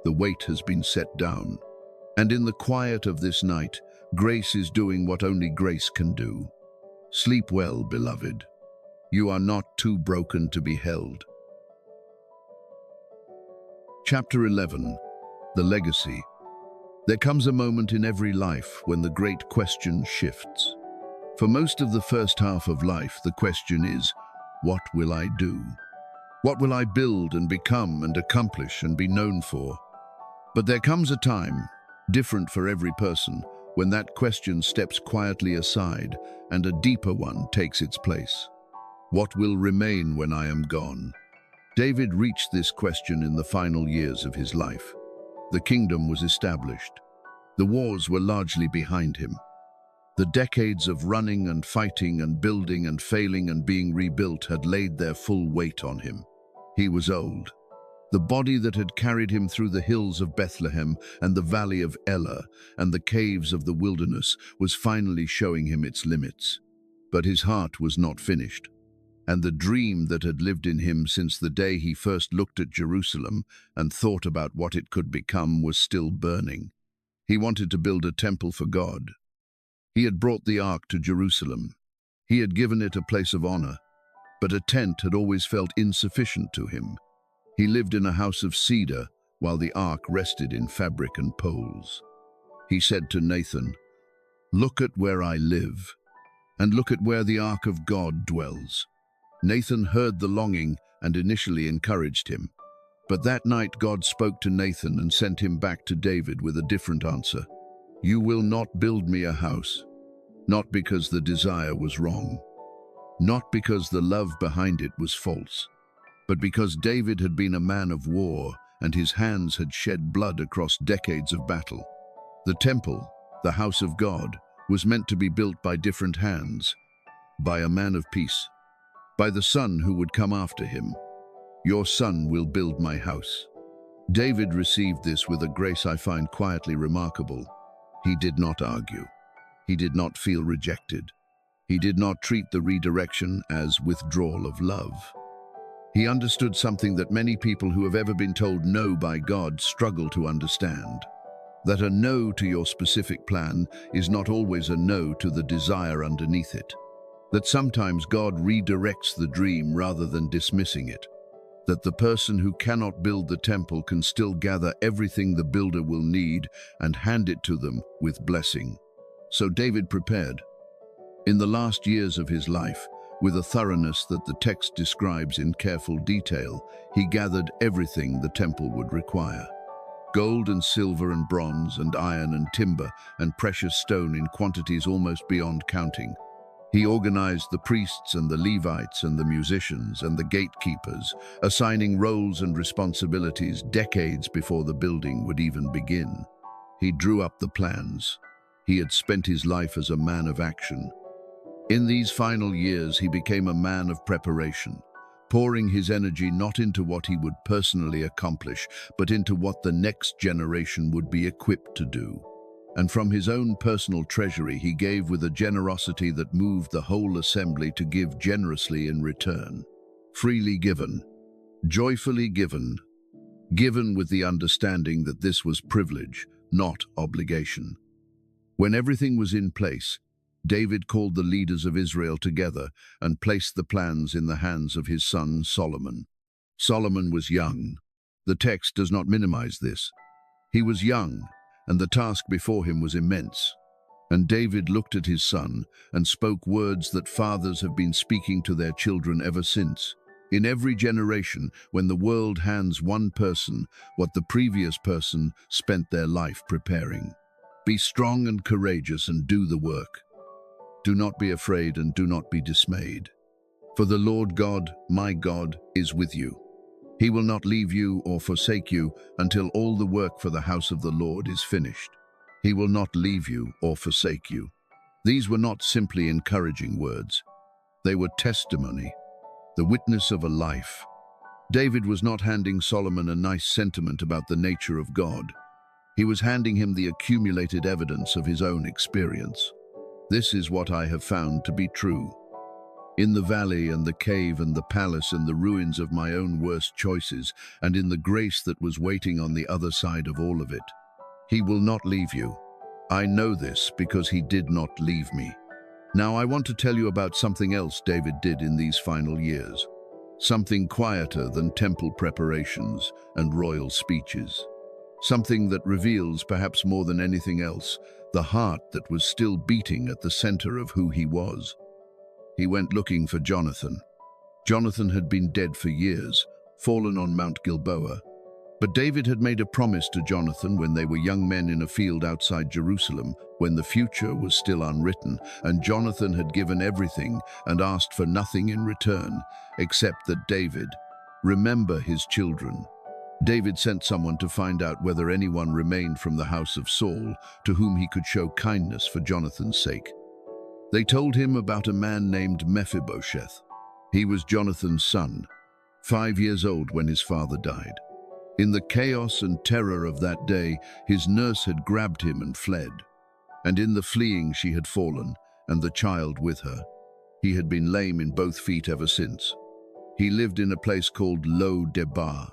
The weight has been set down. And in the quiet of this night, grace is doing what only grace can do. Sleep well, beloved. You are not too broken to be held. Chapter 11. The Legacy. There comes a moment in every life when the great question shifts. For most of the first half of life, the question is, what will I do? What will I build and become and accomplish and be known for? But there comes a time, different for every person, when that question steps quietly aside and a deeper one takes its place. What will remain when I am gone? David reached this question in the final years of his life. The kingdom was established. The wars were largely behind him. The decades of running and fighting and building and failing and being rebuilt had laid their full weight on him. He was old. The body that had carried him through the hills of Bethlehem and the valley of Elah and the caves of the wilderness was finally showing him its limits. But his heart was not finished. And the dream that had lived in him since the day he first looked at Jerusalem and thought about what it could become was still burning. He wanted to build a temple for God. He had brought the ark to Jerusalem. He had given it a place of honor, but a tent had always felt insufficient to him. He lived in a house of cedar while the ark rested in fabric and poles. He said to Nathan, "Look at where I live, and look at where the ark of God dwells." Nathan heard the longing and initially encouraged him. But that night God spoke to Nathan and sent him back to David with a different answer. "You will not build me a house," not because the desire was wrong, not because the love behind it was false, but because David had been a man of war and his hands had shed blood across decades of battle. The temple, the house of God, was meant to be built by different hands, by a man of peace, by the son who would come after him. "Your son will build my house." David received this with a grace I find quietly remarkable. He did not argue. He did not feel rejected. He did not treat the redirection as withdrawal of love. He understood something that many people who have ever been told no by God struggle to understand. That a no to your specific plan is not always a no to the desire underneath it. That sometimes God redirects the dream rather than dismissing it. That the person who cannot build the temple can still gather everything the builder will need and hand it to them with blessing. So David prepared. In the last years of his life, with a thoroughness that the text describes in careful detail, he gathered everything the temple would require. Gold and silver and bronze and iron and timber and precious stone in quantities almost beyond counting. He organized the priests and the Levites and the musicians and the gatekeepers, assigning roles and responsibilities decades before the building would even begin. He drew up the plans. He had spent his life as a man of action. In these final years, he became a man of preparation, pouring his energy not into what he would personally accomplish, but into what the next generation would be equipped to do. And from his own personal treasury, he gave with a generosity that moved the whole assembly to give generously in return. Freely given, joyfully given, given with the understanding that this was privilege, not obligation. When everything was in place, David called the leaders of Israel together and placed the plans in the hands of his son Solomon. Solomon was young. The text does not minimize this. He was young, and the task before him was immense. And David looked at his son and spoke words that fathers have been speaking to their children ever since. In every generation, when the world hands one person what the previous person spent their life preparing. Be strong and courageous and do the work. Do not be afraid and do not be dismayed. For the Lord God, my God, is with you. He will not leave you or forsake you until all the work for the house of the Lord is finished. He will not leave you or forsake you. These were not simply encouraging words. They were testimony, the witness of a life. David was not handing Solomon a nice sentiment about the nature of God. He was handing him the accumulated evidence of his own experience. This is what I have found to be true. In the valley and the cave and the palace and the ruins of my own worst choices, and in the grace that was waiting on the other side of all of it, He will not leave you. I know this because He did not leave me. Now I want to tell you about something else David did in these final years. Something quieter than temple preparations and royal speeches. Something that reveals, perhaps more than anything else, the heart that was still beating at the center of who he was. He went looking for Jonathan. Jonathan had been dead for years, fallen on Mount Gilboa. But David had made a promise to Jonathan when they were young men in a field outside Jerusalem, when the future was still unwritten, and Jonathan had given everything and asked for nothing in return, except that David remember his children. David sent someone to find out whether anyone remained from the house of Saul, to whom he could show kindness for Jonathan's sake. They told him about a man named Mephibosheth. He was Jonathan's son, 5 years old when his father died. In the chaos and terror of that day, his nurse had grabbed him and fled. And in the fleeing she had fallen, and the child with her. He had been lame in both feet ever since. He lived in a place called Lo Debar,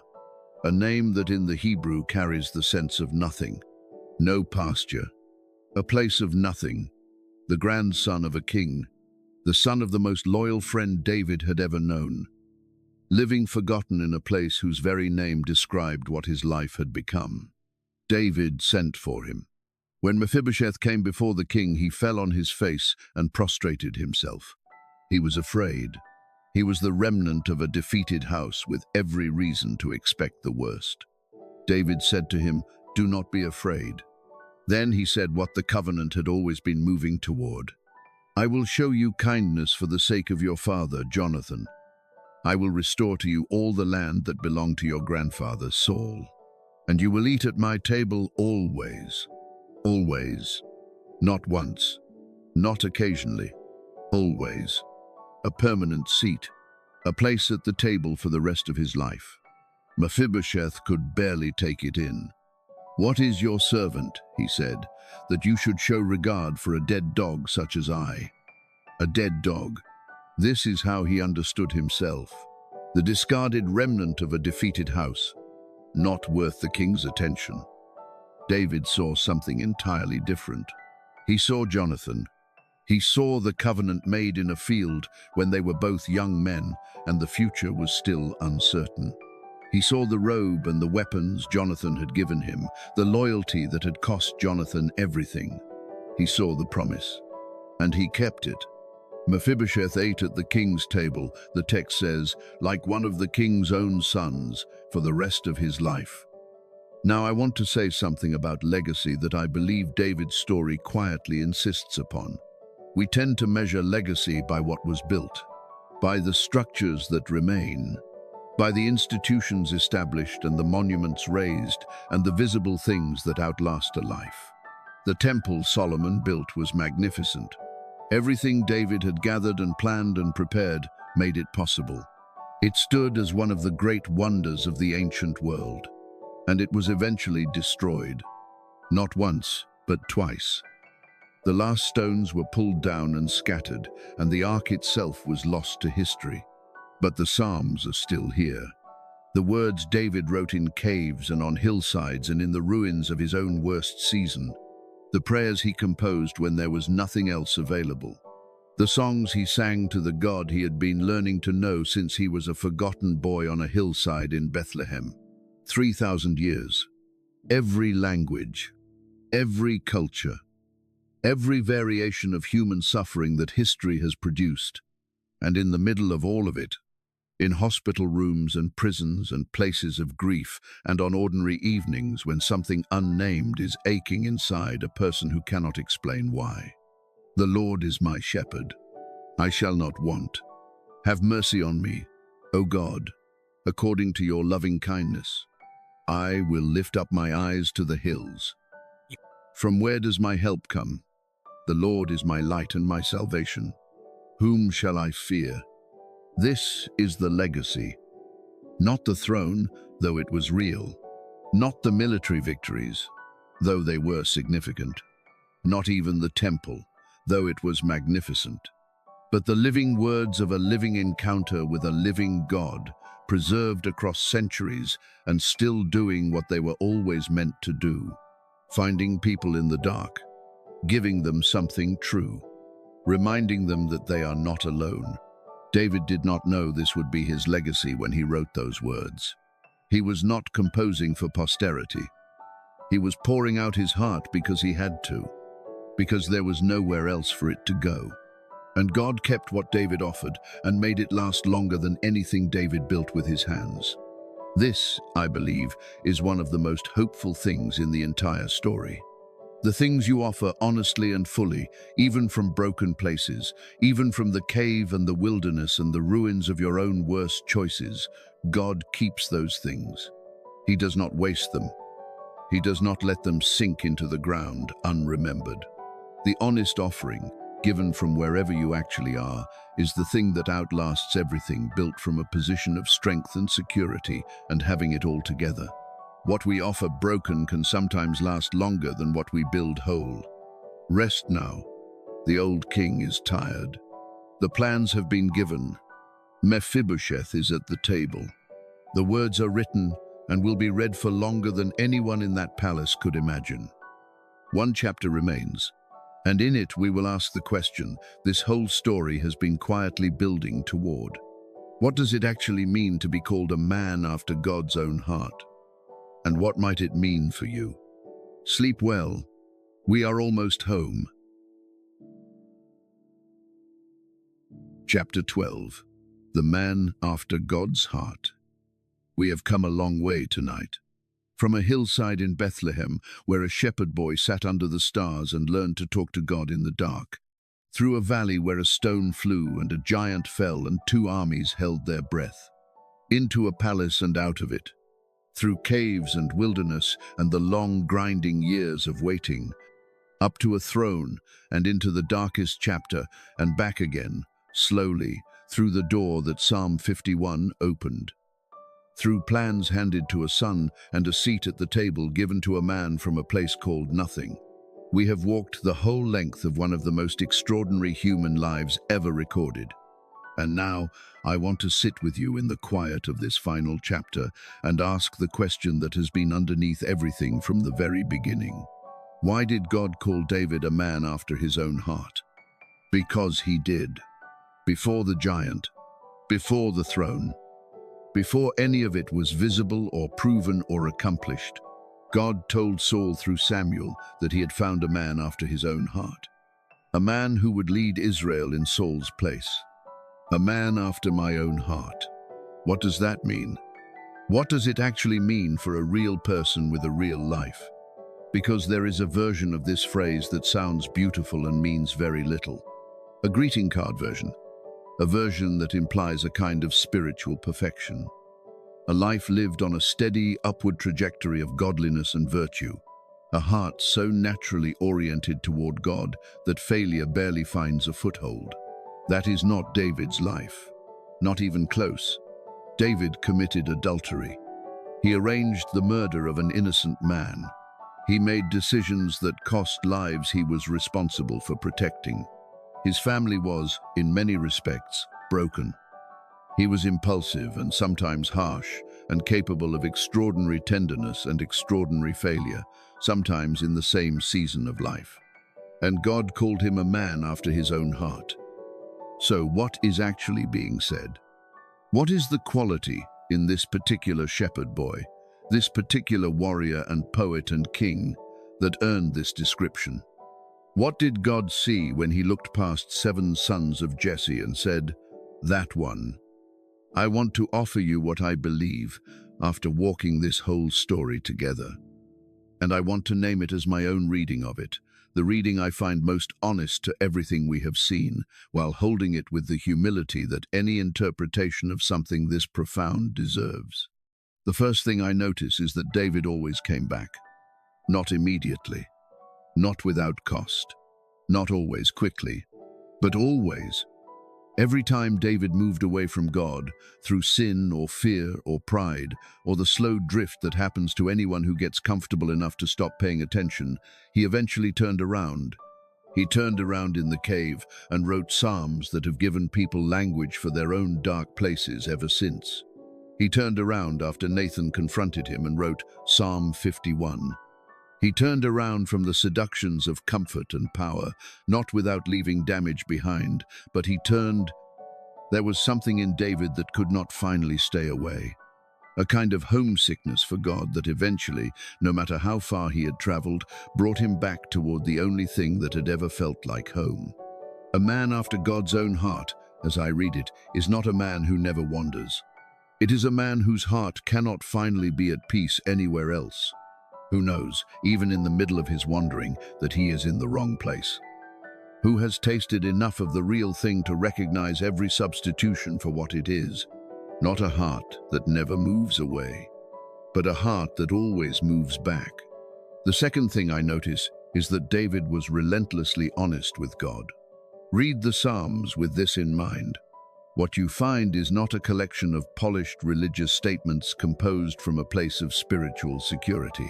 a name that in the Hebrew carries the sense of nothing, no pasture, a place of nothing, the grandson of a king, the son of the most loyal friend David had ever known, living forgotten in a place whose very name described what his life had become. David sent for him. When Mephibosheth came before the king, he fell on his face and prostrated himself. He was afraid. He was the remnant of a defeated house with every reason to expect the worst. David said to him, "Do not be afraid." Then he said what the covenant had always been moving toward. "I will show you kindness for the sake of your father, Jonathan. I will restore to you all the land that belonged to your grandfather, Saul. And you will eat at my table always. Always. Not once. Not occasionally. Always. A permanent seat. A place at the table for the rest of his life." Mephibosheth could barely take it in. "What is your servant," he said, "that you should show regard for a dead dog such as I?" A dead dog. This is how he understood himself. The discarded remnant of a defeated house. Not worth the king's attention. David saw something entirely different. He saw Jonathan. He saw the covenant made in a field when they were both young men and the future was still uncertain. He saw the robe and the weapons Jonathan had given him, the loyalty that had cost Jonathan everything. He saw the promise, and he kept it. Mephibosheth ate at the king's table, the text says, like one of the king's own sons, for the rest of his life. Now I want to say something about legacy that I believe David's story quietly insists upon. We tend to measure legacy by what was built, by the structures that remain, by the institutions established and the monuments raised and the visible things that outlast a life. The temple Solomon built was magnificent. Everything David had gathered and planned and prepared made it possible. It stood as one of the great wonders of the ancient world, and it was eventually destroyed. Not once, but twice. The last stones were pulled down and scattered, and the ark itself was lost to history. But the Psalms are still here. The words David wrote in caves and on hillsides and in the ruins of his own worst season. The prayers he composed when there was nothing else available. The songs he sang to the God he had been learning to know since he was a forgotten boy on a hillside in Bethlehem. 3,000 years. Every language, every culture, every variation of human suffering that history has produced. And in the middle of all of it, in hospital rooms and prisons and places of grief, and on ordinary evenings when something unnamed is aching inside a person who cannot explain why. The Lord is my shepherd. I shall not want. Have mercy on me, O God, according to your loving kindness. I will lift up my eyes to the hills. From where does my help come? The Lord is my light and my salvation. Whom shall I fear? This is the legacy. Not the throne, though it was real. Not the military victories, though they were significant. Not even the temple, though it was magnificent. But the living words of a living encounter with a living God, preserved across centuries and still doing what they were always meant to do, finding people in the dark, giving them something true, reminding them that they are not alone. David did not know this would be his legacy when he wrote those words. He was not composing for posterity. He was pouring out his heart because he had to, because there was nowhere else for it to go. And God kept what David offered and made it last longer than anything David built with his hands. This, I believe, is one of the most hopeful things in the entire story. The things you offer honestly and fully, even from broken places, even from the cave and the wilderness and the ruins of your own worst choices, God keeps those things. He does not waste them. He does not let them sink into the ground unremembered. The honest offering, given from wherever you actually are, is the thing that outlasts everything built from a position of strength and security and having it all together. What we offer broken can sometimes last longer than what we build whole. Rest now. The old king is tired. The plans have been given. Mephibosheth is at the table. The words are written and will be read for longer than anyone in that palace could imagine. One chapter remains, and in it we will ask the question this whole story has been quietly building toward. What does it actually mean to be called a man after God's own heart? And what might it mean for you? Sleep well. We are almost home. Chapter 12. The Man After God's Heart. We have come a long way tonight. From a hillside in Bethlehem, where a shepherd boy sat under the stars and learned to talk to God in the dark. Through a valley where a stone flew and a giant fell and two armies held their breath. Into a palace and out of it. Through caves and wilderness and the long grinding years of waiting. Up to a throne and into the darkest chapter and back again, slowly, through the door that Psalm 51 opened. Through plans handed to a son and a seat at the table given to a man from a place called nothing. We have walked the whole length of one of the most extraordinary human lives ever recorded. And now, I want to sit with you in the quiet of this final chapter and ask the question that has been underneath everything from the very beginning. Why did God call David a man after his own heart? Because he did. Before the giant, before the throne, before any of it was visible or proven or accomplished, God told Saul through Samuel that he had found a man after his own heart. A man who would lead Israel in Saul's place. A man after my own heart. What does that mean? What does it actually mean for a real person with a real life? Because there is a version of this phrase that sounds beautiful and means very little. A greeting card version. A version that implies a kind of spiritual perfection. A life lived on a steady, upward trajectory of godliness and virtue. A heart so naturally oriented toward God that failure barely finds a foothold. That is not David's life. Not even close. David committed adultery. He arranged the murder of an innocent man. He made decisions that cost lives he was responsible for protecting. His family was, in many respects, broken. He was impulsive and sometimes harsh and capable of extraordinary tenderness and extraordinary failure, sometimes in the same season of life. And God called him a man after his own heart. So what is actually being said? What is the quality in this particular shepherd boy, this particular warrior and poet and king, that earned this description? What did God see when he looked past 7 sons of Jesse and said, "That one"? I want to offer you what I believe after walking this whole story together. And I want to name it as my own reading of it, the reading I find most honest to everything we have seen, while holding it with the humility that any interpretation of something this profound deserves. The first thing I notice is that David always came back. Not immediately. Not without cost. Not always quickly, but always. Every time David moved away from God, through sin or fear or pride, or the slow drift that happens to anyone who gets comfortable enough to stop paying attention, he eventually turned around. He turned around in the cave and wrote psalms that have given people language for their own dark places ever since. He turned around after Nathan confronted him and wrote Psalm 51. He turned around from the seductions of comfort and power, not without leaving damage behind, but he turned. There was something in David that could not finally stay away. A kind of homesickness for God that eventually, no matter how far he had traveled, brought him back toward the only thing that had ever felt like home. A man after God's own heart, as I read it, is not a man who never wanders. It is a man whose heart cannot finally be at peace anywhere else. Who knows, even in the middle of his wandering, that he is in the wrong place? Who has tasted enough of the real thing to recognize every substitution for what it is? Not a heart that never moves away, but a heart that always moves back. The second thing I notice is that David was relentlessly honest with God. Read the Psalms with this in mind. What you find is not a collection of polished religious statements composed from a place of spiritual security.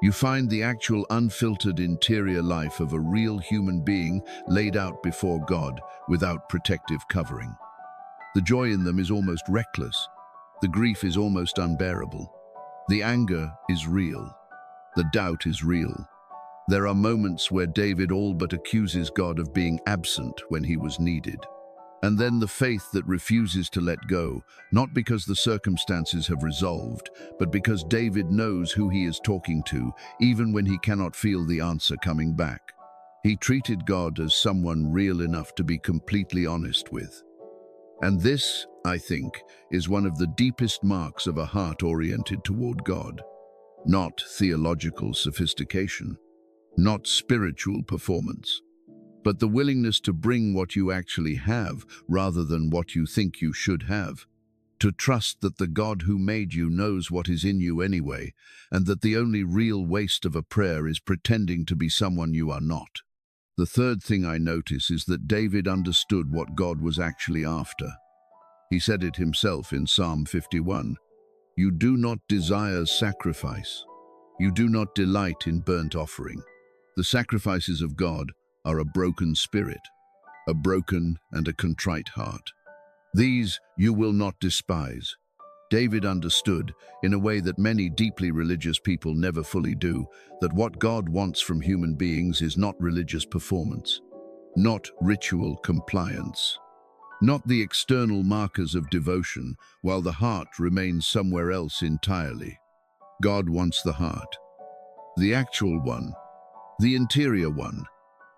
You find the actual unfiltered interior life of a real human being laid out before God without protective covering. The joy in them is almost reckless. The grief is almost unbearable. The anger is real. The doubt is real. There are moments where David all but accuses God of being absent when he was needed. And then the faith that refuses to let go, not because the circumstances have resolved, but because David knows who he is talking to, even when he cannot feel the answer coming back. He treated God as someone real enough to be completely honest with. And this, I think, is one of the deepest marks of a heart oriented toward God. Not theological sophistication, not spiritual performance, but the willingness to bring what you actually have rather than what you think you should have. To trust that the God who made you knows what is in you anyway, and that the only real waste of a prayer is pretending to be someone you are not. The third thing I notice is that David understood what God was actually after. He said it himself in Psalm 51. You do not desire sacrifice. You do not delight in burnt offering. The sacrifices of God are a broken spirit, a broken and a contrite heart. These you will not despise. David understood, in a way that many deeply religious people never fully do, that what God wants from human beings is not religious performance, not ritual compliance, not the external markers of devotion, while the heart remains somewhere else entirely. God wants the heart, the actual one, the interior one,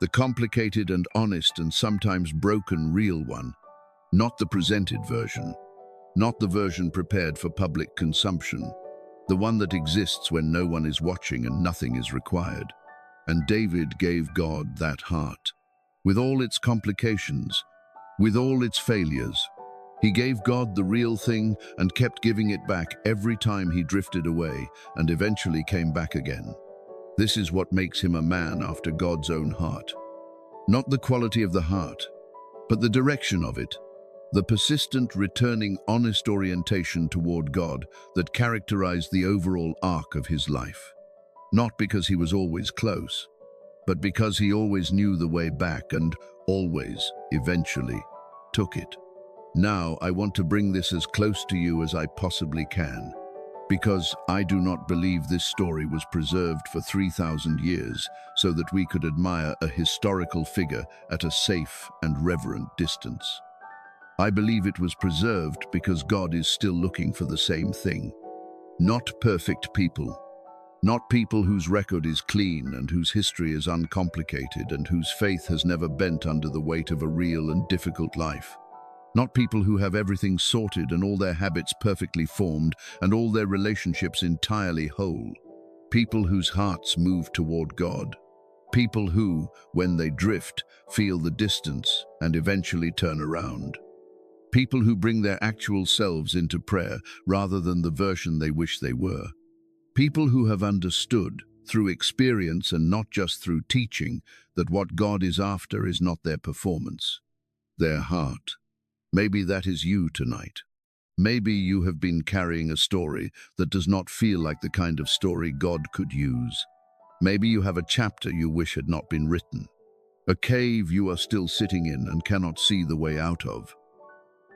the complicated and honest and sometimes broken real one, not the presented version, not the version prepared for public consumption, the one that exists when no one is watching and nothing is required. And David gave God that heart, with all its complications, with all its failures. He gave God the real thing and kept giving it back every time he drifted away and eventually came back again. This is what makes him a man after God's own heart. Not the quality of the heart, but the direction of it, the persistent, returning, honest orientation toward God that characterized the overall arc of his life. Not because he was always close, but because he always knew the way back and always, eventually, took it. Now, I want to bring this as close to you as I possibly can, because I do not believe this story was preserved for 3,000 years so that we could admire a historical figure at a safe and reverent distance. I believe it was preserved because God is still looking for the same thing. Not perfect people, not people whose record is clean and whose history is uncomplicated and whose faith has never bent under the weight of a real and difficult life. Not people who have everything sorted and all their habits perfectly formed and all their relationships entirely whole. People whose hearts move toward God. People who, when they drift, feel the distance and eventually turn around. People who bring their actual selves into prayer rather than the version they wish they were. People who have understood, through experience and not just through teaching, that what God is after is not their performance, their heart. Maybe that is you tonight. Maybe you have been carrying a story that does not feel like the kind of story God could use. Maybe you have a chapter you wish had not been written, a cave you are still sitting in and cannot see the way out of,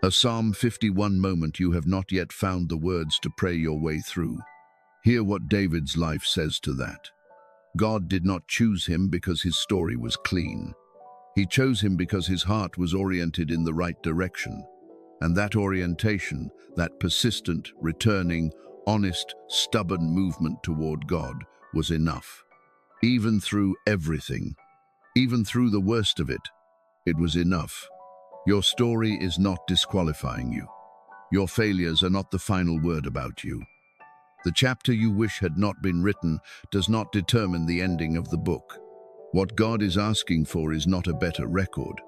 a Psalm 51 moment you have not yet found the words to pray your way through. Hear what David's life says to that. God did not choose him because his story was clean. He chose him because his heart was oriented in the right direction. And that orientation, that persistent, returning, honest, stubborn movement toward God was enough. Even through everything, even through the worst of it, it was enough. Your story is not disqualifying you. Your failures are not the final word about you. The chapter you wish had not been written does not determine the ending of the book. What God is asking for is not a better record.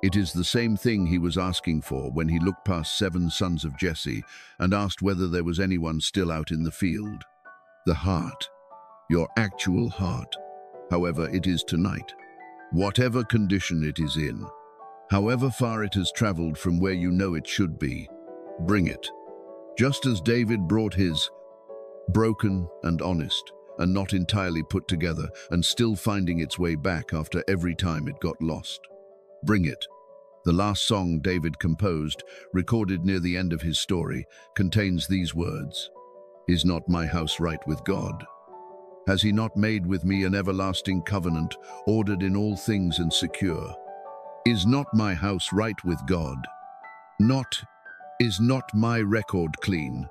It is the same thing he was asking for when he looked past 7 sons of Jesse and asked whether there was anyone still out in the field. The heart, your actual heart, however it is tonight, whatever condition it is in, however far it has traveled from where you know it should be, bring it. Just as David brought his, broken and honest, and not entirely put together, and still finding its way back after every time it got lost. Bring it. The last song David composed, recorded near the end of his story, contains these words: "Is not my house right with God? Has he not made with me an everlasting covenant, ordered in all things and secure? Is not my house right with God? Is not my record clean?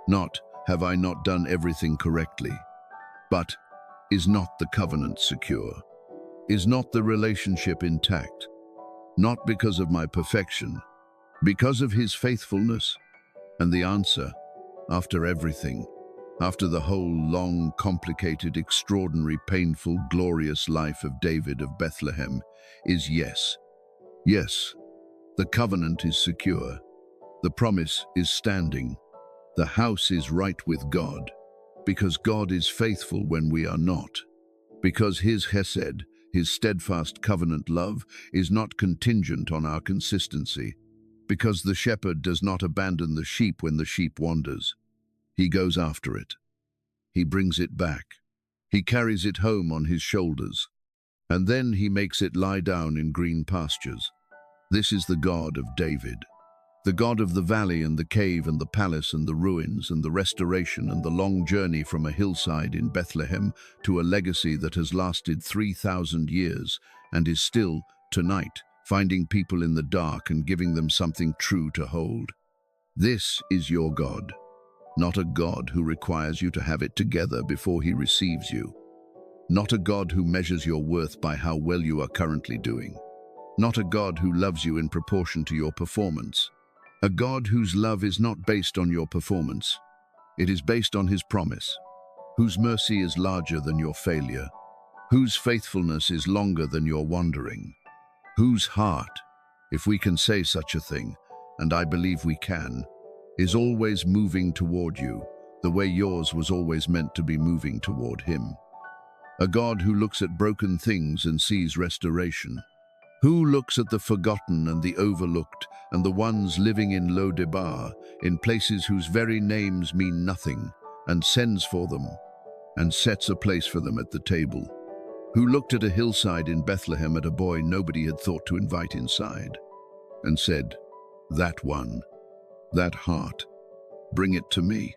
Not, have I not done everything correctly? But, is not the covenant secure? Is not the relationship intact? Not because of my perfection, because of his faithfulness?" And the answer, after everything, after the whole long, complicated, extraordinary, painful, glorious life of David of Bethlehem, is yes. Yes, the covenant is secure. The promise is standing. The house is right with God, because God is faithful when we are not, because his Hesed, his steadfast covenant love, is not contingent on our consistency, because the shepherd does not abandon the sheep when the sheep wanders. He goes after it. He brings it back. He carries it home on his shoulders, and then he makes it lie down in green pastures. This is the God of David, the God of the valley and the cave and the palace and the ruins and the restoration and the long journey from a hillside in Bethlehem to a legacy that has lasted 3,000 years and is still, tonight, finding people in the dark and giving them something true to hold. This is your God, not a God who requires you to have it together before he receives you, not a God who measures your worth by how well you are currently doing, not a God who loves you in proportion to your performance. A God whose love is not based on your performance. It is based on his promise, whose mercy is larger than your failure, whose faithfulness is longer than your wandering, whose heart, if we can say such a thing, and I believe we can, is always moving toward you, the way yours was always meant to be moving toward him. A God who looks at broken things and sees restoration, who looks at the forgotten and the overlooked and the ones living in Lo-debar, in places whose very names mean nothing, and sends for them and sets a place for them at the table, who looked at a hillside in Bethlehem at a boy nobody had thought to invite inside, and said, "That one, that heart, bring it to me."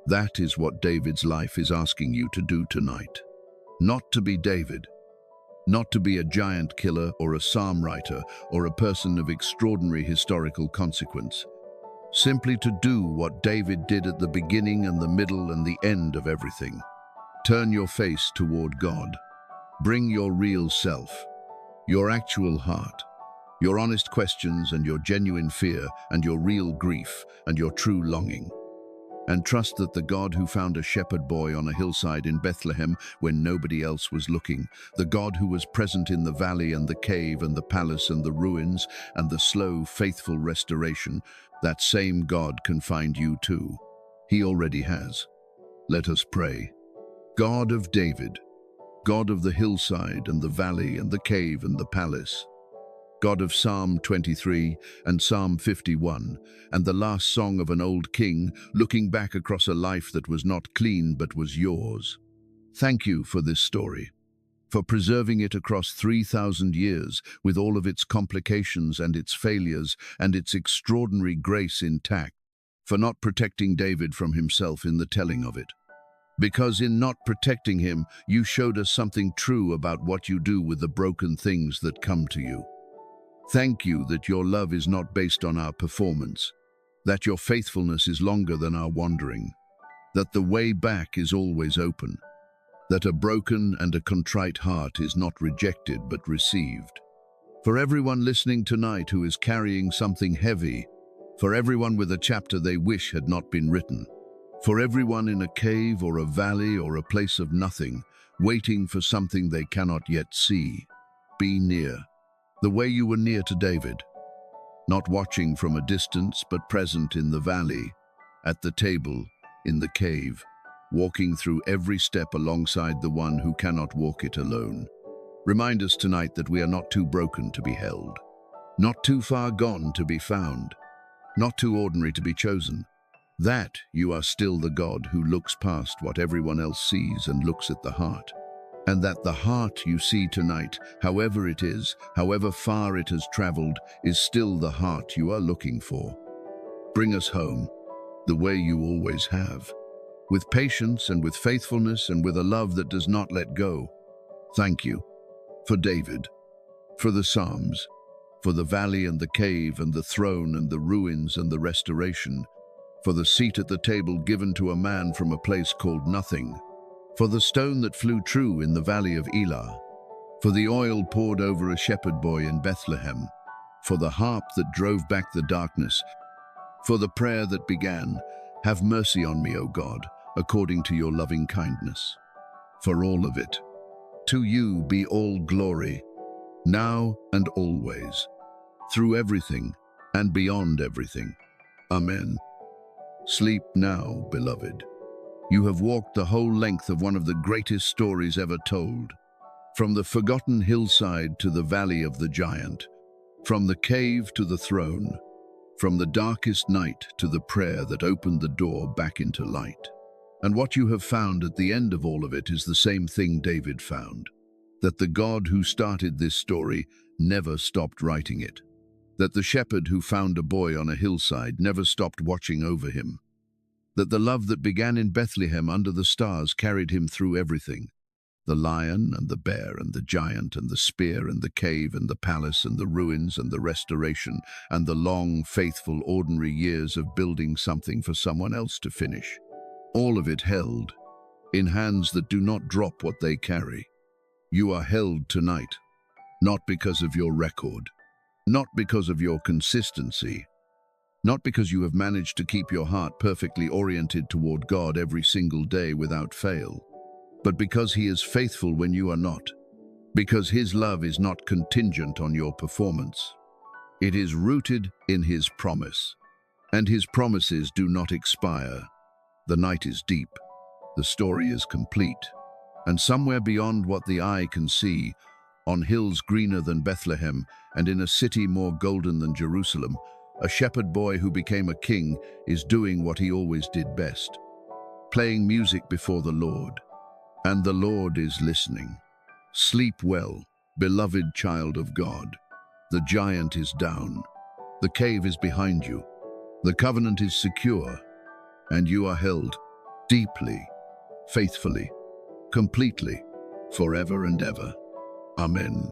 That is what David's life is asking you to do tonight. Not to be David, not to be a giant killer or a psalm writer or a person of extraordinary historical consequence. Simply to do what David did at the beginning and the middle and the end of everything. Turn your face toward God. Bring your real self, your actual heart, your honest questions and your genuine fear and your real grief and your true longing. And trust that the God who found a shepherd boy on a hillside in Bethlehem when nobody else was looking, the God who was present in the valley and the cave and the palace and the ruins and the slow, faithful restoration, that same God can find you too. He already has. Let us pray. God of David, God of the hillside and the valley and the cave and the palace, God of Psalm 23 and Psalm 51, and the last song of an old king looking back across a life that was not clean but was yours. Thank you for this story, for preserving it across 3,000 years with all of its complications and its failures and its extraordinary grace intact, for not protecting David from himself in the telling of it. Because in not protecting him, you showed us something true about what you do with the broken things that come to you. Thank you that your love is not based on our performance, that your faithfulness is longer than our wandering, that the way back is always open, that a broken and a contrite heart is not rejected but received. For everyone listening tonight who is carrying something heavy, for everyone with a chapter they wish had not been written, for everyone in a cave or a valley or a place of nothing, waiting for something they cannot yet see, be near, the way you were near to David, not watching from a distance but present in the valley, at the table, in the cave, walking through every step alongside the one who cannot walk it alone. Remind us tonight that we are not too broken to be held, not too far gone to be found, not too ordinary to be chosen, that you are still the God who looks past what everyone else sees and looks at the heart, and that the heart you see tonight, however it is, however far it has traveled, is still the heart you are looking for. Bring us home, the way you always have, with patience and with faithfulness and with a love that does not let go. Thank you for David, for the Psalms, for the valley and the cave and the throne and the ruins and the restoration, for the seat at the table given to a man from a place called nothing, for the stone that flew true in the valley of Elah, for the oil poured over a shepherd boy in Bethlehem, for the harp that drove back the darkness, for the prayer that began, "Have mercy on me, O God, according to your loving kindness." For all of it, to you be all glory, now and always, through everything and beyond everything. Amen. Sleep now, beloved. You have walked the whole length of one of the greatest stories ever told. From the forgotten hillside to the valley of the giant, from the cave to the throne, from the darkest night to the prayer that opened the door back into light. And what you have found at the end of all of it is the same thing David found, that the God who started this story never stopped writing it, that the shepherd who found a boy on a hillside never stopped watching over him, that the love that began in Bethlehem under the stars carried him through everything, the lion and the bear and the giant and the spear and the cave and the palace and the ruins and the restoration and the long, faithful, ordinary years of building something for someone else to finish. All of it held in hands that do not drop what they carry. You are held tonight, not because of your record, not because of your consistency, not because you have managed to keep your heart perfectly oriented toward God every single day without fail, but because He is faithful when you are not, because His love is not contingent on your performance. It is rooted in His promise, and His promises do not expire. The night is deep, the story is complete, and somewhere beyond what the eye can see, on hills greener than Bethlehem and in a city more golden than Jerusalem, a shepherd boy who became a king is doing what he always did best, playing music before the Lord. And the Lord is listening. Sleep well, beloved child of God. The giant is down. The cave is behind you. The covenant is secure, and you are held deeply, faithfully, completely, forever and ever. Amen.